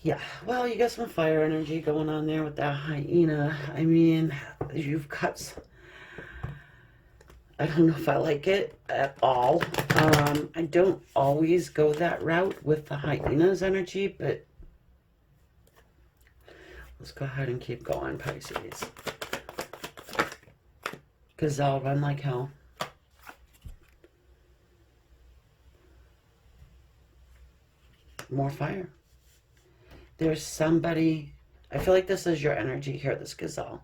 Yeah, well, you got some fire energy going on there with that hyena. I mean, you've got... I don't know if I like it at all. I don't always go that route with the hyena's energy, but let's go ahead and keep going, Pisces. Gazelle, run like hell. More fire. There's somebody, I feel like this is your energy here, this gazelle,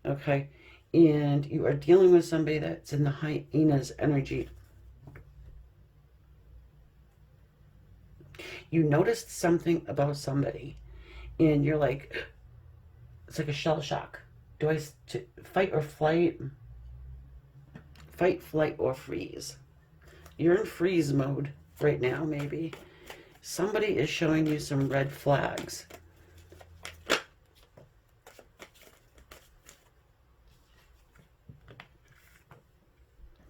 okay? And you are dealing with somebody that's in the hyena's energy. You noticed something about somebody, and you're like, it's like a shell shock. Do I fight or flight? Fight, flight, or freeze? You're in freeze mode right now, maybe. Somebody is showing you some red flags.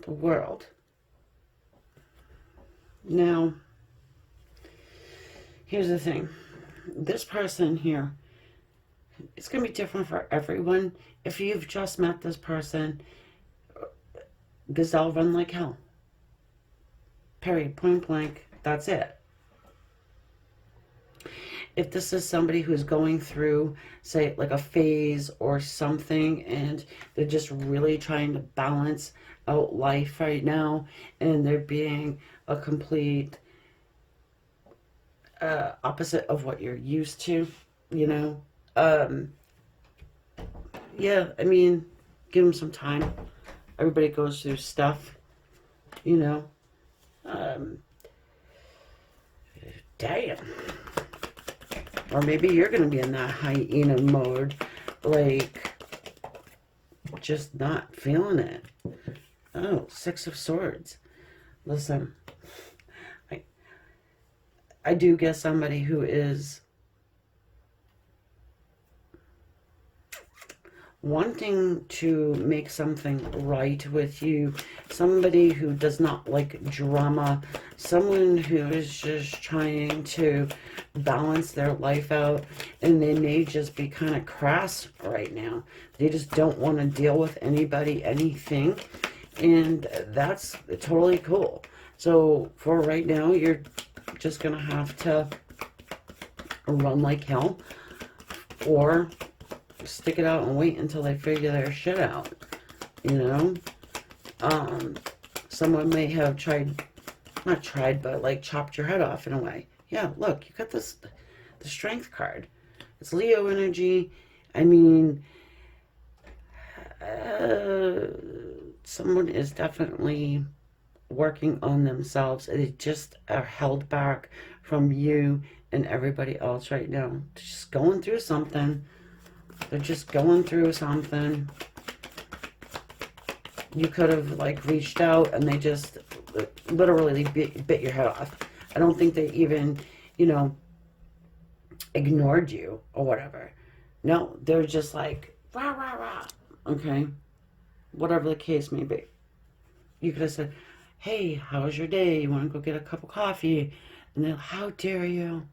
The World. Now, here's the thing. This person here, it's going to be different for everyone. If you've just met this person, gazelle, run like hell. Period. Point blank. That's it. If this is somebody who's going through, say, like a phase or something, and they're just really trying to balance out life right now, and they're being a complete opposite of what you're used to, you know, yeah, I mean, give them some time. Everybody goes through stuff, you know. Damn. Or maybe you're going to be in that hyena mode, like, just not feeling it. Oh, Six of Swords. Listen, I do get somebody who is wanting to make something right with you, somebody who does not like drama, someone who is just trying to balance their life out, and they may just be kind of crass right now. They just don't want to deal with anybody, anything, and that's totally cool. So for right now, you're just going to have to run like hell, or stick it out and wait until they figure their shit out, you know? Someone may have not tried, but like chopped your head off in a way. Yeah, look, you got the Strength card. It's Leo energy. I mean, someone is definitely working on themselves. They just are held back from you and everybody else right now. They're just going through something. They're just going through something. You could have like reached out and they just literally bit your head off. I don't think they even, you know, ignored you or whatever. No, they're just like, rah, rah, rah. Okay? Whatever the case may be. You could have said, hey, how was your day? You want to go get a cup of coffee? And they're like, how dare you?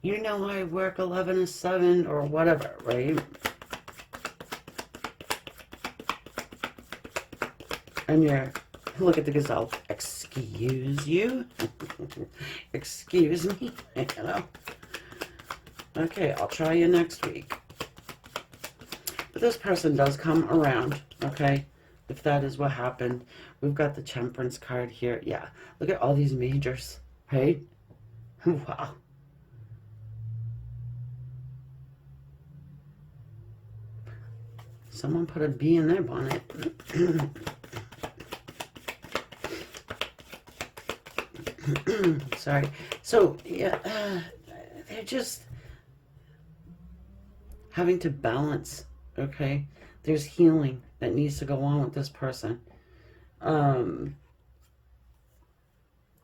You know I work 11 to 7 or whatever, right? And you're, look at the gazelle. Excuse you? Excuse me? You know? Okay, I'll try you next week. But this person does come around, okay? If that is what happened. We've got the Temperance card here. Yeah, look at all these majors, right? Wow. Someone put a bee in their bonnet. Sorry. So, yeah, they're just having to balance, okay? There's healing that needs to go on with this person. The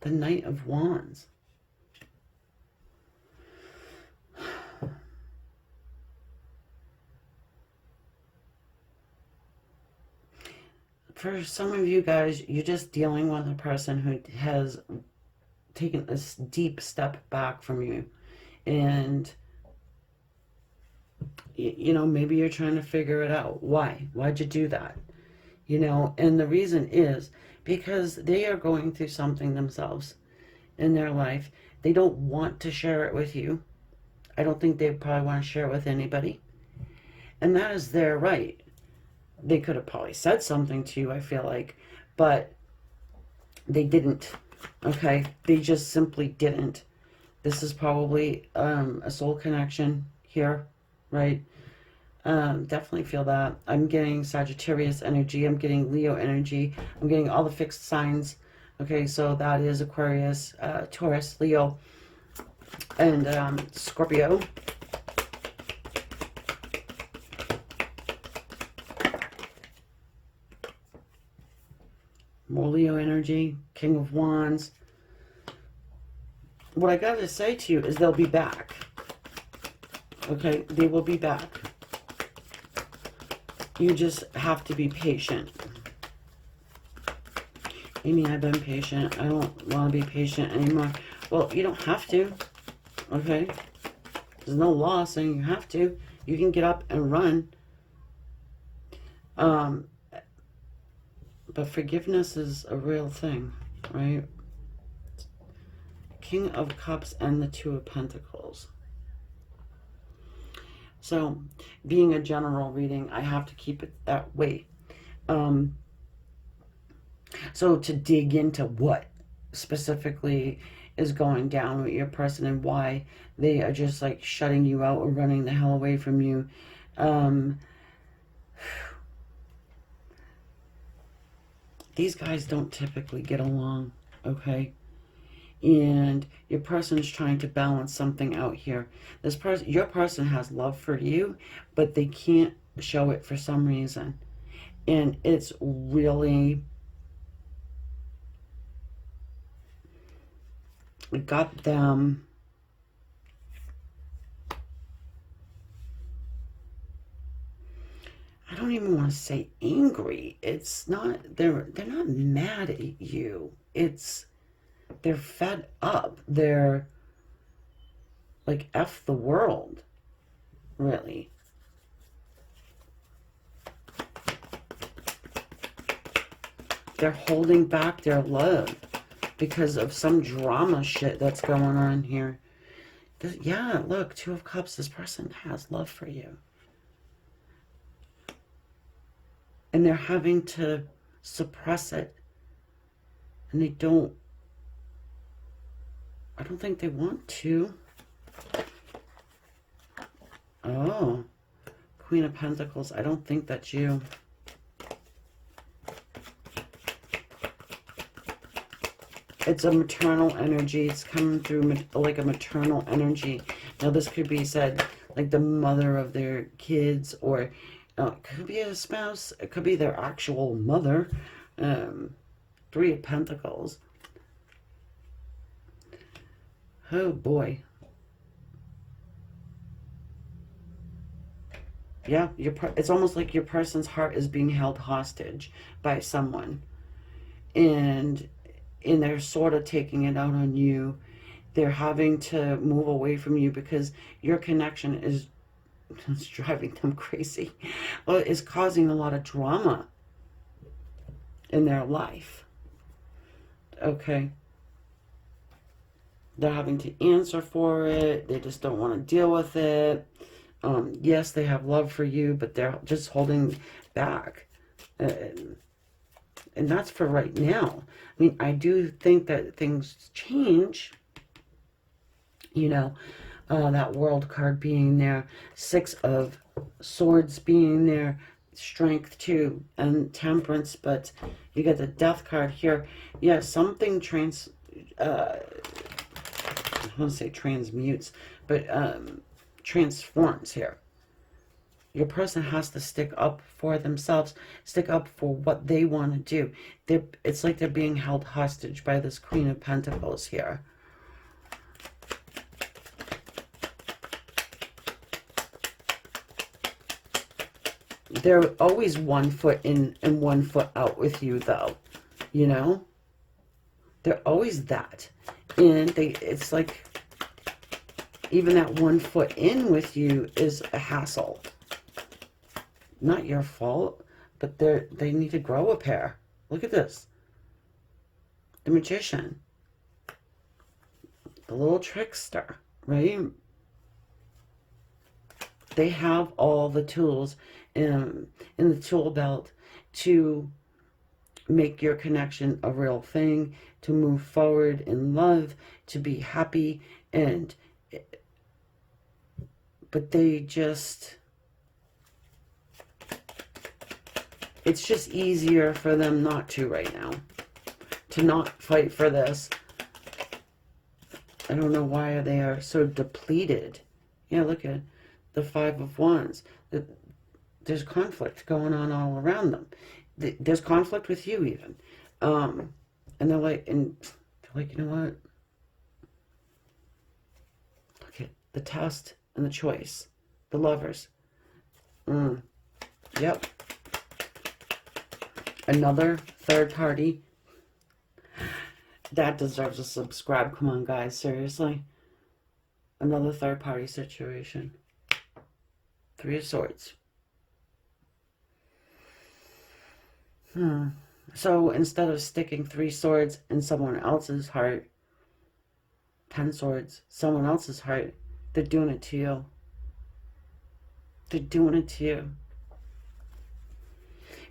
Knight of Wands. For some of you guys, you're just dealing with a person who has taken a deep step back from you. And, you know, maybe you're trying to figure it out. Why? Why'd you do that? You know, and the reason is because they are going through something themselves in their life. They don't want to share it with you. I don't think they probably want to share it with anybody. And that is their right. They could have probably said something to you, I feel like, but they didn't, okay? They just simply didn't. This is probably a soul connection here, right? Definitely feel that. I'm getting Sagittarius energy. I'm getting Leo energy. I'm getting all the fixed signs. Okay, so that is Aquarius, Taurus, Leo, and Scorpio. More Leo energy, King of Wands. What I got to say to you is they'll be back. Okay, they will be back. You just have to be patient. Amy, I've been patient. I don't want to be patient anymore. Well, you don't have to. Okay? There's no law saying you have to. You can get up and run. But forgiveness is a real thing, right? King of Cups and the Two of Pentacles. So, being a general reading, I have to keep it that way. So, to dig into what specifically is going down with your person and why they are just like shutting you out or running the hell away from you. These guys don't typically get along, okay? And your person is trying to balance something out here. Your person has love for you, but they can't show it for some reason. And it's really got them don't even want to say angry. It's not, they're not mad at you. It's, they're fed up. They're like, F the world, really. They're holding back their love because of some drama shit that's going on here. Yeah, look, Two of Cups. This person has love for you. And they're having to suppress it. And they don't, I don't think they want to. Oh, Queen of Pentacles. I don't think that's you. It's a maternal energy. It's coming through like a maternal energy. Now, this could be said like the mother of their kids, or it could be a spouse. It could be their actual mother. Three of Pentacles. Oh, boy. Yeah, it's almost like your person's heart is being held hostage by someone. And they're sort of taking it out on you. They're having to move away from you because your connection is driving them crazy. Well, it's causing a lot of drama in their life. Okay. They're having to answer for it. They just don't want to deal with it. Yes, they have love for you, but they're just holding back. And that's for right now. I mean, I do think that things change. You know, that World card being there. Six of Swords being there. Strength too. And Temperance. But you get the Death card here. Yeah, something I want to say transmutes. But transforms here. Your person has to stick up for themselves, stick up for what they want to do. It's like they're being held hostage by this Queen of Pentacles here. They're always 1 foot in and 1 foot out with you, though. You know? They're always that. And it's like, even that 1 foot in with you is a hassle. Not your fault, but they need to grow a pair. Look at this. The Magician. The little trickster, right? They have all the tools in the tool belt to make your connection a real thing, to move forward in love, to be happy, but they just... It's just easier for them not to right now. To not fight for this. I don't know why they are so depleted. Yeah, look at the Five of Wands. There's conflict going on all around them. There's conflict with you even. And they're like, you know what? Look at the Test and the Choice. The Lovers. Yep. Another third party. That deserves a subscribe. Come on, guys. Seriously. Another third party situation. Three of Swords. So instead of sticking 3 swords in someone else's heart, 10 swords, someone else's heart, they're doing it to you. They're doing it to you.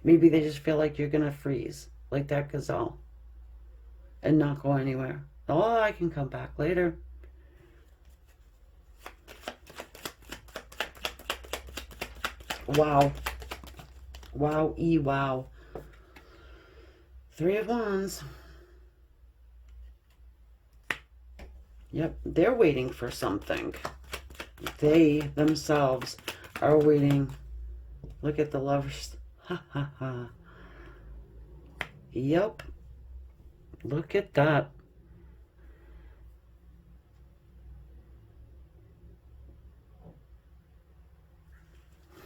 Maybe they just feel like you're going to freeze, like that gazelle, and not go anywhere. Oh, I can come back later. Wow. Wow, wow. 3 of Wands. Yep, they're waiting for something. They themselves are waiting. Look at the Lovers. Ha ha ha. Yep. Look at that.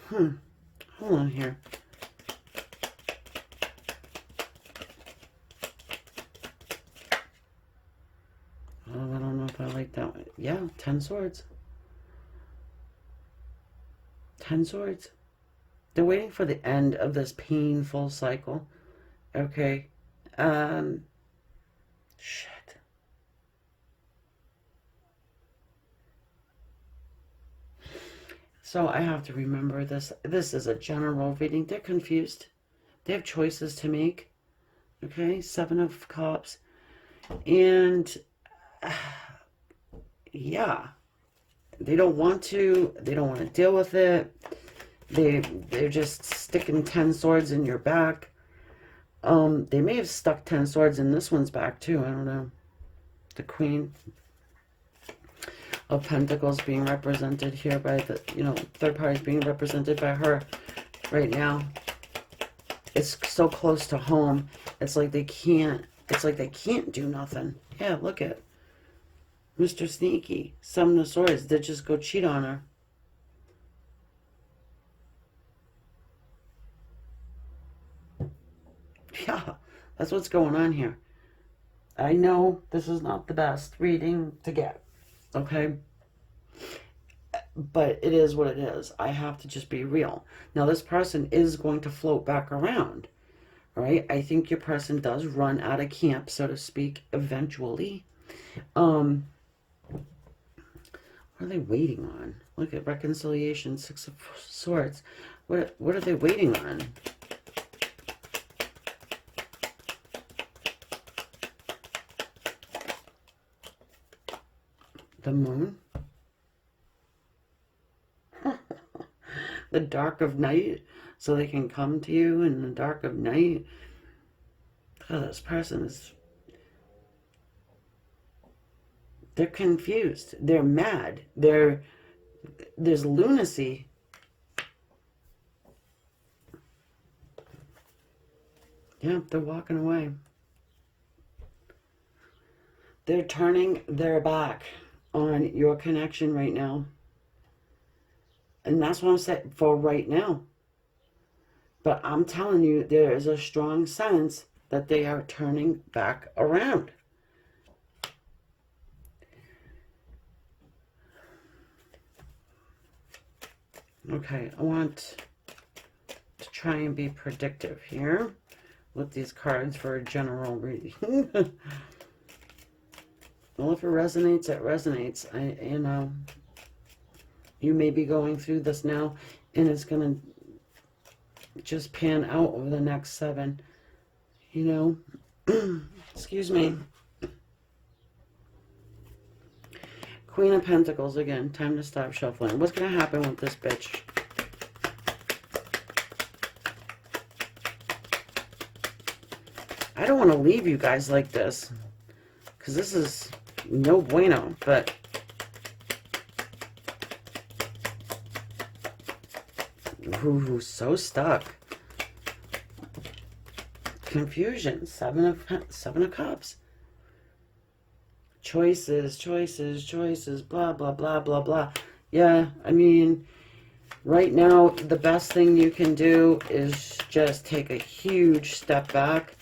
Hold on here. Yeah, 10 swords. 10 swords. They're waiting for the end of this painful cycle. Okay. Shit. So I have to remember this. This is a general reading. They're confused. They have choices to make. Okay. 7 of Cups. And yeah, they don't want to deal with it. They're just sticking 10 swords in your back. They may have stuck 10 swords in this one's back too. I don't know. The Queen of Pentacles being represented here by the, third parties being represented by her right now. It's so close to home. It's like they can't do nothing. Yeah, look at Mr. Sneaky. 7 of Swords. They just go cheat on her. Yeah, that's what's going on here. I know this is not the best reading to get, okay? But it is what it is. I have to just be real. Now, this person is going to float back around, right? I think your person does run out of camp, so to speak, eventually. What are they waiting on? Look at reconciliation, 6 of Swords. What are they waiting on? The Moon. The dark of night, so they can come to you in the dark of night. Oh, this person is... They're confused. They're mad. There's lunacy. Yeah, they're walking away. They're turning their back on your connection right now. And that's what I'm saying for right now. But I'm telling you, there is a strong sense that they are turning back around. Okay, I want to try and be predictive here with these cards for a general reading. Well, if it resonates, it resonates. You may be going through this now, and it's going to just pan out over the next 7, Excuse me. Queen of Pentacles again. Time to stop shuffling. What's going to happen with this bitch? I don't want to leave you guys like this, because this is no bueno, but... Ooh, so stuck. Confusion. 7 of Cups. Choices, blah, blah, blah, blah, blah. Yeah, I mean, right now, the best thing you can do is just take a huge step back.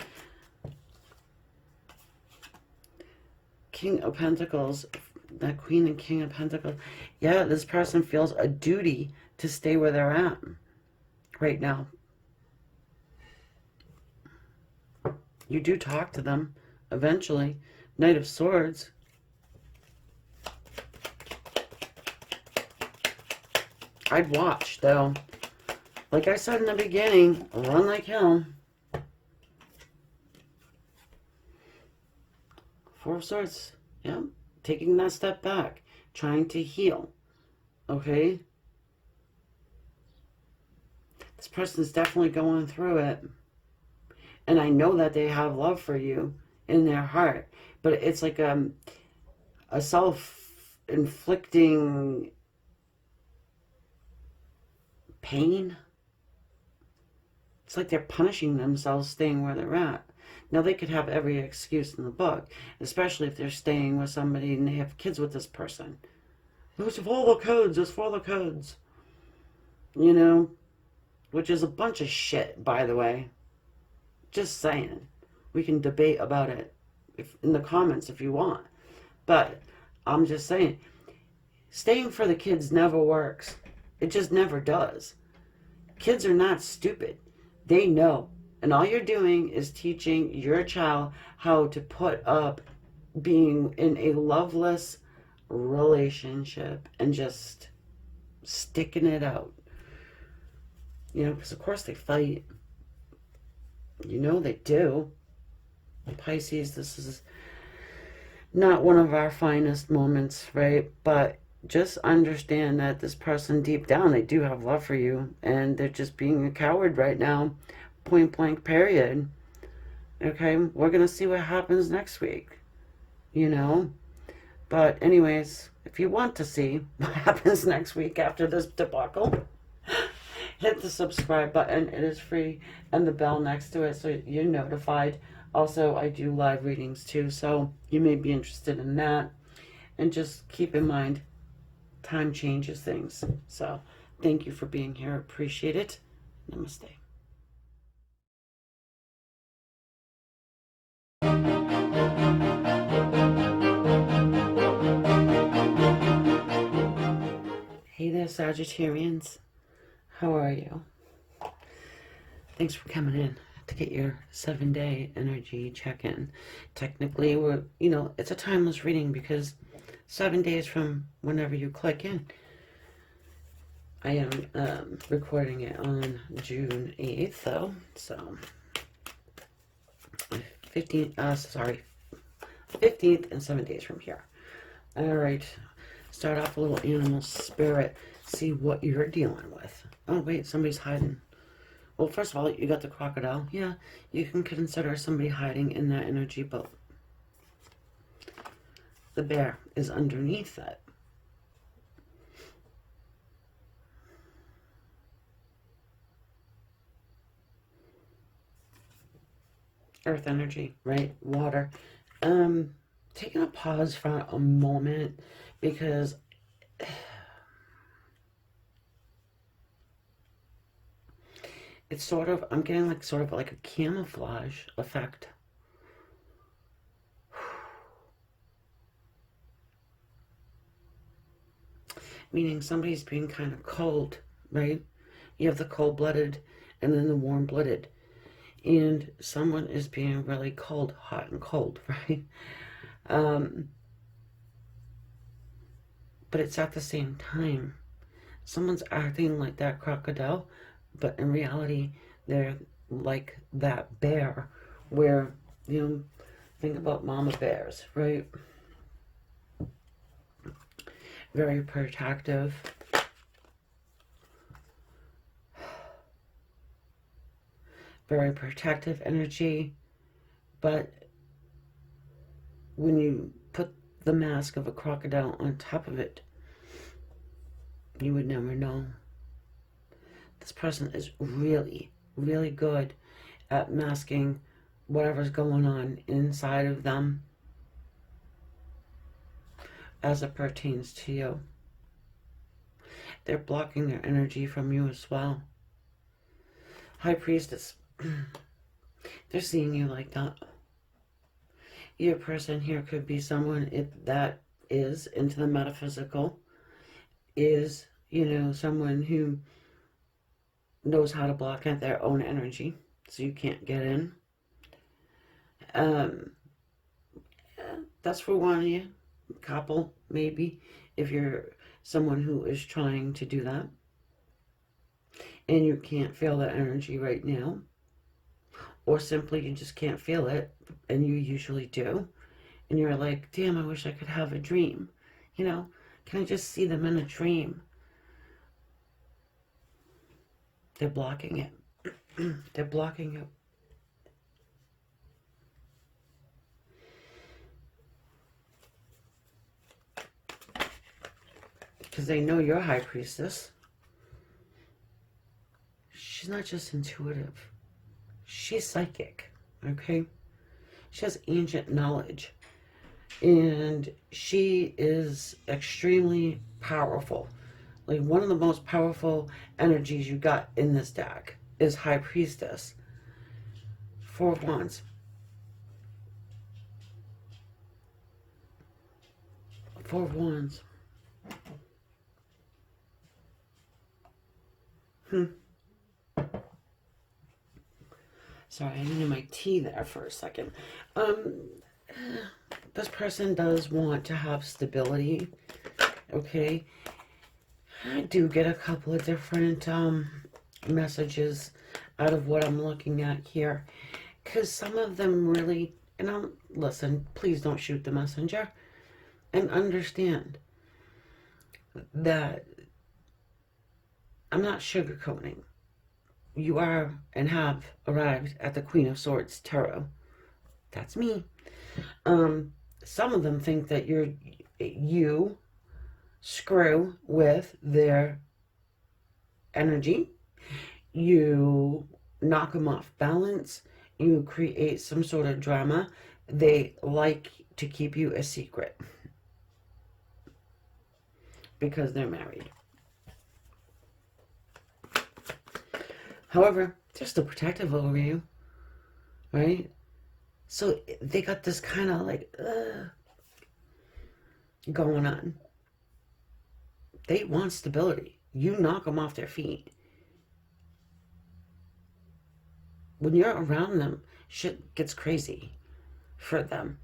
King of Pentacles, that Queen and King of Pentacles. Yeah, this person feels a duty to stay where they're at right now. You do talk to them eventually. Knight of Swords. I'd watch, though. Like I said in the beginning, run like hell. 4 of Swords. Yeah. Taking that step back. Trying to heal. Okay? This person's definitely going through it. And I know that they have love for you in their heart. But it's like a self-inflicting pain. It's like they're punishing themselves staying where they're at. Now, they could have every excuse in the book, especially if they're staying with somebody and they have kids with this person. Those are all the codes. It's for all the codes. Which is a bunch of shit, by the way. Just saying. We can debate about it in the comments if you want. But I'm just saying, staying for the kids never works. It just never does. Kids are not stupid. They know. And all you're doing is teaching your child how to put up being in a loveless relationship and just sticking it out. You know, because of course they fight. You know they do. Pisces, this is not one of our finest moments, right? But just understand that this person deep down, they do have love for you, and they're just being a coward right now. Point blank, period. Okay, we're gonna see what happens next week, you know? But anyways, if you want to see what happens next week after this debacle, hit the subscribe button. It is free, and the bell next to it so you're notified. Also, I do live readings too, so you may be interested in that. And just keep in mind, time changes things. So thank you for being here. Appreciate it. Namaste. Hey there, Sagittarians. How are you? Thanks for coming in to get your 7-day energy check-in. Technically, we're, you know, it's a timeless reading because 7 days from whenever you click in. I am recording it on June 8th, though, so 15th and 7 days from here. All right, start off a little animal spirit. See what you're dealing with. Oh, wait, somebody's hiding. Well, first of all, you got the crocodile. Yeah, you can consider somebody hiding in that energy, but the bear is underneath that. Earth energy, right? Water. Taking a pause for a moment because it's sort of, I'm getting like sort of like a camouflage effect. Meaning somebody's being kind of cold, right? You have the cold-blooded and then the warm-blooded. And someone is being really cold, hot and cold, right? But it's at the same time. Someone's acting like that crocodile, but in reality, they're like that bear, where, you know, think about mama bears, right? Very protective. Very protective energy, but when you put the mask of a crocodile on top of it, you would never know. This person is really, really good at masking whatever's going on inside of them as it pertains to you. They're blocking their energy from you as well. High Priestess, they're seeing you like that. Your person here could be someone that is into the metaphysical, is, you know, someone who knows how to block out their own energy so you can't get in. That's for one of you, couple, maybe, if you're someone who is trying to do that and you can't feel that energy right now, or simply you just can't feel it, and you usually do, and you're like, damn, I wish I could have a dream, you know, can I just see them in a dream? They're blocking it. They're blocking it. Because they know you're High Priestess. She's not just intuitive. She's psychic, okay? She has ancient knowledge. And she is extremely powerful. Like, one of the most powerful energies you got in this deck is High Priestess. 4 of Wands. Four of Wands. Sorry, I needed my tea there for a second. This person does want to have stability, okay? I do get a couple of different messages out of what I'm looking at here, because some of them really, and listen, please don't shoot the messenger, and understand that I'm not sugarcoating. You are and have arrived at the Queen of Swords Tarot. That's me. Some of them think that you screw with their energy. You knock them off balance. You create some sort of drama. They like to keep you a secret because they're married. However, they're still protective over you, right? So they got this kind of like going on. They want stability. You knock them off their feet. When you're around them, shit gets crazy for them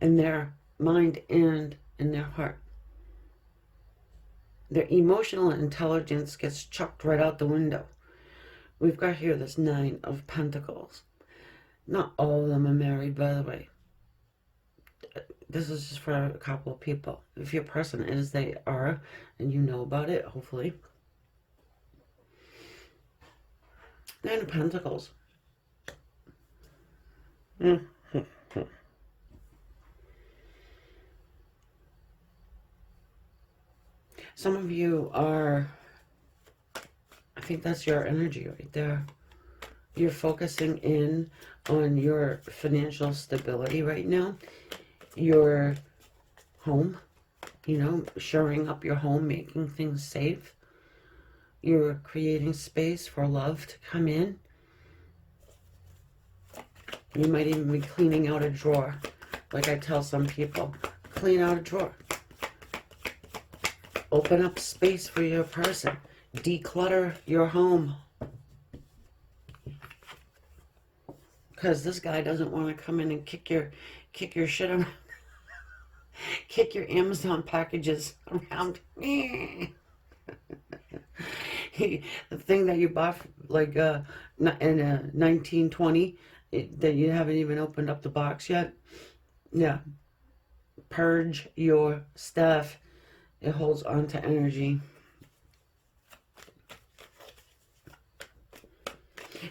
in their mind and in their heart. Their emotional intelligence gets chucked right out the window. We've got here this 9 of Pentacles. Not all of them are married, by the way. This is just for a couple of people. If your person is, they are, and you know about it, hopefully. 9 of Pentacles. Some of you are, I think that's your energy right there. You're focusing in on your financial stability right now. Your home, you know, shoring up your home, making things safe. You're creating space for love to come in. You might even be cleaning out a drawer. Like I tell some people, clean out a drawer. Open up space for your person. Declutter your home. Because this guy doesn't want to come in and kick your shit around. Kick your Amazon packages around. The thing that you bought like in 1920 that you haven't even opened up the box yet. Yeah. Purge your stuff. It holds on to energy.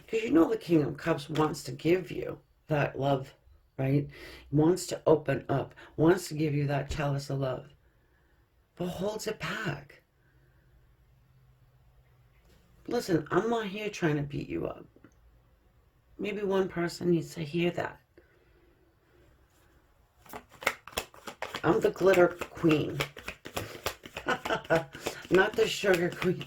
Because you know the King of Cups wants to give you that love, right? Wants to open up. Wants to give you that chalice of love. But holds it back. Listen, I'm not here trying to beat you up. Maybe one person needs to hear that. I'm the glitter queen. Not the sugar queen.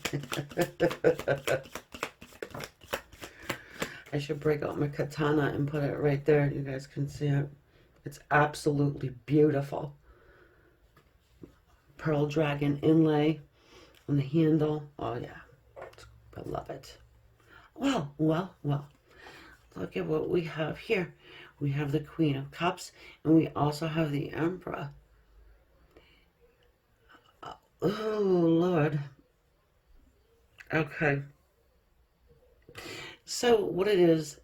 I should break out my katana and put it right there. You guys can see it. It's absolutely beautiful. Pearl dragon inlay on the handle. Oh yeah, I love it. Well. Look at what we have here. We have the Queen of Cups, and we also have the Emperor. Oh, Lord. Okay. So what it is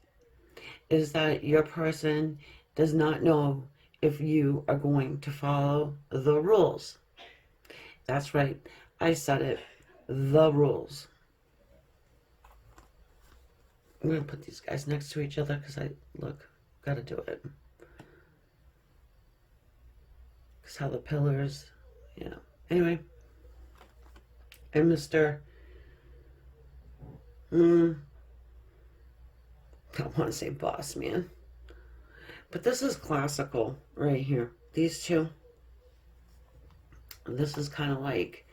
that your person does not know if you are going to follow the rules. That's right. I said it. The rules. I'm going to put these guys next to each other because got to do it. Because how the pillars, yeah. Anyway. And Mr. I don't want to say boss man. But this is classical right here. These two. This is kind of like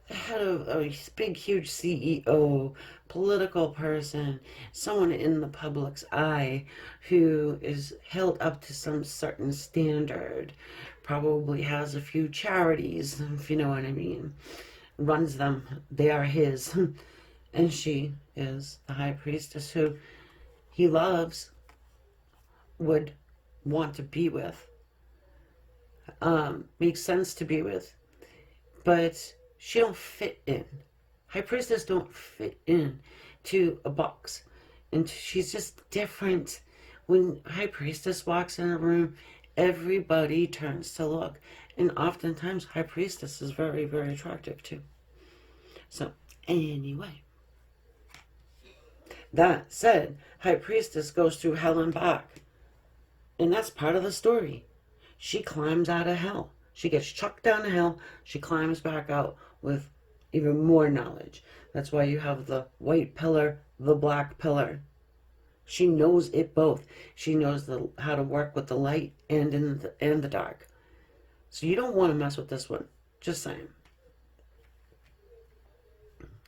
the head of a big, huge CEO, political person, someone in the public's eye who is held up to some certain standard, probably has a few charities, if you know what I mean. Runs them. They are his. And she is the high priestess who he loves, would want to be with. Makes sense to be with. But she don't fit in. High priestess don't fit in to a box. And she's just different. When high priestess walks in a room, everybody turns to look. And oftentimes high priestess is very, very attractive too. So anyway, that said, high priestess goes through hell and back. And that's part of the story. She climbs out of hell. She gets chucked down to hell. She climbs back out with even more knowledge. That's why you have the white pillar, the black pillar. She knows it both. She knows how to work with the light and the dark. So you don't want to mess with this one. Just saying.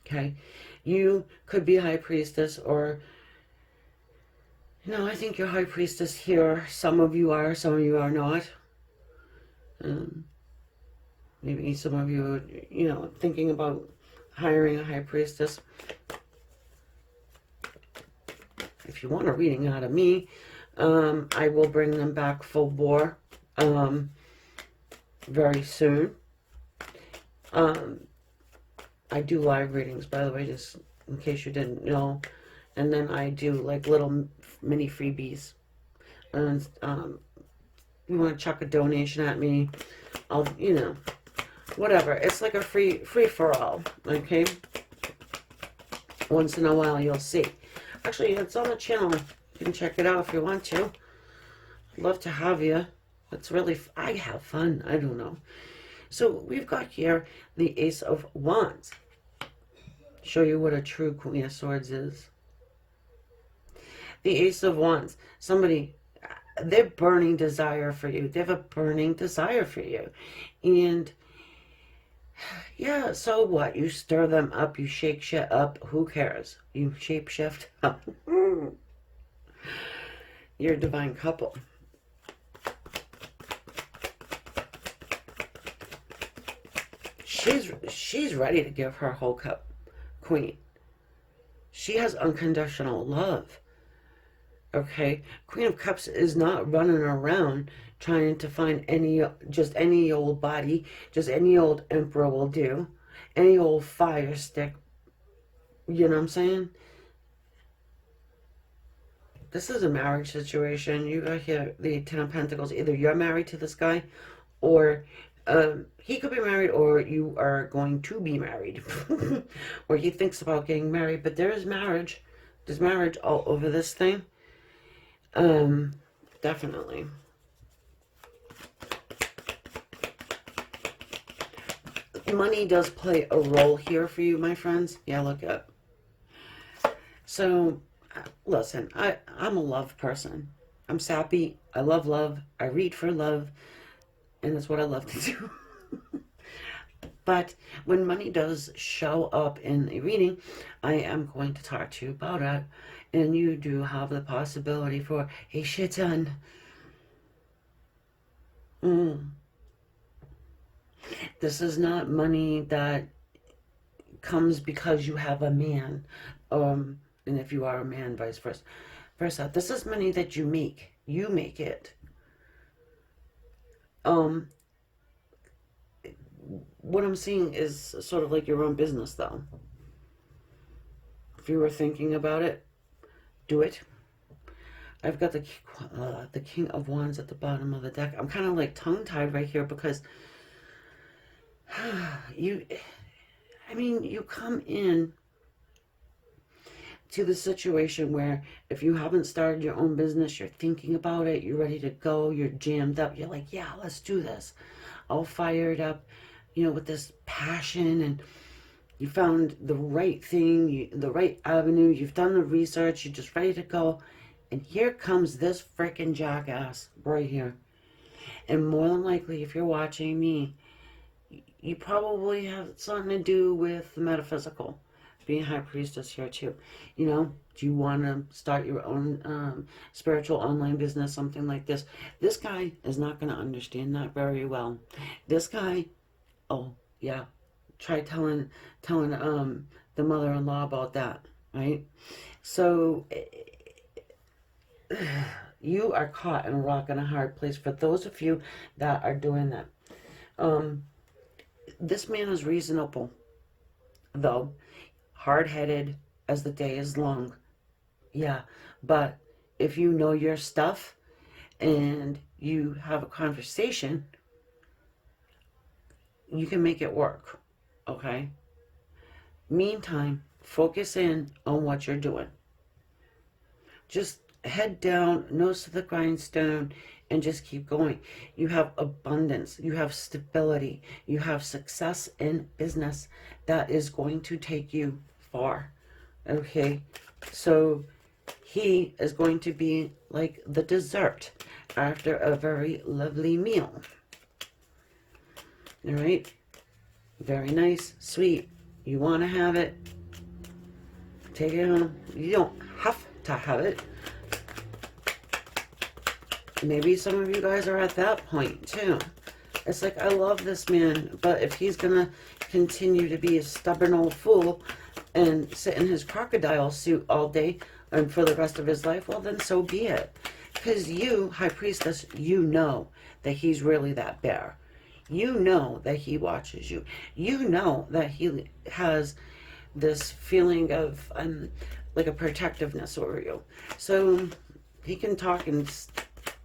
Okay? You could be high priestess, or I think you're high priestess here. Some of you are not. Maybe some of you are, thinking about hiring a high priestess. If you want a reading out of me, I will bring them back full bore very soon. I do live readings, by the way, just in case you didn't know. And then I do like little mini freebies. And you want to chuck a donation at me, I'll, whatever. It's like a free for all, okay? Once in a while you'll see. Actually, it's on the channel. You can check it out if you want to. I'd love to have you. It's really, I have fun. I don't know. So we've got here the Ace of Wands. Show you what a true Queen of Swords is. The Ace of Wands. Somebody, they're burning desire for you. They have a burning desire for you. And yeah, so what? You stir them up. You shake shit up. Who cares? You shape shift up. You're a divine couple. She's ready to give her whole cup, Queen. She has unconditional love. Okay? Queen of Cups is not running around trying to find just any old body, just any old emperor will do, any old fire stick. You know what I'm saying? This is a marriage situation. You got here the Ten of Pentacles. Either you're married to this guy, or he could be married, or you are going to be married. Or he thinks about getting married. But there is marriage. There's marriage all over this thing. Definitely. Money does play a role here for you, my friends. Yeah, look up. So, listen, I'm a love person. I'm sappy. I love love. I read for love. And that's what I love to do. But when money does show up in a reading, I am going to talk to you about it. And you do have the possibility for a shit ton. This is not money that comes because you have a man. And if you are a man, vice versa. This is money that you make. You make it. What I'm seeing is sort of like your own business, though. If you were thinking about it, do it. I've got the King of Wands at the bottom of the deck. I'm kind of like tongue-tied right here because you come in to the situation where if you haven't started your own business, you're thinking about it, you're ready to go, you're jammed up, you're like, yeah, let's do this. All fired up, with this passion, and you found the right thing, the right avenue, you've done the research, you're just ready to go, and here comes this freaking jackass right here. And more than likely, if you're watching me, you probably have something to do with the metaphysical. being High Priestess here too. You know, do you want to start your own spiritual online business, something like this? This guy is not going to understand that very well. This guy, oh yeah, try telling the mother-in-law about that, right? So you are caught in a rock and a hard place for those of you that are doing that. This man is reasonable, though, hard-headed as the day is long. Yeah, but if you know your stuff and you have a conversation, you can make it work, okay? Meantime, focus in on what you're doing. Just head down, nose to the grindstone, and just keep going. You have abundance, you have stability, you have success in business that is going to take you far, okay? So he is going to be like the dessert after a very lovely meal. All right? Very nice, sweet. You want to have it, take it home. You don't have to have it. Maybe some of you guys are at that point too. It's like, I love this man, but if he's gonna continue to be a stubborn old fool and sit in his crocodile suit all day and for the rest of his life, well then so be it. Because you, High Priestess, you know that he's really that bear. You know that he watches you. You know that he has this feeling of like a protectiveness over you. So he can talk and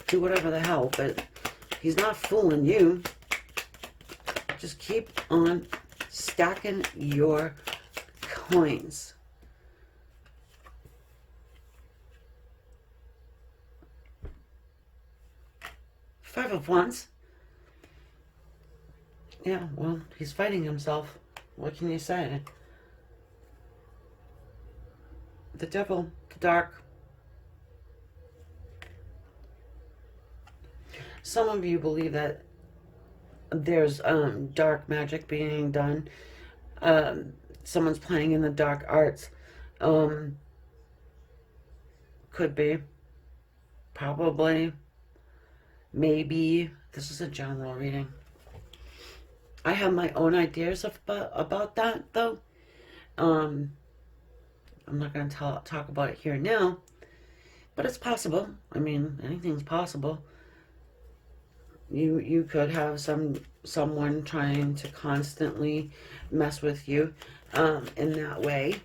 do whatever the hell, but he's not fooling you. Just keep on stacking your coins. Five of Wands. Yeah, well, he's fighting himself. What can you say? The Devil, the Dark. Some of you believe that there's dark magic being done. Someone's playing in the dark arts. Could be. Probably. Maybe. This is a general reading. I have my own ideas about that, though. I'm not going to talk about it here now. But it's possible. I mean, anything's possible. You could have someone trying to constantly mess with you in that way.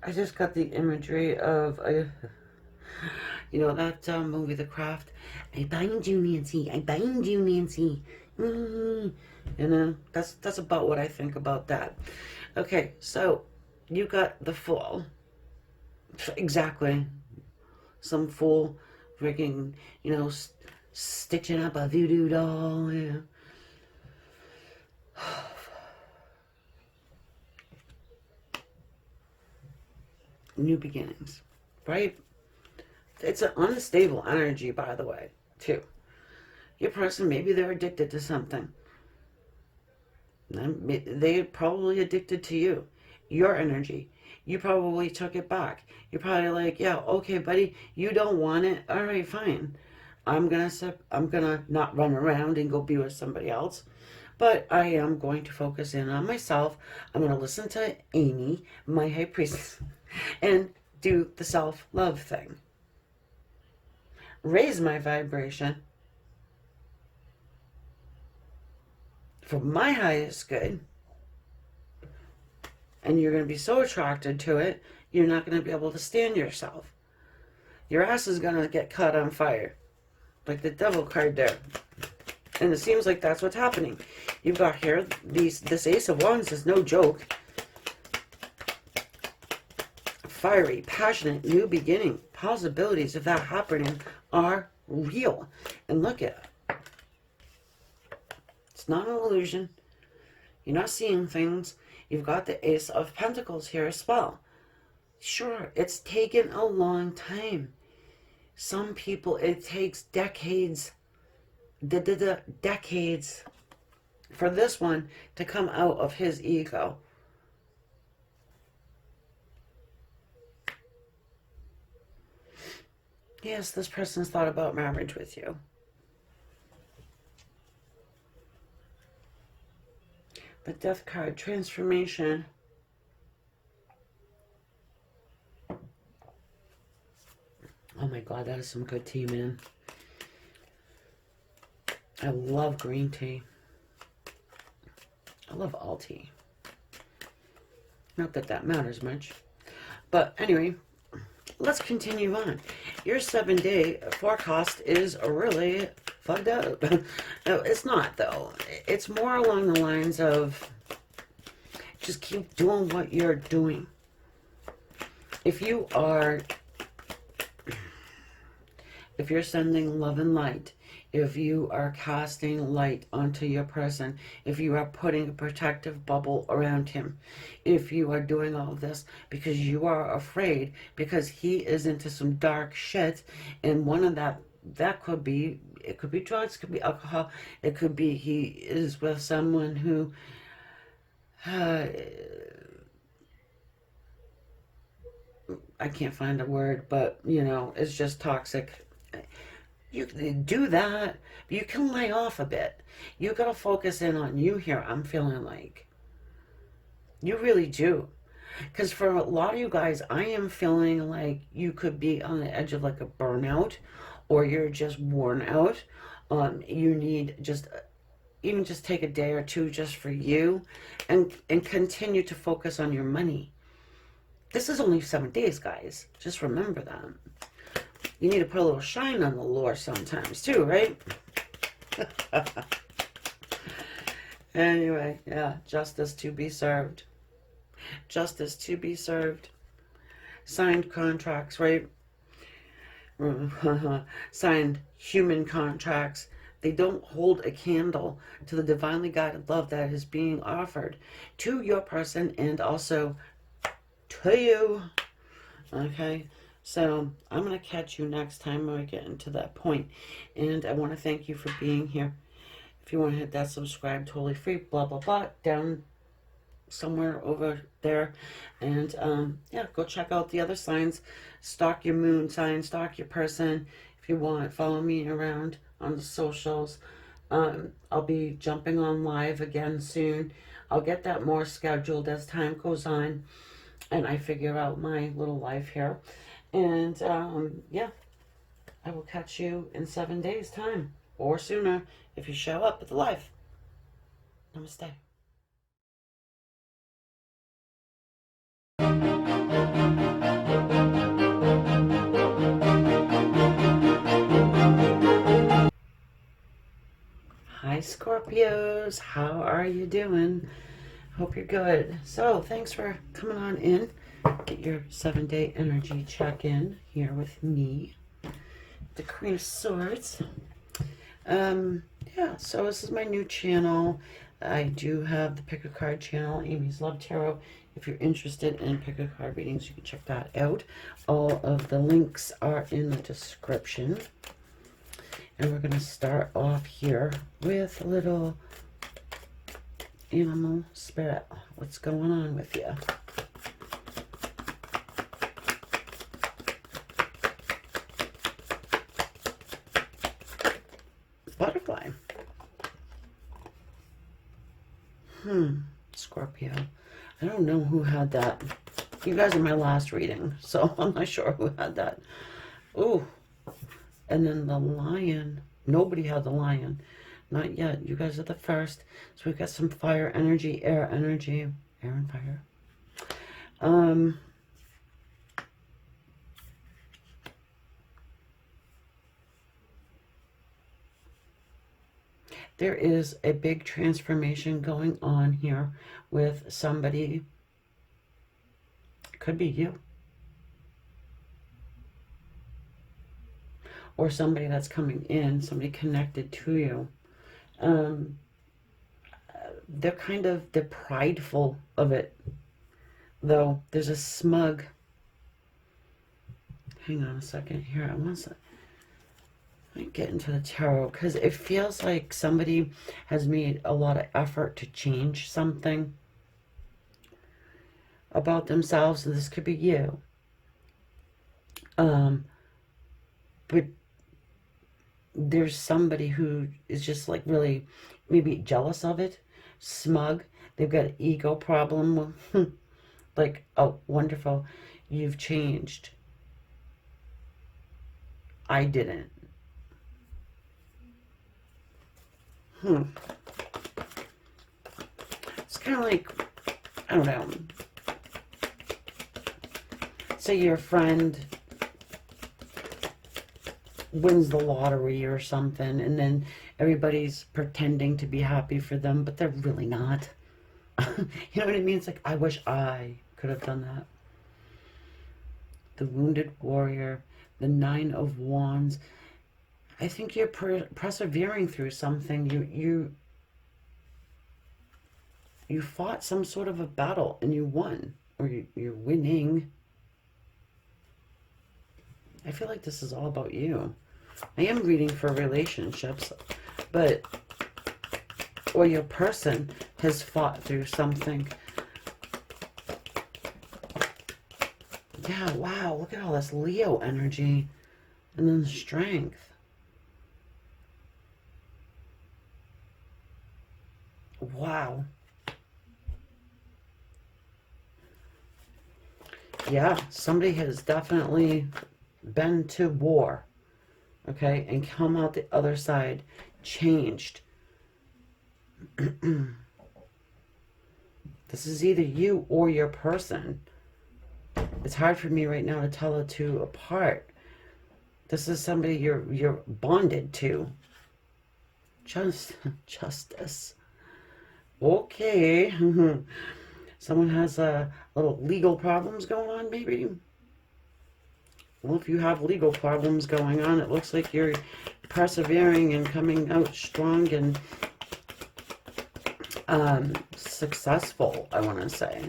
I just got the imagery of you know that movie, The Craft. I bind you, Nancy. I bind you, Nancy. You know, that's about what I think about that. Okay, so you got the Fool. Exactly. Some fool freaking, you know, stitching up a voodoo doll. Yeah. New beginnings, right? It's an unstable energy, by the way, too. Your person, maybe they're addicted to something. They're probably addicted to you, your energy. You probably took it back. You're probably like, yeah, okay, buddy, you don't want it. All right, fine. I'm gonna not run around and go be with somebody else, but I am going to focus in on myself. I'm gonna listen to Amy, my High Priestess, and do the self-love thing. Raise my vibration for my highest good, and you're going to be so attracted to it, you're not going to be able to stand yourself. Your ass is going to get caught on fire, like the Devil card there. And it seems like that's what's happening. You've got here, this Ace of Wands is no joke. Fiery, passionate, new beginning. Possibilities of that happening are real. And look at it. It's not an illusion. You're not seeing things. You've got the Ace of Pentacles here as well. Sure, it's taken a long time. Some people, it takes decades, decades for this one to come out of his ego. Yes, this person's thought about marriage with you. The Death card, transformation. Oh my God, that is some good tea, man. I love green tea. I love all tea. Not that that matters much. But anyway, let's continue on. Your 7-day forecast is really fucked up. No, it's not, though. It's more along the lines of just keep doing what you're doing. If you're sending love and light, if you are casting light onto your person, if you are putting a protective bubble around him, if you are doing all of this because you are afraid, because he is into some dark shit, and one of that could be, it could be drugs, it could be alcohol, it could be he is with someone who I can't find a word, but you know, it's just toxic. You can do that. You can lay off a bit. You got to focus in on you here, I'm feeling like. You really do. Because for a lot of you guys, I am feeling like you could be on the edge of like a burnout, or you're just worn out. You need just, even just take a day or two just for you, and continue to focus on your money. This is only 7 days, guys. Just remember that. You need to put a little shine on the lure sometimes too, right? Anyway, yeah, justice to be served. Justice to be served. Signed contracts, right? Signed human contracts. They don't hold a candle to the divinely guided love that is being offered to your person and also to you. Okay? So I'm going to catch you next time when we get into that point. And I want to thank you for being here. If you want to hit that subscribe, totally free, blah, blah, blah, down somewhere over there. And yeah, go check out the other signs. Stalk your moon sign, stalk your person. If you want, follow me around on the socials. I'll be jumping on live again soon. I'll get that more scheduled as time goes on and I figure out my little life here. And yeah, I will catch you in 7 days' time or sooner if you show up at the live. Namaste. Hi Scorpios, how are you doing? Hope you're good. So thanks for coming on in. Get your 7-day energy check-in here with me, the Queen of Swords. Yeah, so this is my new channel. I do have the Pick a Card channel, Amy's Love Tarot. If you're interested in pick a card readings, you can check that out. All of the links are in the description. And we're going to start off here with a little animal spirit. What's going on with you? Butterfly. Scorpio. I don't know who had that. You guys are my last reading, so I'm not sure who had that. Ooh. And then the lion. Nobody had the lion. Not yet. You guys are the first. So we've got some fire energy, air energy. Air and fire. There is a big transformation going on here with somebody. It could be you. Or somebody that's coming in, somebody connected to you. They're prideful of it, though. There's a smug. Hang on a second here. Let me get into the tarot, because it feels like somebody has made a lot of effort to change something about themselves. And this could be you. But there's somebody who is just like really maybe jealous of it, smug. They've got an ego problem. Like, oh, wonderful, you've changed. I didn't. It's kind of like, I don't know. Say your friend wins the lottery or something, and then everybody's pretending to be happy for them, but they're really not. You know what I mean? It's like, I wish I could have done that. The Wounded Warrior, the Nine of Wands. I think you're persevering through something. You fought some sort of a battle and you won, or you're winning. I feel like this is all about you. I am reading for relationships, but, or your person has fought through something. Yeah, wow, look at all this Leo energy. And then strength. Wow. Yeah, somebody has definitely been to war, okay, and come out the other side changed. This is either you or your person. It's hard for me right now to tell the two apart. This is somebody you're bonded to. Justice. Okay. Someone has a little legal problems going on, maybe. Well, if you have legal problems going on, it looks like you're persevering and coming out strong and successful, I want to say.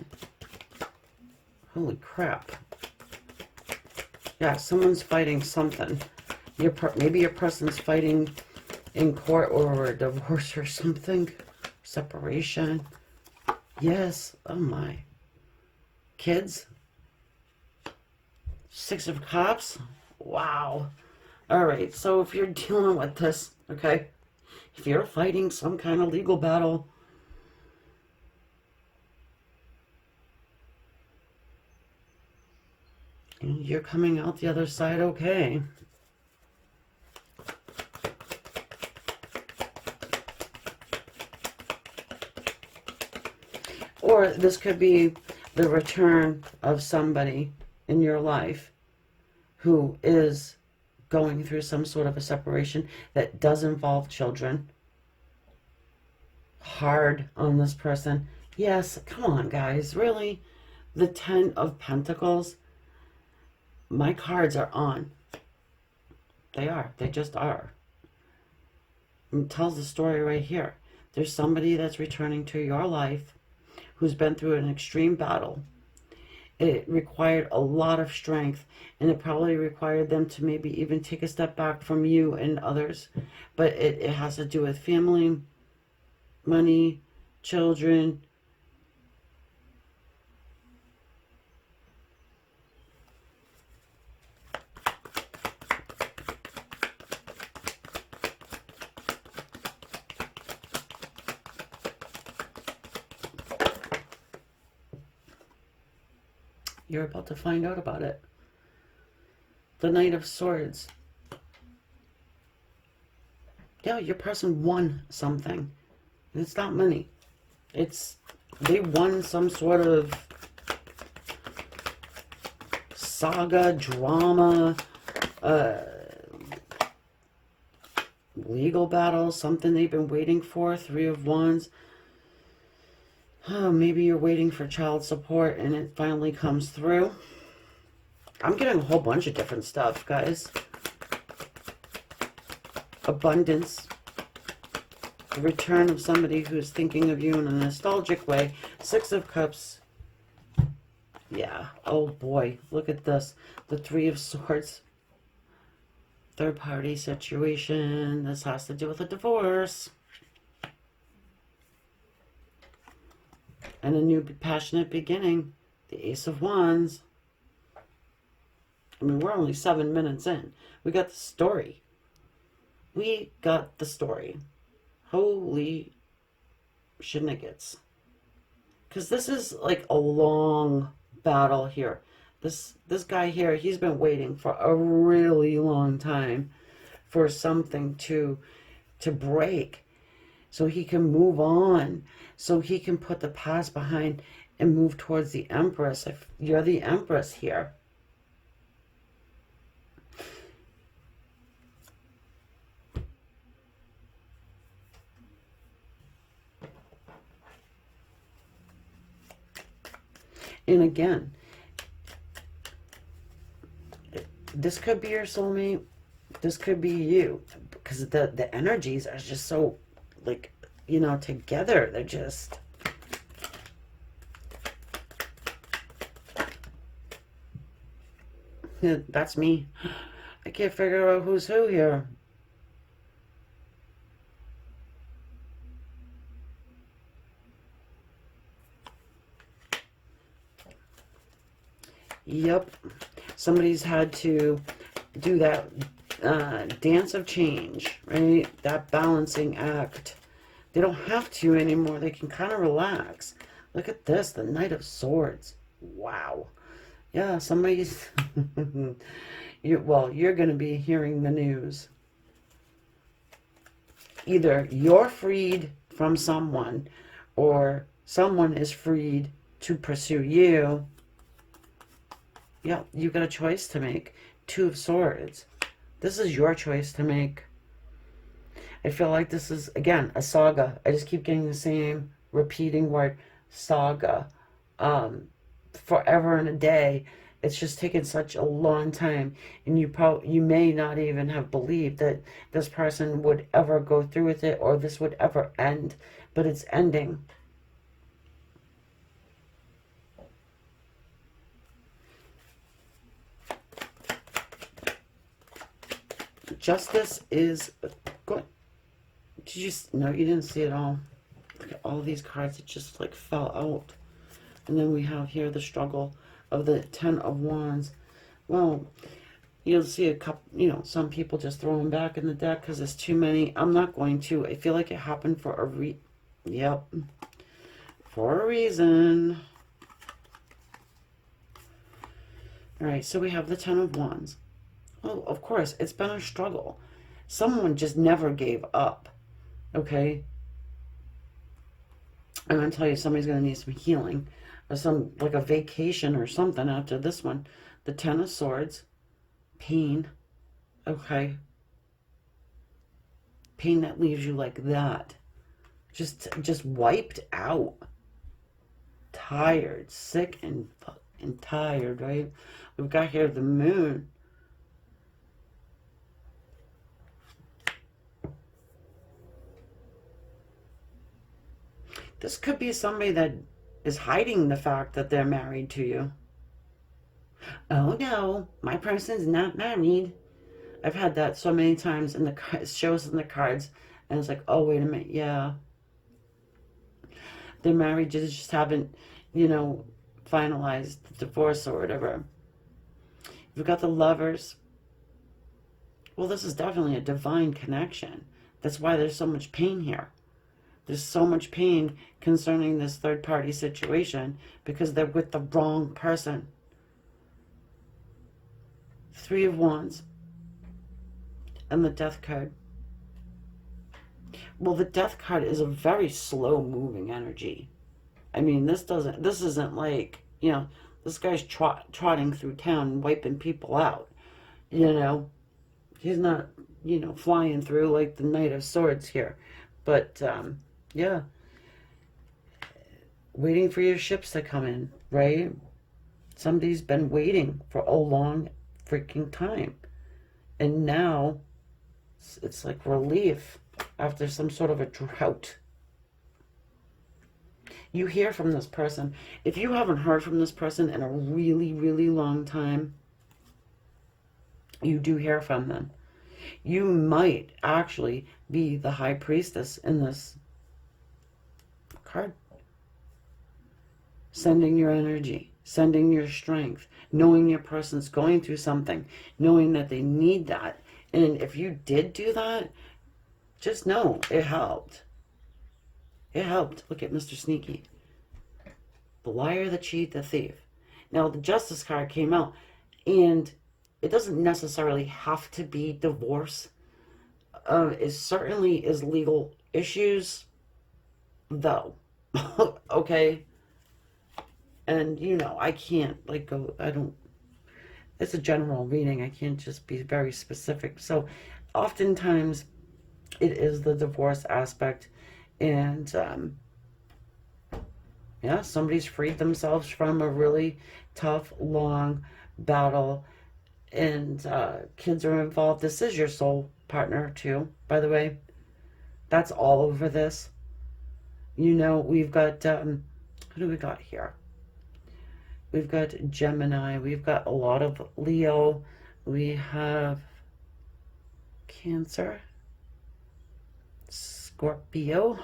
Holy crap. Yeah, someone's fighting something. Maybe your person's fighting in court or a divorce or something. Separation. Yes. Oh my. Kids. Six of Cups. Wow. All right. So if you're dealing with this, okay, if you're fighting some kind of legal battle, you're coming out the other side okay. Or this could be the return of somebody in your life who is going through some sort of a separation that does involve children. Hard on this person. Yes, come on, guys. Really? The Ten of Pentacles. My cards are on. They are. They just are. It tells the story right here. There's somebody that's returning to your life who's been through an extreme battle. It required a lot of strength, and it probably required them to maybe even take a step back from you and others. But it has to do with family, money, children. You're about to find out about it. The Knight of Swords. Yeah, your person won something. It's not money. They won some sort of saga, drama, legal battle, something they've been waiting for. Three of Wands. Oh, maybe you're waiting for child support and it finally comes through. I'm getting a whole bunch of different stuff, guys. Abundance. The return of somebody who's thinking of you in a nostalgic way. Six of Cups. Yeah. Oh boy. Look at this. The Three of Swords. third party situation. This has to do with a divorce. And a new passionate beginning. The Ace of Wands. I mean, we're only 7 minutes in. We got the story. We got the story. Holy shenanigans. Because this is like a long battle here. This guy here, he's been waiting for a really long time for something to break, so he can move on, so he can put the past behind and move towards the Empress. If you're the Empress here. And again, this could be your soulmate. This could be you. Because the energies are just so, like, you know, together. They're just... Yeah, that's me. I can't figure out who's who here. Yep. Somebody's had to do that dance of change, right? That balancing act. They don't have to anymore. They can kind of relax. Look at this, the Knight of Swords. Wow. Yeah, somebody's... you're going to be hearing the news. Either you're freed from someone, or someone is freed to pursue you. Yeah, you've got a choice to make. Two of Swords. This is your choice to make. I feel like this is, again, a saga. I just keep getting the same repeating word, saga. Forever and a day. It's just taken such a long time. And you may not even have believed that this person would ever go through with it, or this would ever end. But it's ending. Justice is going. Did you... No, you didn't see it all. Look at all these cards that just like fell out. And then we have here the struggle of the Ten of Wands. Well, you'll see a couple, you know, some people just throw them back in the deck because there's too many. I'm not going to. I feel like it happened for a Yep. For a reason. All right, so we have the Ten of Wands. Well, of course, it's been a struggle. Someone just never gave up, okay? I'm going to tell you, somebody's going to need some healing, or some, like a vacation or something after this one. The Ten of Swords, pain, okay? Pain that leaves you like that. Just wiped out. Tired, sick and tired, right? We've got here the Moon. This could be somebody that is hiding the fact that they're married to you. Oh no, my person's not married. I've had that so many times in the shows in the cards, and it's like, oh wait a minute, yeah. Their marriages just haven't, you know, finalized the divorce or whatever. We've got the Lovers. Well, this is definitely a divine connection. That's why there's so much pain here. There's so much pain concerning this third-party situation because they're with the wrong person. Three of Wands. And the Death card. Well, the Death card is a very slow-moving energy. I mean, this isn't like, you know, this guy's trotting through town wiping people out. You know, he's not, you know, flying through like the Knight of Swords here. But, yeah. Waiting for your ships to come in, right? Somebody's been waiting for a long freaking time. And now it's like relief after some sort of a drought. You hear from this person. If you haven't heard from this person in a really, really long time, you do hear from them. You might actually be the high priestess in this card. Sending your energy, sending your strength, knowing your person's going through something, knowing that they need that. And if you did do that, just know it helped. It helped. Look at Mr. Sneaky. The liar, the cheat, the thief. Now, the Justice card came out, and it doesn't necessarily have to be divorce. It certainly is legal issues, though. Okay? And, you know, I can't, like, go, I don't, it's a general reading. I can't just be very specific. So, oftentimes, it is the divorce aspect. And, yeah, somebody's freed themselves from a really tough, long battle. And kids are involved. This is your soul partner, too, by the way. That's all over this. You know, we've got, who do we got here? We've got Gemini. We've got a lot of Leo. We have Cancer, Scorpio.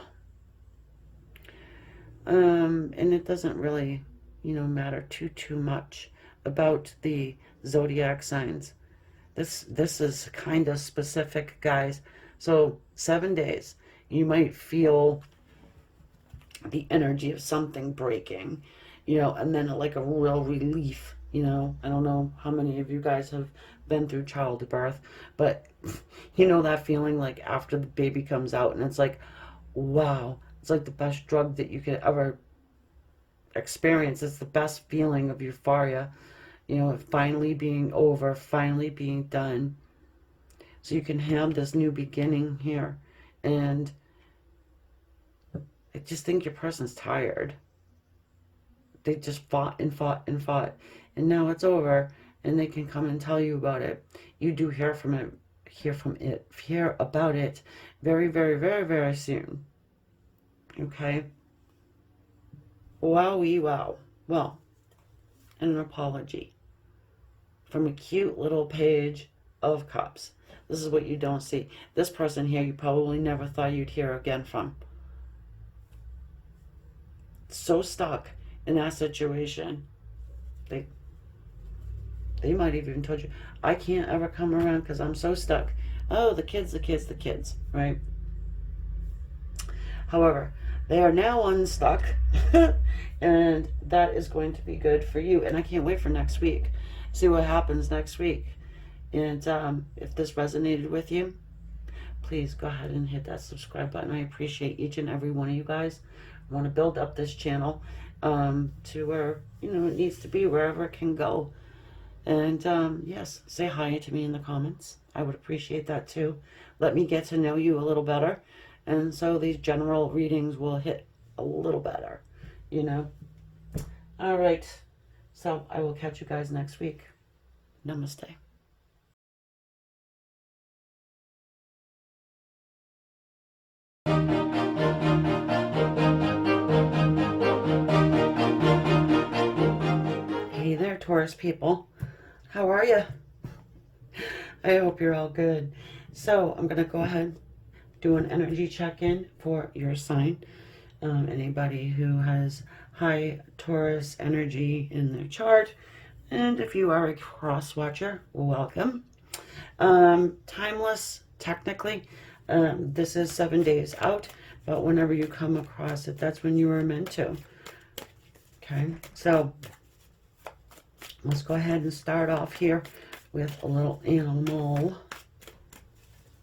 And it doesn't really, you know, matter too much about the zodiac signs. This is kind of specific, guys. So 7 days, you might feel the energy of something breaking, you know, and then like a real relief, you know. I don't know how many of you guys have been through childbirth, but you know that feeling like after the baby comes out and it's like, wow, it's like the best drug that you could ever experience. It's the best feeling of euphoria, you know, finally being over, finally being done. So you can have this new beginning here. And I just think your person's tired. They just fought and fought and fought. And now it's over and they can come and tell you about it. You do hear about it very, very, very, very soon. Okay? Wowie wow. Well, and an apology from a cute little page of cups. This is what you don't see. This person here you probably never thought you'd hear again from. So stuck in that situation. They might have even told you, I can't ever come around because I'm so stuck. Oh, the kids, right? However, they are now unstuck, and that is going to be good for you. And I can't wait for next week. See what happens next week. And if this resonated with you, please go ahead and hit that subscribe button. I appreciate each and every one of you guys. I want to build up this channel to where, you know, it needs to be, wherever it can go. And yes, say hi to me in the comments. I would appreciate that too. Let me get to know you a little better. And so these general readings will hit a little better, you know. All right. So I will catch you guys next week. Namaste. Hey there, Taurus people. How are you? I hope you're all good. So I'm going to go ahead, do an energy check-in for your sign. Anybody who has high Taurus energy in their chart. And if you are a cross watcher, welcome. Timeless, technically. This is 7 days out, but whenever you come across it, that's when you were meant to. Okay, so let's go ahead and start off here with a little animal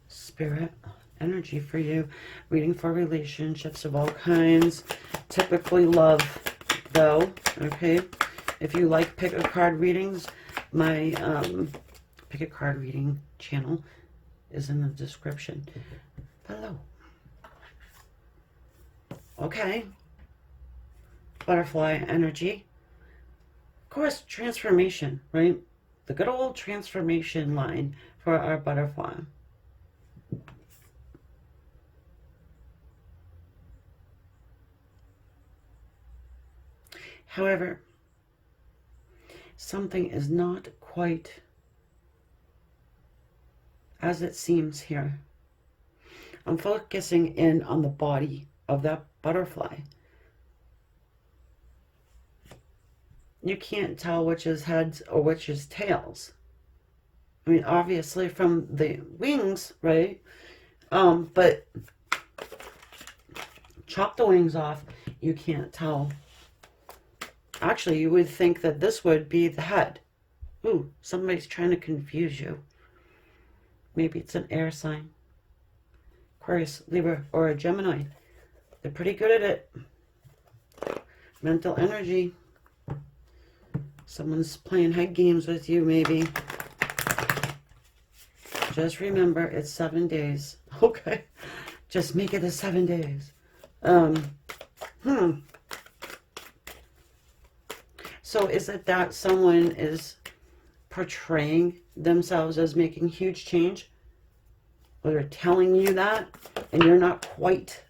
spirit energy for you. Reading for relationships of all kinds. Typically love, though. Okay, if you like pick a card readings, my pick a card reading channel is in the description below. Okay, butterfly energy. Of course, transformation, right? The good old transformation line for our butterfly. However, something is not quite as it seems here. I'm focusing in on the body of that butterfly. You can't tell which is heads or which is tails. I mean, obviously from the wings, right? But chop the wings off, you can't tell. Actually, you would think that this would be the head. Ooh, somebody's trying to confuse you. Maybe it's an air sign. Aquarius, Libra, or a Gemini. They're pretty good at it. Mental energy. Someone's playing head games with you, maybe. Just remember, it's 7 days. Okay. Just make it a 7 days. So is it that someone is portraying themselves as making huge change? Or they're telling you that and you're not quite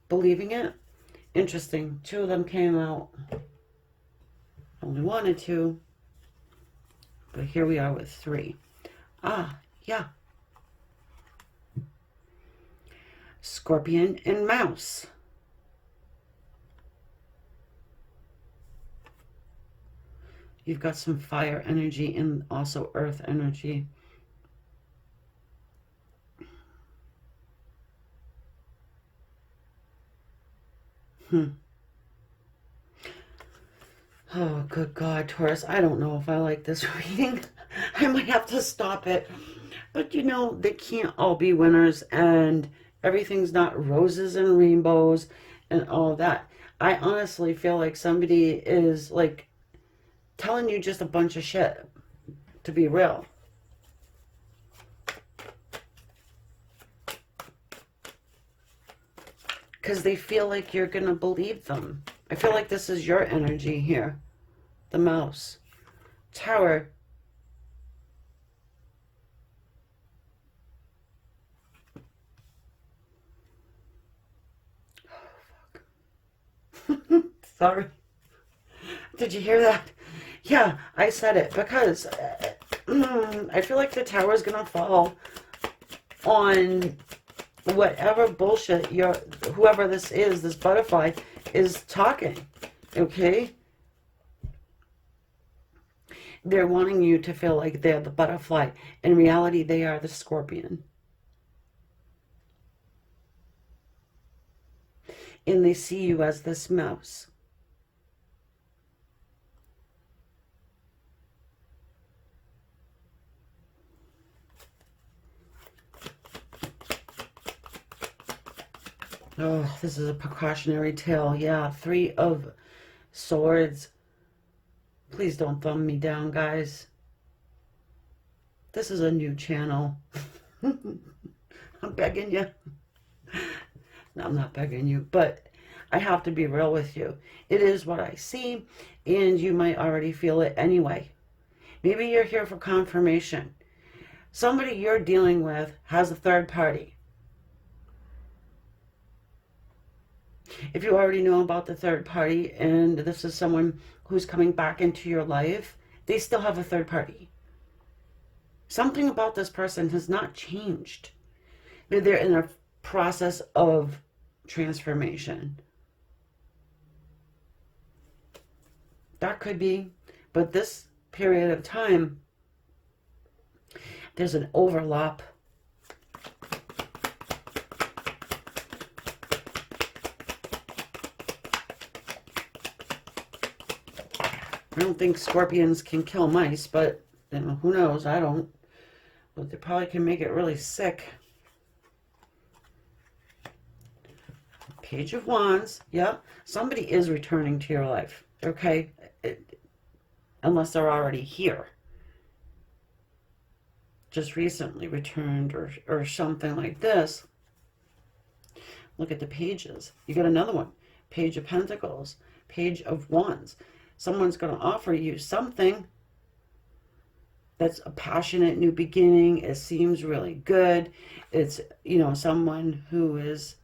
believing it? Interesting. 2 of them came out. Only wanted 2. But here we are with 3. Ah, yeah. Scorpion and Mouse. You've got some fire energy and also earth energy. Oh, good God, Taurus. I don't know if I like this reading. I might have to stop it. But, you know, they can't all be winners, and everything's not roses and rainbows and all that. I honestly feel like somebody is, like, telling you just a bunch of shit, to be real. Because they feel like you're going to believe them. I feel like this is your energy here. The Mouse. Tower. Oh, fuck. Sorry. Did you hear that? Yeah, I said it because I feel like the tower is going to fall on whatever bullshit whoever this is, this butterfly, is talking. Okay? They're wanting you to feel like they're the butterfly. In reality, they are the scorpion. And they see you as this mouse. Oh, this is a precautionary tale. Yeah, 3 of Swords. Please don't thumb me down, guys. This is a new channel. I'm begging you. No, I'm not begging you, but I have to be real with you. It is what I see, and you might already feel it anyway. Maybe you're here for confirmation. Somebody you're dealing with has a third party. If you already know about the third party and this is someone who's coming back into your life, they still have a third party. Something about this person has not changed. They're in a process of transformation. That could be, but this period of time, there's an overlap. I don't think scorpions can kill mice, but you know, who knows? I don't. But they probably can make it really sick. Page of Wands. Yeah, somebody is returning to your life. Okay, unless they're already here. Just recently returned or something like this. Look at the pages. You get another one. Page of Pentacles. Page of Wands. Someone's going to offer you something that's a passionate new beginning. It seems really good. It's, you know, someone who is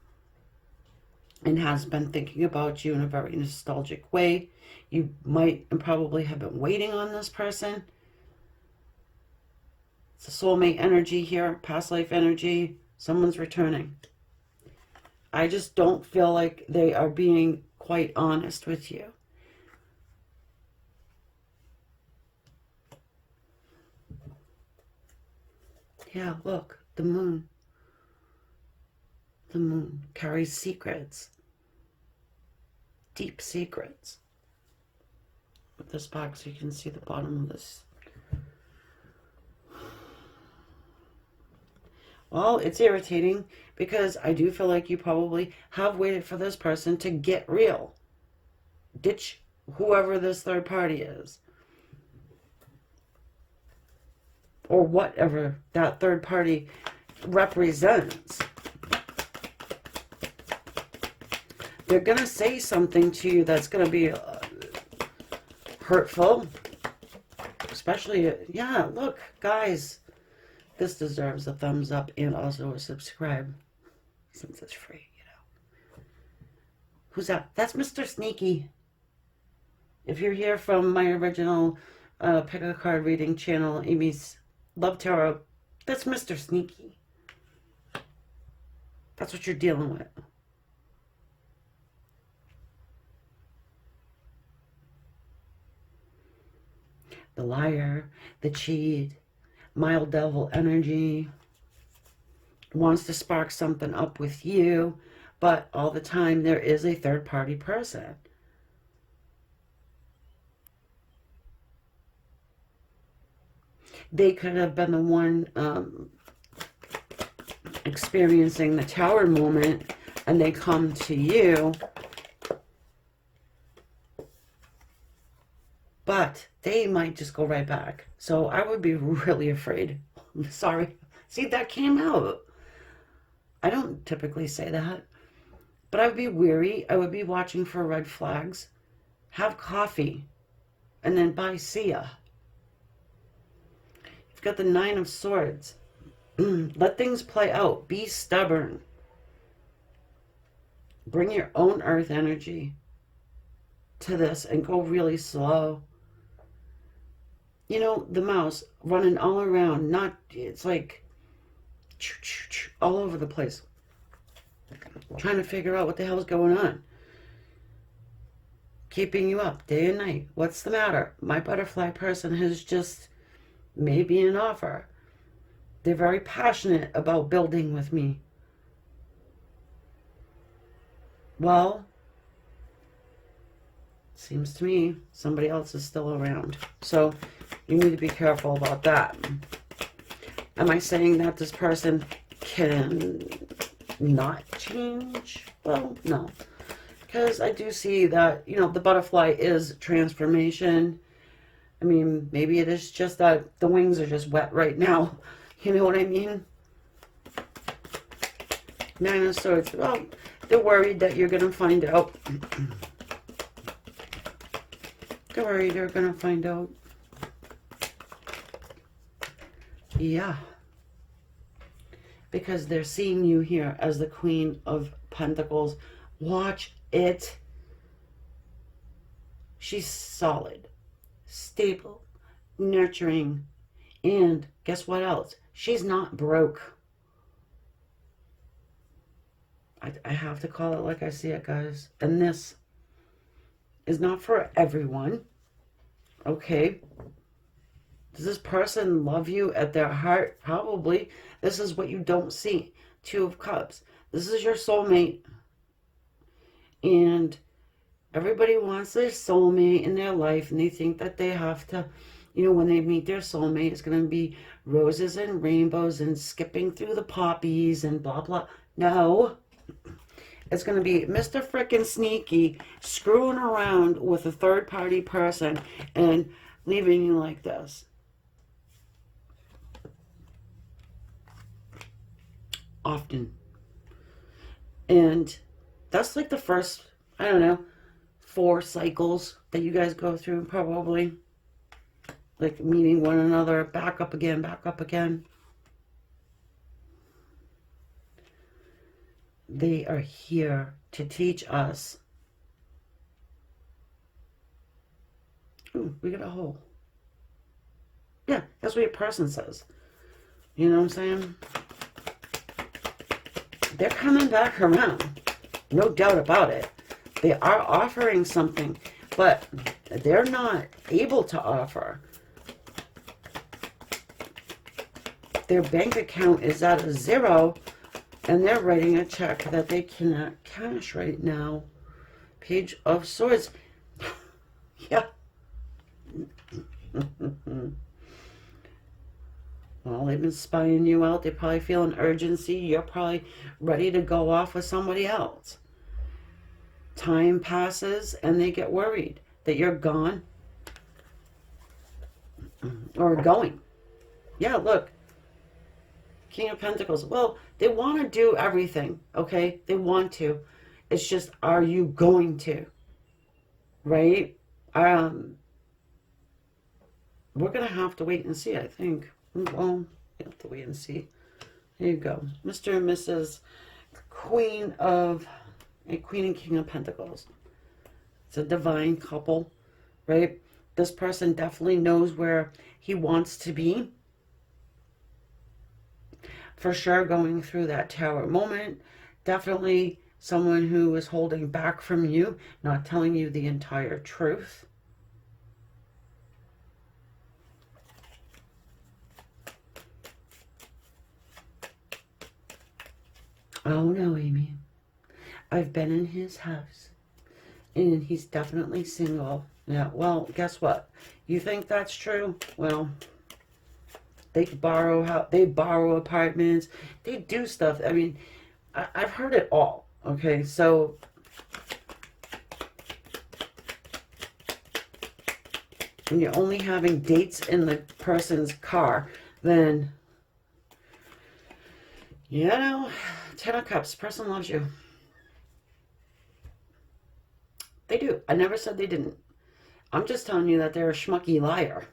and has been thinking about you in a very nostalgic way. You might and probably have been waiting on this person. It's a soulmate energy here, past life energy. Someone's returning. I just don't feel like they are being quite honest with you. Yeah, look, the moon. The moon carries secrets. Deep secrets. With this box, you can see the bottom of this. Well, it's irritating because I do feel like you probably have waited for this person to get real. Ditch whoever this third party is. Or whatever that third party represents. They're going to say something to you that's going to be hurtful. Especially, yeah, look, guys. This deserves a thumbs up and also a subscribe. Since it's free, you know. Who's that? That's Mr. Sneaky. If you're here from my original pick a card reading channel, Amy's Love Tarot, that's Mr. Sneaky. That's what you're dealing with. The liar, the cheat, mild devil energy, wants to spark something up with you, but all the time there is a third party person. They could have been the one experiencing the tower moment, and they come to you, but they might just go right back. So I would be really afraid. I'm sorry. See, that came out. I don't typically say that, but I would be weary. I would be watching for red flags. Have coffee, and then bye, see ya. You've got the Nine of Swords. Let things play out. Be stubborn. Bring your own earth energy to this and go really slow. You know, the mouse running all around. It's like all over the place. Trying to figure out what the hell's going on. Keeping you up day and night. What's the matter? My butterfly person has just made me an offer. They're very passionate about building with me. Well, seems to me somebody else is still around. So you need to be careful about that. Am I saying that this person can not change? Well, no. Because I do see that, you know, the butterfly is transformation. I mean, maybe it is just that the wings are just wet right now. You know what I mean? Nine of Swords. Well, they're worried that you're going to find out. They're worried you're going to find out. Yeah. Because they're seeing you here as the Queen of Pentacles. Watch it. She's solid, stable, nurturing, and guess what else? She's not broke. I have to call it like I see it, guys. And this is not for everyone. Okay? Does this person love you at their heart? Probably. This is what you don't see. Two of Cups. This is your soulmate. And everybody wants their soulmate in their life, and they think that they have to, you know, when they meet their soulmate, it's going to be roses and rainbows and skipping through the poppies and blah, blah. No. It's going to be Mr. Frickin' Sneaky screwing around with a third-party person and leaving you like this. Often. And that's like the first, I don't know, 4 cycles that you guys go through, probably. Like meeting one another, back up again, back up again. They are here to teach us. Ooh, we got a hole. Yeah, that's what your person says. You know what I'm saying? They're coming back around. No doubt about it. They are offering something, but they're not able to offer. Their bank account is at a zero, and they're writing a check that they cannot cash right now. Page of Swords. Yeah. Well, they've been spying you out. They probably feel an urgency. You're probably ready to go off with somebody else. Time passes and they get worried that you're gone or going. Yeah, look. King of Pentacles. Well, they want to do everything, okay? They want to. It's just, are you going to? Right? We're going to have to wait and see, I think. Well, we have to wait and see. There you go. Mr. and Mrs. Queen and King of Pentacles. It's a divine couple, right? This person definitely knows where he wants to be. For sure, going through that tower moment. Definitely someone who is holding back from you, not telling you the entire truth. Oh no, Amy. I've been in his house. And he's definitely single. Yeah, well, guess what? You think that's true? Well, they borrow apartments. They do stuff. I mean, I've heard it all. Okay, so when you're only having dates in the person's car, then, you know, 10 of Cups, person loves you. They do. I never said they didn't. I'm just telling you that they're a schmucky liar.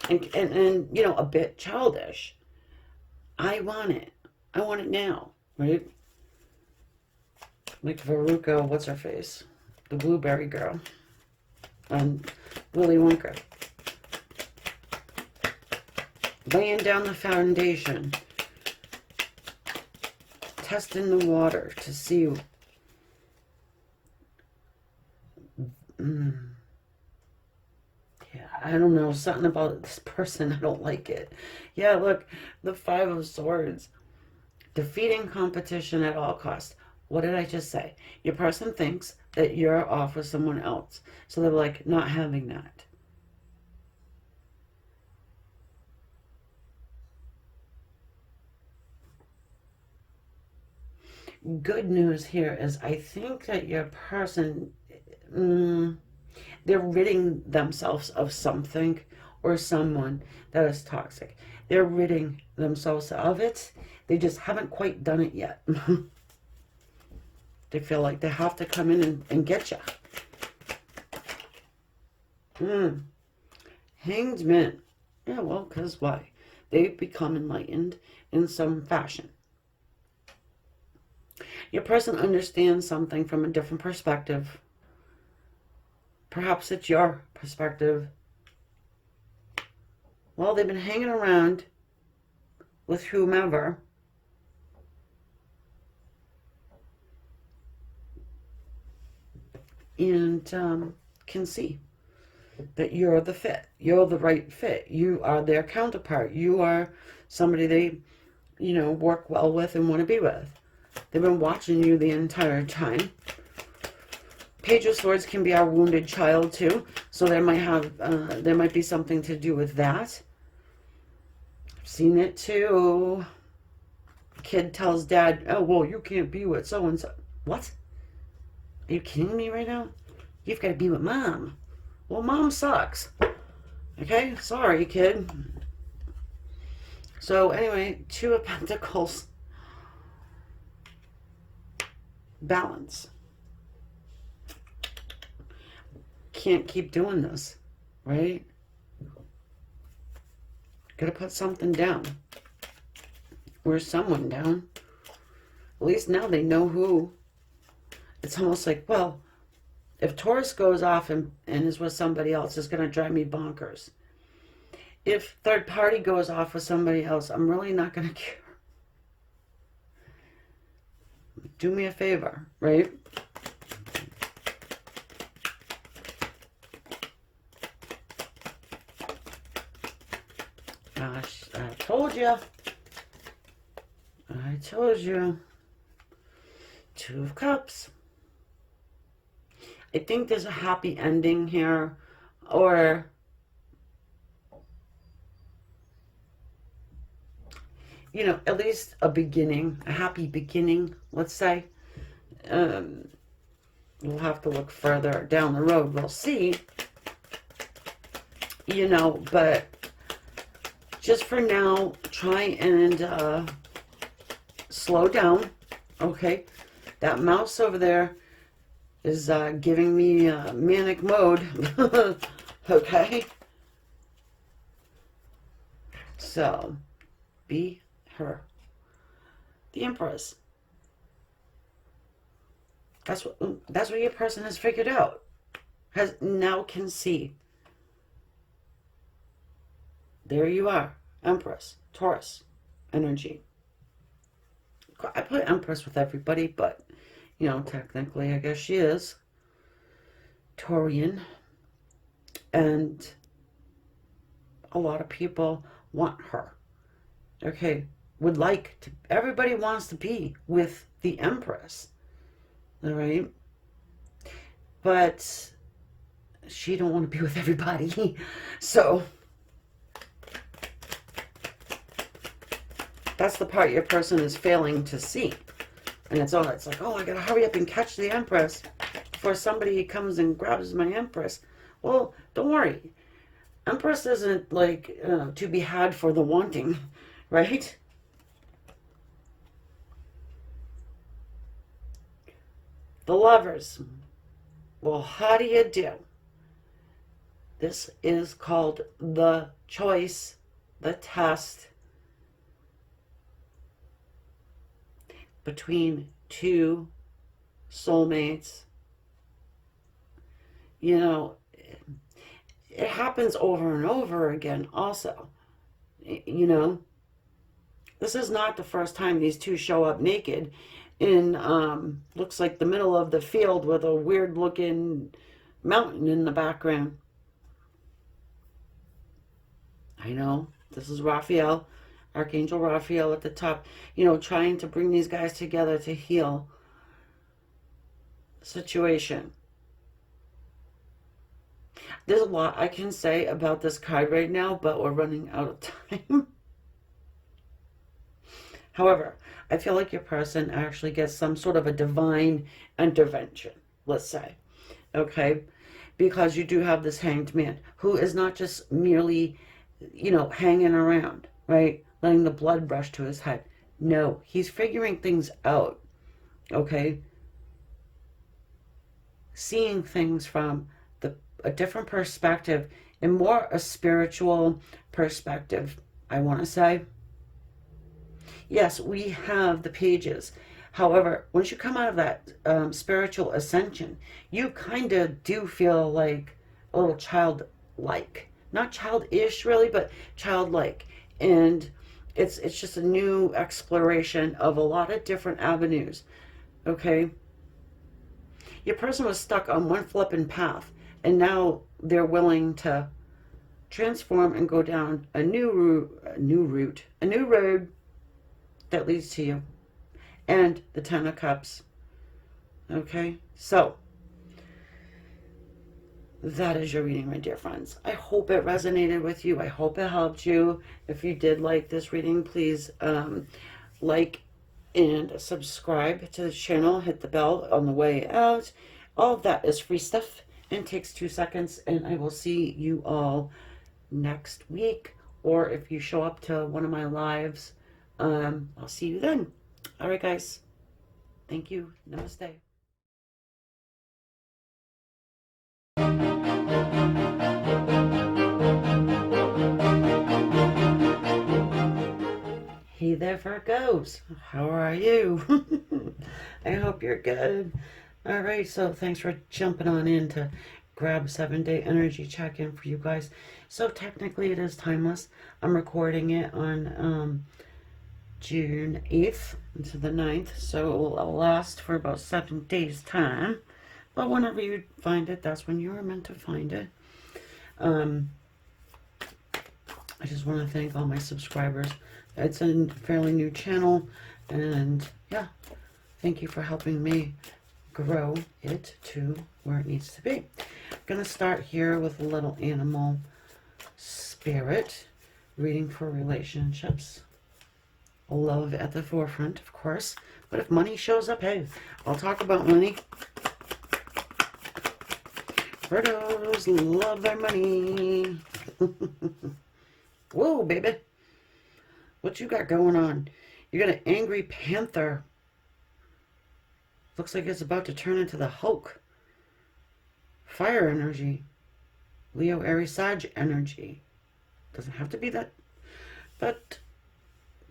And you know, a bit childish. I want it. I want it now, right? Like Veruca, what's her face? The blueberry girl. Willy Wonka. Laying down the foundation. Testing the water to see. Yeah, I don't know. Something about this person. I don't like it. Yeah, look. The Five of Swords. Defeating competition at all costs. What did I just say? Your person thinks that you're off with someone else. So they're like, not having that. Good news here is I think that your person, they're ridding themselves of something or someone that is toxic. They're ridding themselves of it. They just haven't quite done it yet. They feel like they have to come in and get you. Hanged Man. Yeah, well, because why? They've become enlightened in some fashion. Your person understands something from a different perspective. Perhaps it's your perspective. Well, they've been hanging around with whomever. And can see that you're the fit. You're the right fit. You are their counterpart. You are somebody they, you know, work well with and want to be with. They've been watching you the entire time. Page of Swords can be our wounded child too. So there might be something to do with that. I've seen it too. Kid tells dad, oh, well, you can't be with so-and-so. What? Are you kidding me right now? You've got to be with mom. Well, mom sucks. Okay? Sorry, kid. So anyway, Two of Pentacles. Balance. Can't keep doing this, right? Gotta put something down. Or someone down. At least now they know who. It's almost like, well, If Taurus goes off and is with somebody else, it's going to drive me bonkers. If third party goes off with somebody else, I'm really not going to care. Do me a favor, right? Gosh, I told you. I told you. Two of Cups. I think there's a happy ending here, or you know, at least a beginning, a happy beginning, let's say. We'll have to look further down the road. We'll see. You know, but just for now, try and slow down, okay? That mouse over there is giving me manic mode, okay? So, be her. The Empress. That's what your person has figured out. Now can see. There you are. Empress. Taurus energy. I put Empress with everybody, but, you know, technically, I guess she is Taurian. And a lot of people want her. Okay. Would like to, everybody wants to be with the Empress. All right. But she don't want to be with everybody. So that's the part your person is failing to see. And it's like, oh, I gotta hurry up and catch the Empress before somebody comes and grabs my Empress. Well, don't worry. Empress isn't like to be had for the wanting, right? The Lovers. Well, how do you do? This is called the choice, the test between two soulmates. You know, it happens over and over again also. You know, this is not the first time these two show up naked in looks like the middle of the field with a weird looking mountain in the background. I know, this is Raphael, Archangel Raphael at the top, you know, trying to bring these guys together to heal the situation. There's a lot I can say about this card right now, but we're running out of time. However, I feel like your person actually gets some sort of a divine intervention, let's say, okay? Because you do have this Hanged Man who is not just merely, you know, hanging around, right? Letting the blood rush to his head. No, he's figuring things out, okay? Seeing things from a different perspective and more a spiritual perspective, I want to say. Yes, we have the pages. However, once you come out of that spiritual ascension, you kind of do feel like a little childlike. Not childish, really, but childlike. And it's just a new exploration of a lot of different avenues, okay? Your person was stuck on one flipping path, and now they're willing to transform and go down a new road that leads to you. And the Ten of Cups. Okay? So, that is your reading, my dear friends. I hope it resonated with you. I hope it helped you. If you did like this reading, please like and subscribe to the channel. Hit the bell on the way out. All of that is free stuff and takes 2 seconds. And I will see you all next week. Or if you show up to one of my lives, I'll see you then. All right, guys. Thank you. Namaste. Hey there, Virgos. How are you? I hope you're good. All right, so thanks for jumping on in to grab 7-day energy check-in for you guys. So technically it is timeless. I'm recording it on June 8th into the 9th, so it will last for about 7 days time. But whenever you find it, that's when you were meant to find it. I just want to thank all my subscribers. It's a fairly new channel, and yeah, thank you for helping me grow it to where it needs to be. I'm going to start here with a little animal spirit reading for relationships. Love at the forefront, of course. But if money shows up, hey, I'll talk about money. Virgos love their money. Whoa, baby. What you got going on? You got an angry panther. Looks like it's about to turn into the Hulk. Fire energy. Leo.Aries Sag energy. Doesn't have to be that, but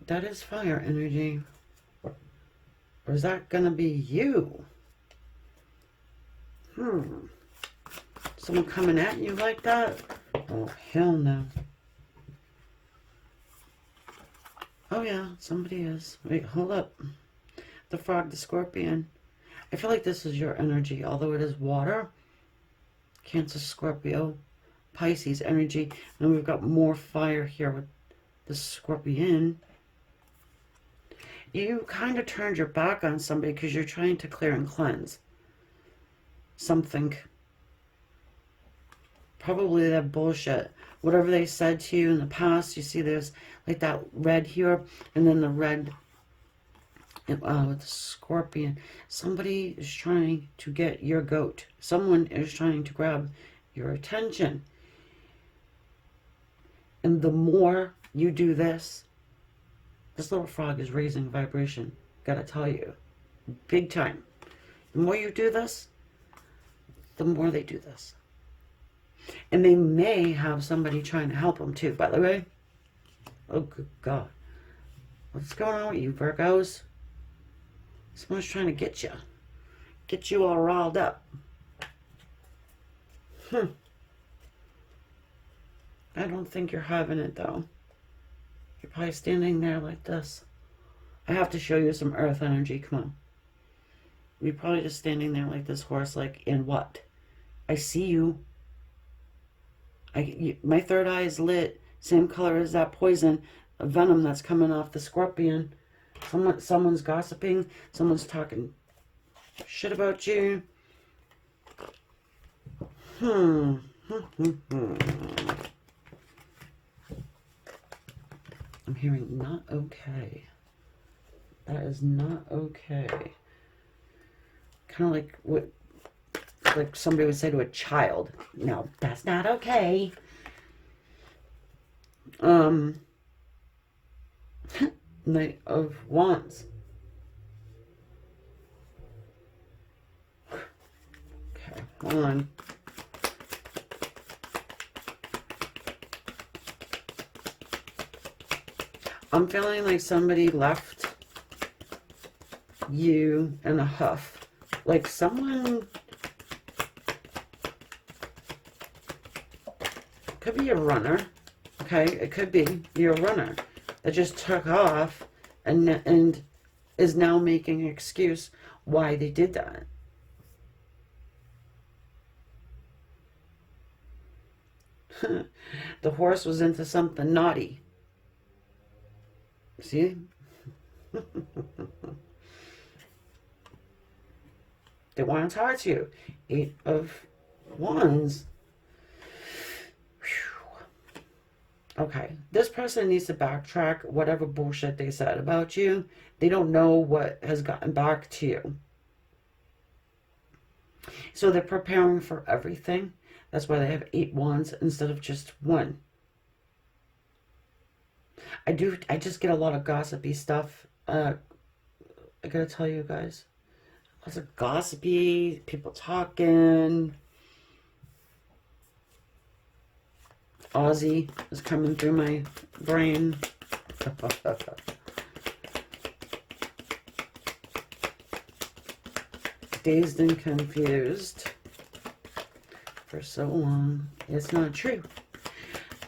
that is fire energy. Or is that gonna be you? Someone coming at you like that? Oh, hell no. Oh yeah, somebody is. Wait, hold up. The frog, the scorpion. I feel like this is your energy, although it is water. Cancer, Scorpio, Pisces energy. And we've got more fire here with the scorpion. You kind of turned your back on somebody because you're trying to clear and cleanse something. Probably that bullshit. Whatever they said to you in the past, you see there's like that red here, and then the red with the scorpion. Somebody is trying to get your goat. Someone is trying to grab your attention. And the more you do this little frog is raising vibration. Gotta tell you. Big time. The more you do this, the more they do this. And they may have somebody trying to help them too, by the way. Oh, good God. What's going on with you, Virgos? Someone's trying to get you. Get you all riled up. I don't think you're having it, though. You're probably standing there like this. I have to show you some earth energy. Come on. You're probably just standing there like this horse, like, in what? I see you. My third eye is lit. Same color as that poison, venom that's coming off the scorpion. Someone's gossiping. Someone's talking shit about you. I'm hearing not okay. That is not okay. Kind of like what, like somebody would say to a child. No, that's not okay. Knight of Wands. Okay, hold on. I'm feeling like somebody left you in a huff. Like someone... Could be a runner. Okay, it could be you're a runner that just took off and is now making an excuse why they did that. The horse was into something naughty. See? They want to talk to you. 8 of Wands. Okay, this person needs to backtrack whatever bullshit they said about you. They don't know what has gotten back to you. So they're preparing for everything. That's why they have 8 wands instead of just 1. I just get a lot of gossipy stuff. I gotta tell you guys. Lots of gossipy, people talking. Aussie is coming through my brain. dazed and confused for so long. It's not true.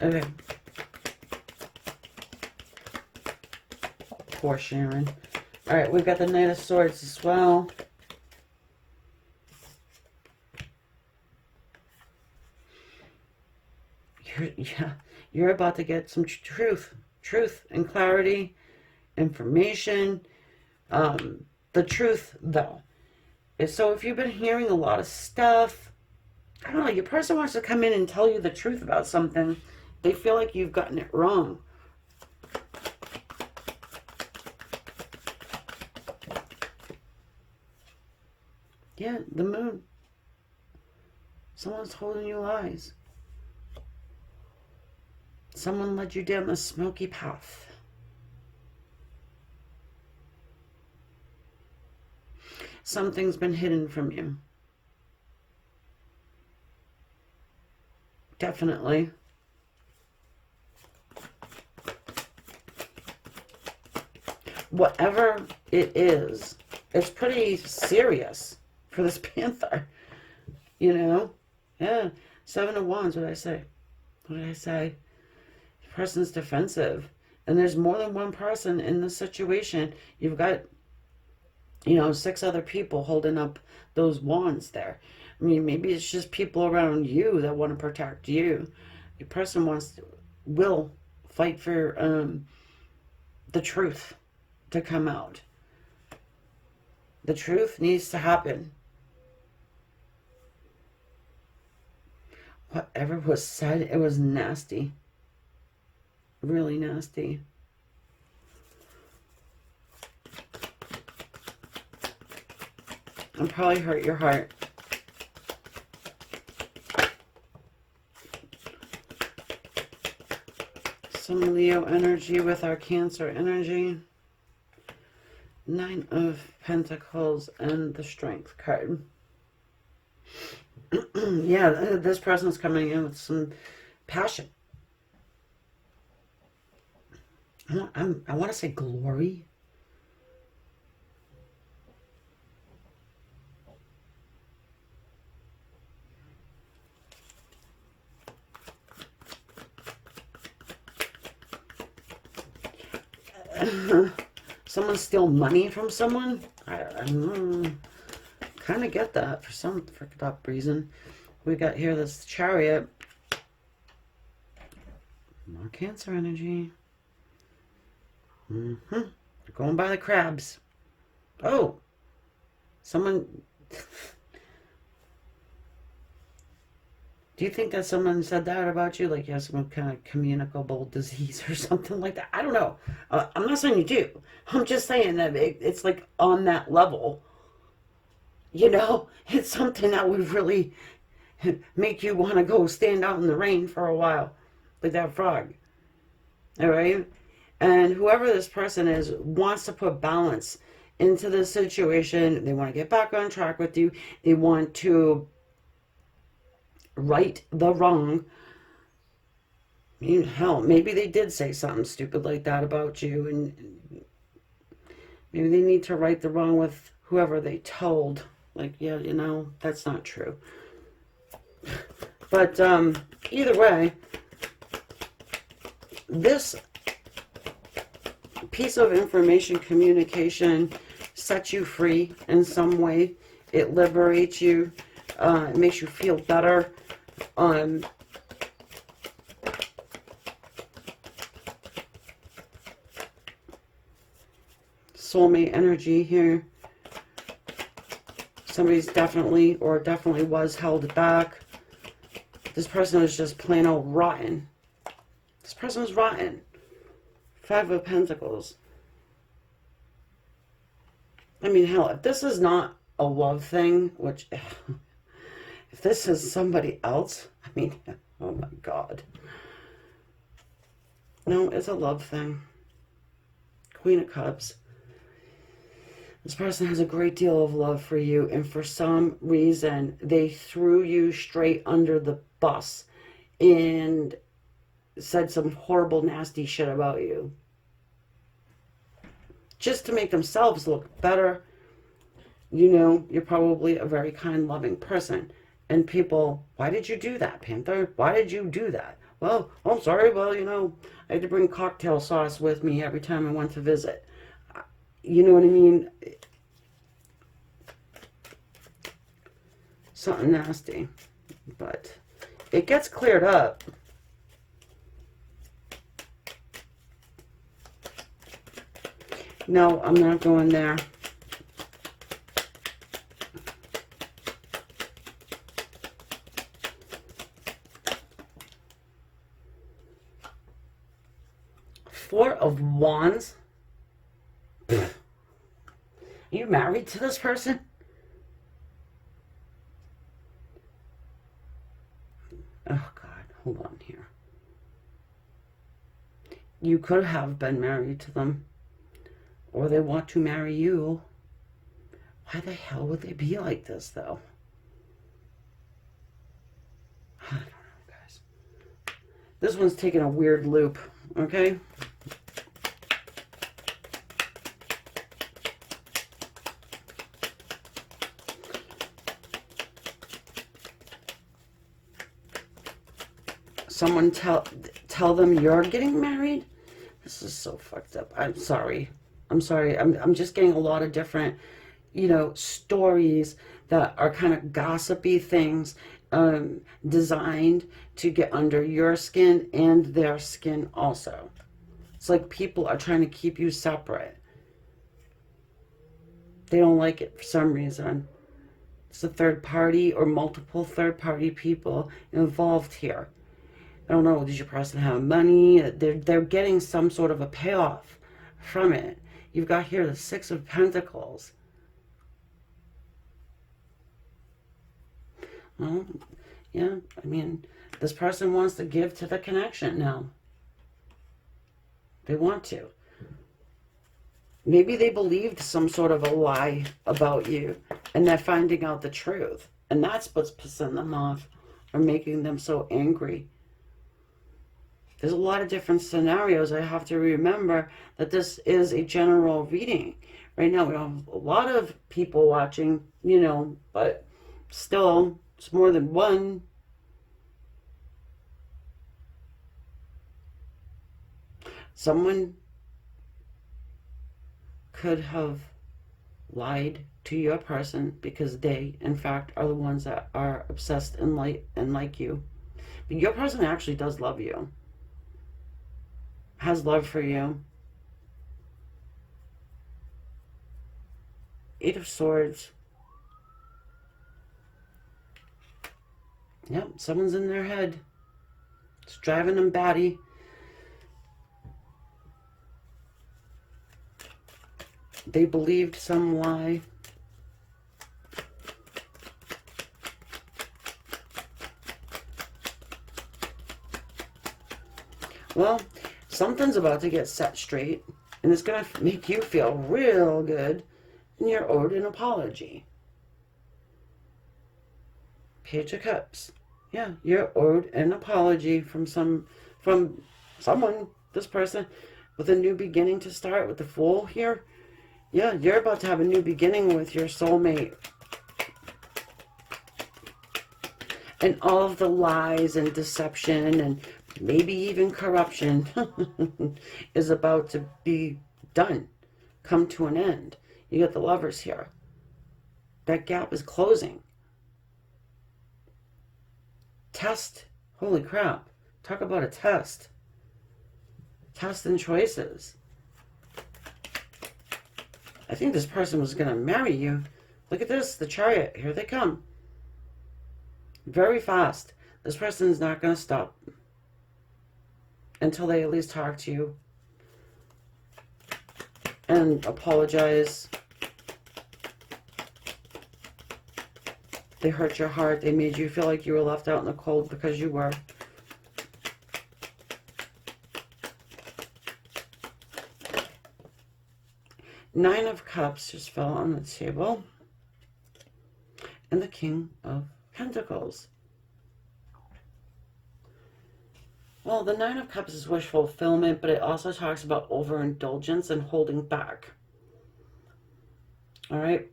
Okay. Poor Sharon. All right, we've got the Knight of Swords as well. You're about to get some truth and clarity, information. The truth, though, is, so if you've been hearing a lot of stuff, I don't know, your person wants to come in and tell you the truth about something. They feel like you've gotten it wrong. Yeah, the moon. Someone's holding you lies. Someone led you down the smoky path. Something's been hidden from you. Definitely. Whatever it is, it's pretty serious for this Panther. You know? Yeah. 7 of Wands, what did I say? What did I say? The person's defensive. And there's more than one person in this situation. You've got, you know, 6 other people holding up those wands there. I mean, maybe it's just people around you that want to protect you. Your person will fight for the truth to come out. The truth needs to happen. Whatever was said, it was nasty. Really nasty. And probably hurt your heart. Some Leo energy with our Cancer energy. 9 of Pentacles and the Strength card. Yeah, this person's coming in with some passion. I want to say glory. Someone steal money from someone? I don't know. Kind of get that for some freaking up reason. We got here this Chariot. More Cancer energy. Going by the crabs. Oh, someone. Do you think that someone said that about you? Like you have some kind of communicable disease or something like that? I don't know. I'm not saying you do. I'm just saying that it's like on that level. You know, it's something that would really make you want to go stand out in the rain for a while. Like that frog. All right? And whoever this person is wants to put balance into the situation. They want to get back on track with you. They want to right the wrong. I mean, hell, maybe they did say something stupid like that about you, and maybe they need to right the wrong with whoever they told. Like, yeah, you know, that's not true. But either way, this piece of information, communication, sets you free in some way. It liberates you. It makes you feel better. Soulmate energy here. Somebody's definitely was held back. This person is just plain old rotten. This person is rotten. 5 of Pentacles. I mean, hell, if this is not a love thing, which, if this is somebody else, I mean, oh my God. No, it's a love thing. Queen of Cups. This person has a great deal of love for you, and for some reason, they threw you straight under the bus and said some horrible, nasty shit about you. Just to make themselves look better. You know, you're probably a very kind, loving person. And people, why did you do that, Panther? Why did you do that? Well, I'm sorry. Well, you know, I had to bring cocktail sauce with me every time I went to visit. You know what I mean? Something nasty. But it gets cleared up. No, I'm not going there. Four of Wands? Are you married to this person? Oh, God. Hold on here. You could have been married to them. Or they want to marry you. Why the hell would they be like this, though? I don't know, guys. This one's taking a weird loop, okay? Someone tell them you're getting married? This is so fucked up. I'm sorry. I'm sorry. I'm just getting a lot of different, you know, stories that are kind of gossipy things designed to get under your skin and their skin also. It's like people are trying to keep you separate. They don't like it for some reason. It's a third party or multiple third party people involved here. I don't know, does your person have money? They're getting some sort of a payoff from it. You've got here the Six of Pentacles. Well, yeah, I mean, this person wants to give to the connection now. They want to. Maybe they believed some sort of a lie about you, and they're finding out the truth. And that's what's pissing them off or making them so angry. There's a lot of different scenarios. I have to remember that this is a general reading. Right now, we have a lot of people watching, you know, but still, it's more than one. Someone could have lied to your person because they, in fact, are the ones that are obsessed and like you. But your person actually does love you. Has love for you. Eight of Swords. Yep, someone's in their head. It's driving them batty. They believed some lie. Well, something's about to get set straight, and it's going to make you feel real good, and you're owed an apology. Page of Cups. Yeah, you're owed an apology from someone, this person, with a new beginning to start with the Fool here. Yeah, you're about to have a new beginning with your soulmate. And all of the lies and deception and maybe even corruption is about to be done, come to an end. You got the Lovers here. That gap is closing. Test. Holy crap. Talk about a test. Test and choices. I think this person was going to marry you. Look at this, the Chariot. Here they come. Very fast. This person's not going to stop until they at least talk to you and apologize. They hurt your heart. They made you feel like you were left out in the cold because you were. Nine of Cups just fell on the table. And the King of Pentacles. Well, the Nine of Cups is wish fulfillment, but it also talks about overindulgence and holding back. All right?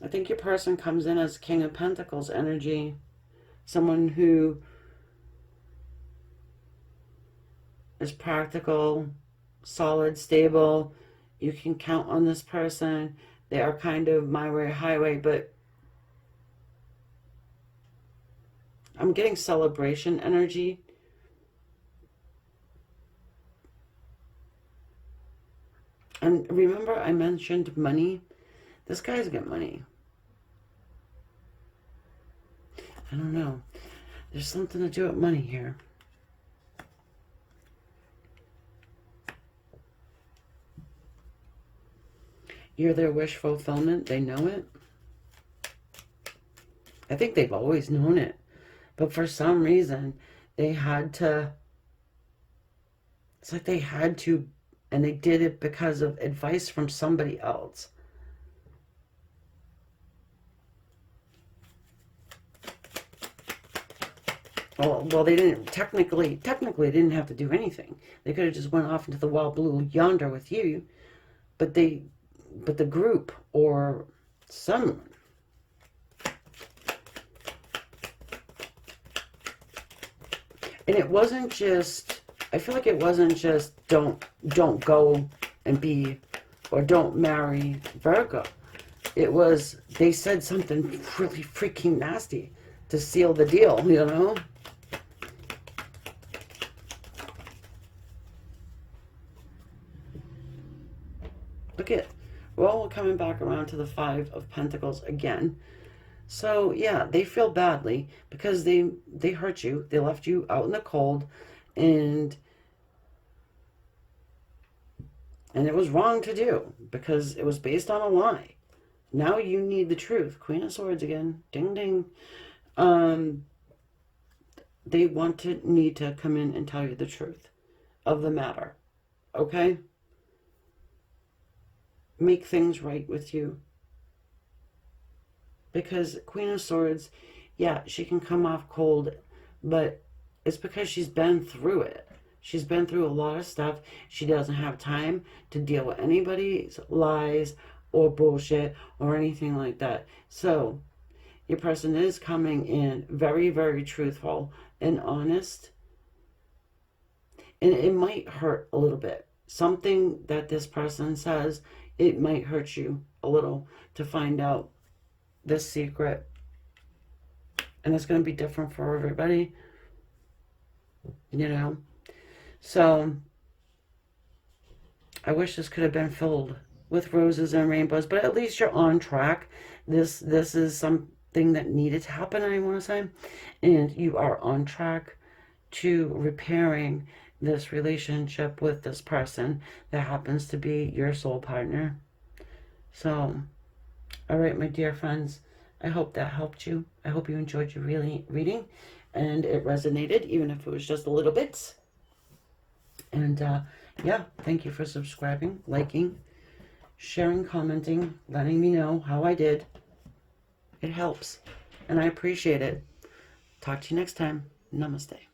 I think your person comes in as King of Pentacles energy. Someone who is practical, solid, stable. You can count on this person. They are kind of my way, highway, but I'm getting celebration energy. And remember I mentioned money? This guy's got money. I don't know. There's something to do with money here. You're their wish fulfillment. They know it. I think they've always known it. But for some reason, they had to... It's like they had to, and they did it because of advice from somebody else. Well, they didn't, technically, they didn't have to do anything. They could have just went off into the wild blue yonder with you. But the group or someone and it wasn't just, I feel like it wasn't just don't go and be, or don't marry Virgo. It was, they said something really freaking nasty to seal the deal, you know? Look at, well, we're coming back around to the Five of Pentacles again. So, yeah, they feel badly because they hurt you. They left you out in the cold, and it was wrong to do because it was based on a lie. Now you need the truth. Queen of Swords again. Ding, ding. They need to come in and tell you the truth of the matter. Okay? Make things right with you. Because Queen of Swords, yeah, she can come off cold, but it's because she's been through it. She's been through a lot of stuff. She doesn't have time to deal with anybody's lies or bullshit or anything like that. So, your person is coming in very, very truthful and honest. And it might hurt a little bit. Something that this person says, it might hurt you a little to find out this secret. And it's going to be different for everybody. You know? So, I wish this could have been filled with roses and rainbows, but at least you're on track. This is something that needed to happen, I want to say. And you are on track to repairing this relationship with this person that happens to be your soul partner. So, all right, my dear friends, I hope that helped you. I hope you enjoyed your reading and it resonated, even if it was just a little bit. And yeah, thank you for subscribing, liking, sharing, commenting, letting me know how I did. It helps, and I appreciate it. Talk to you next time. Namaste.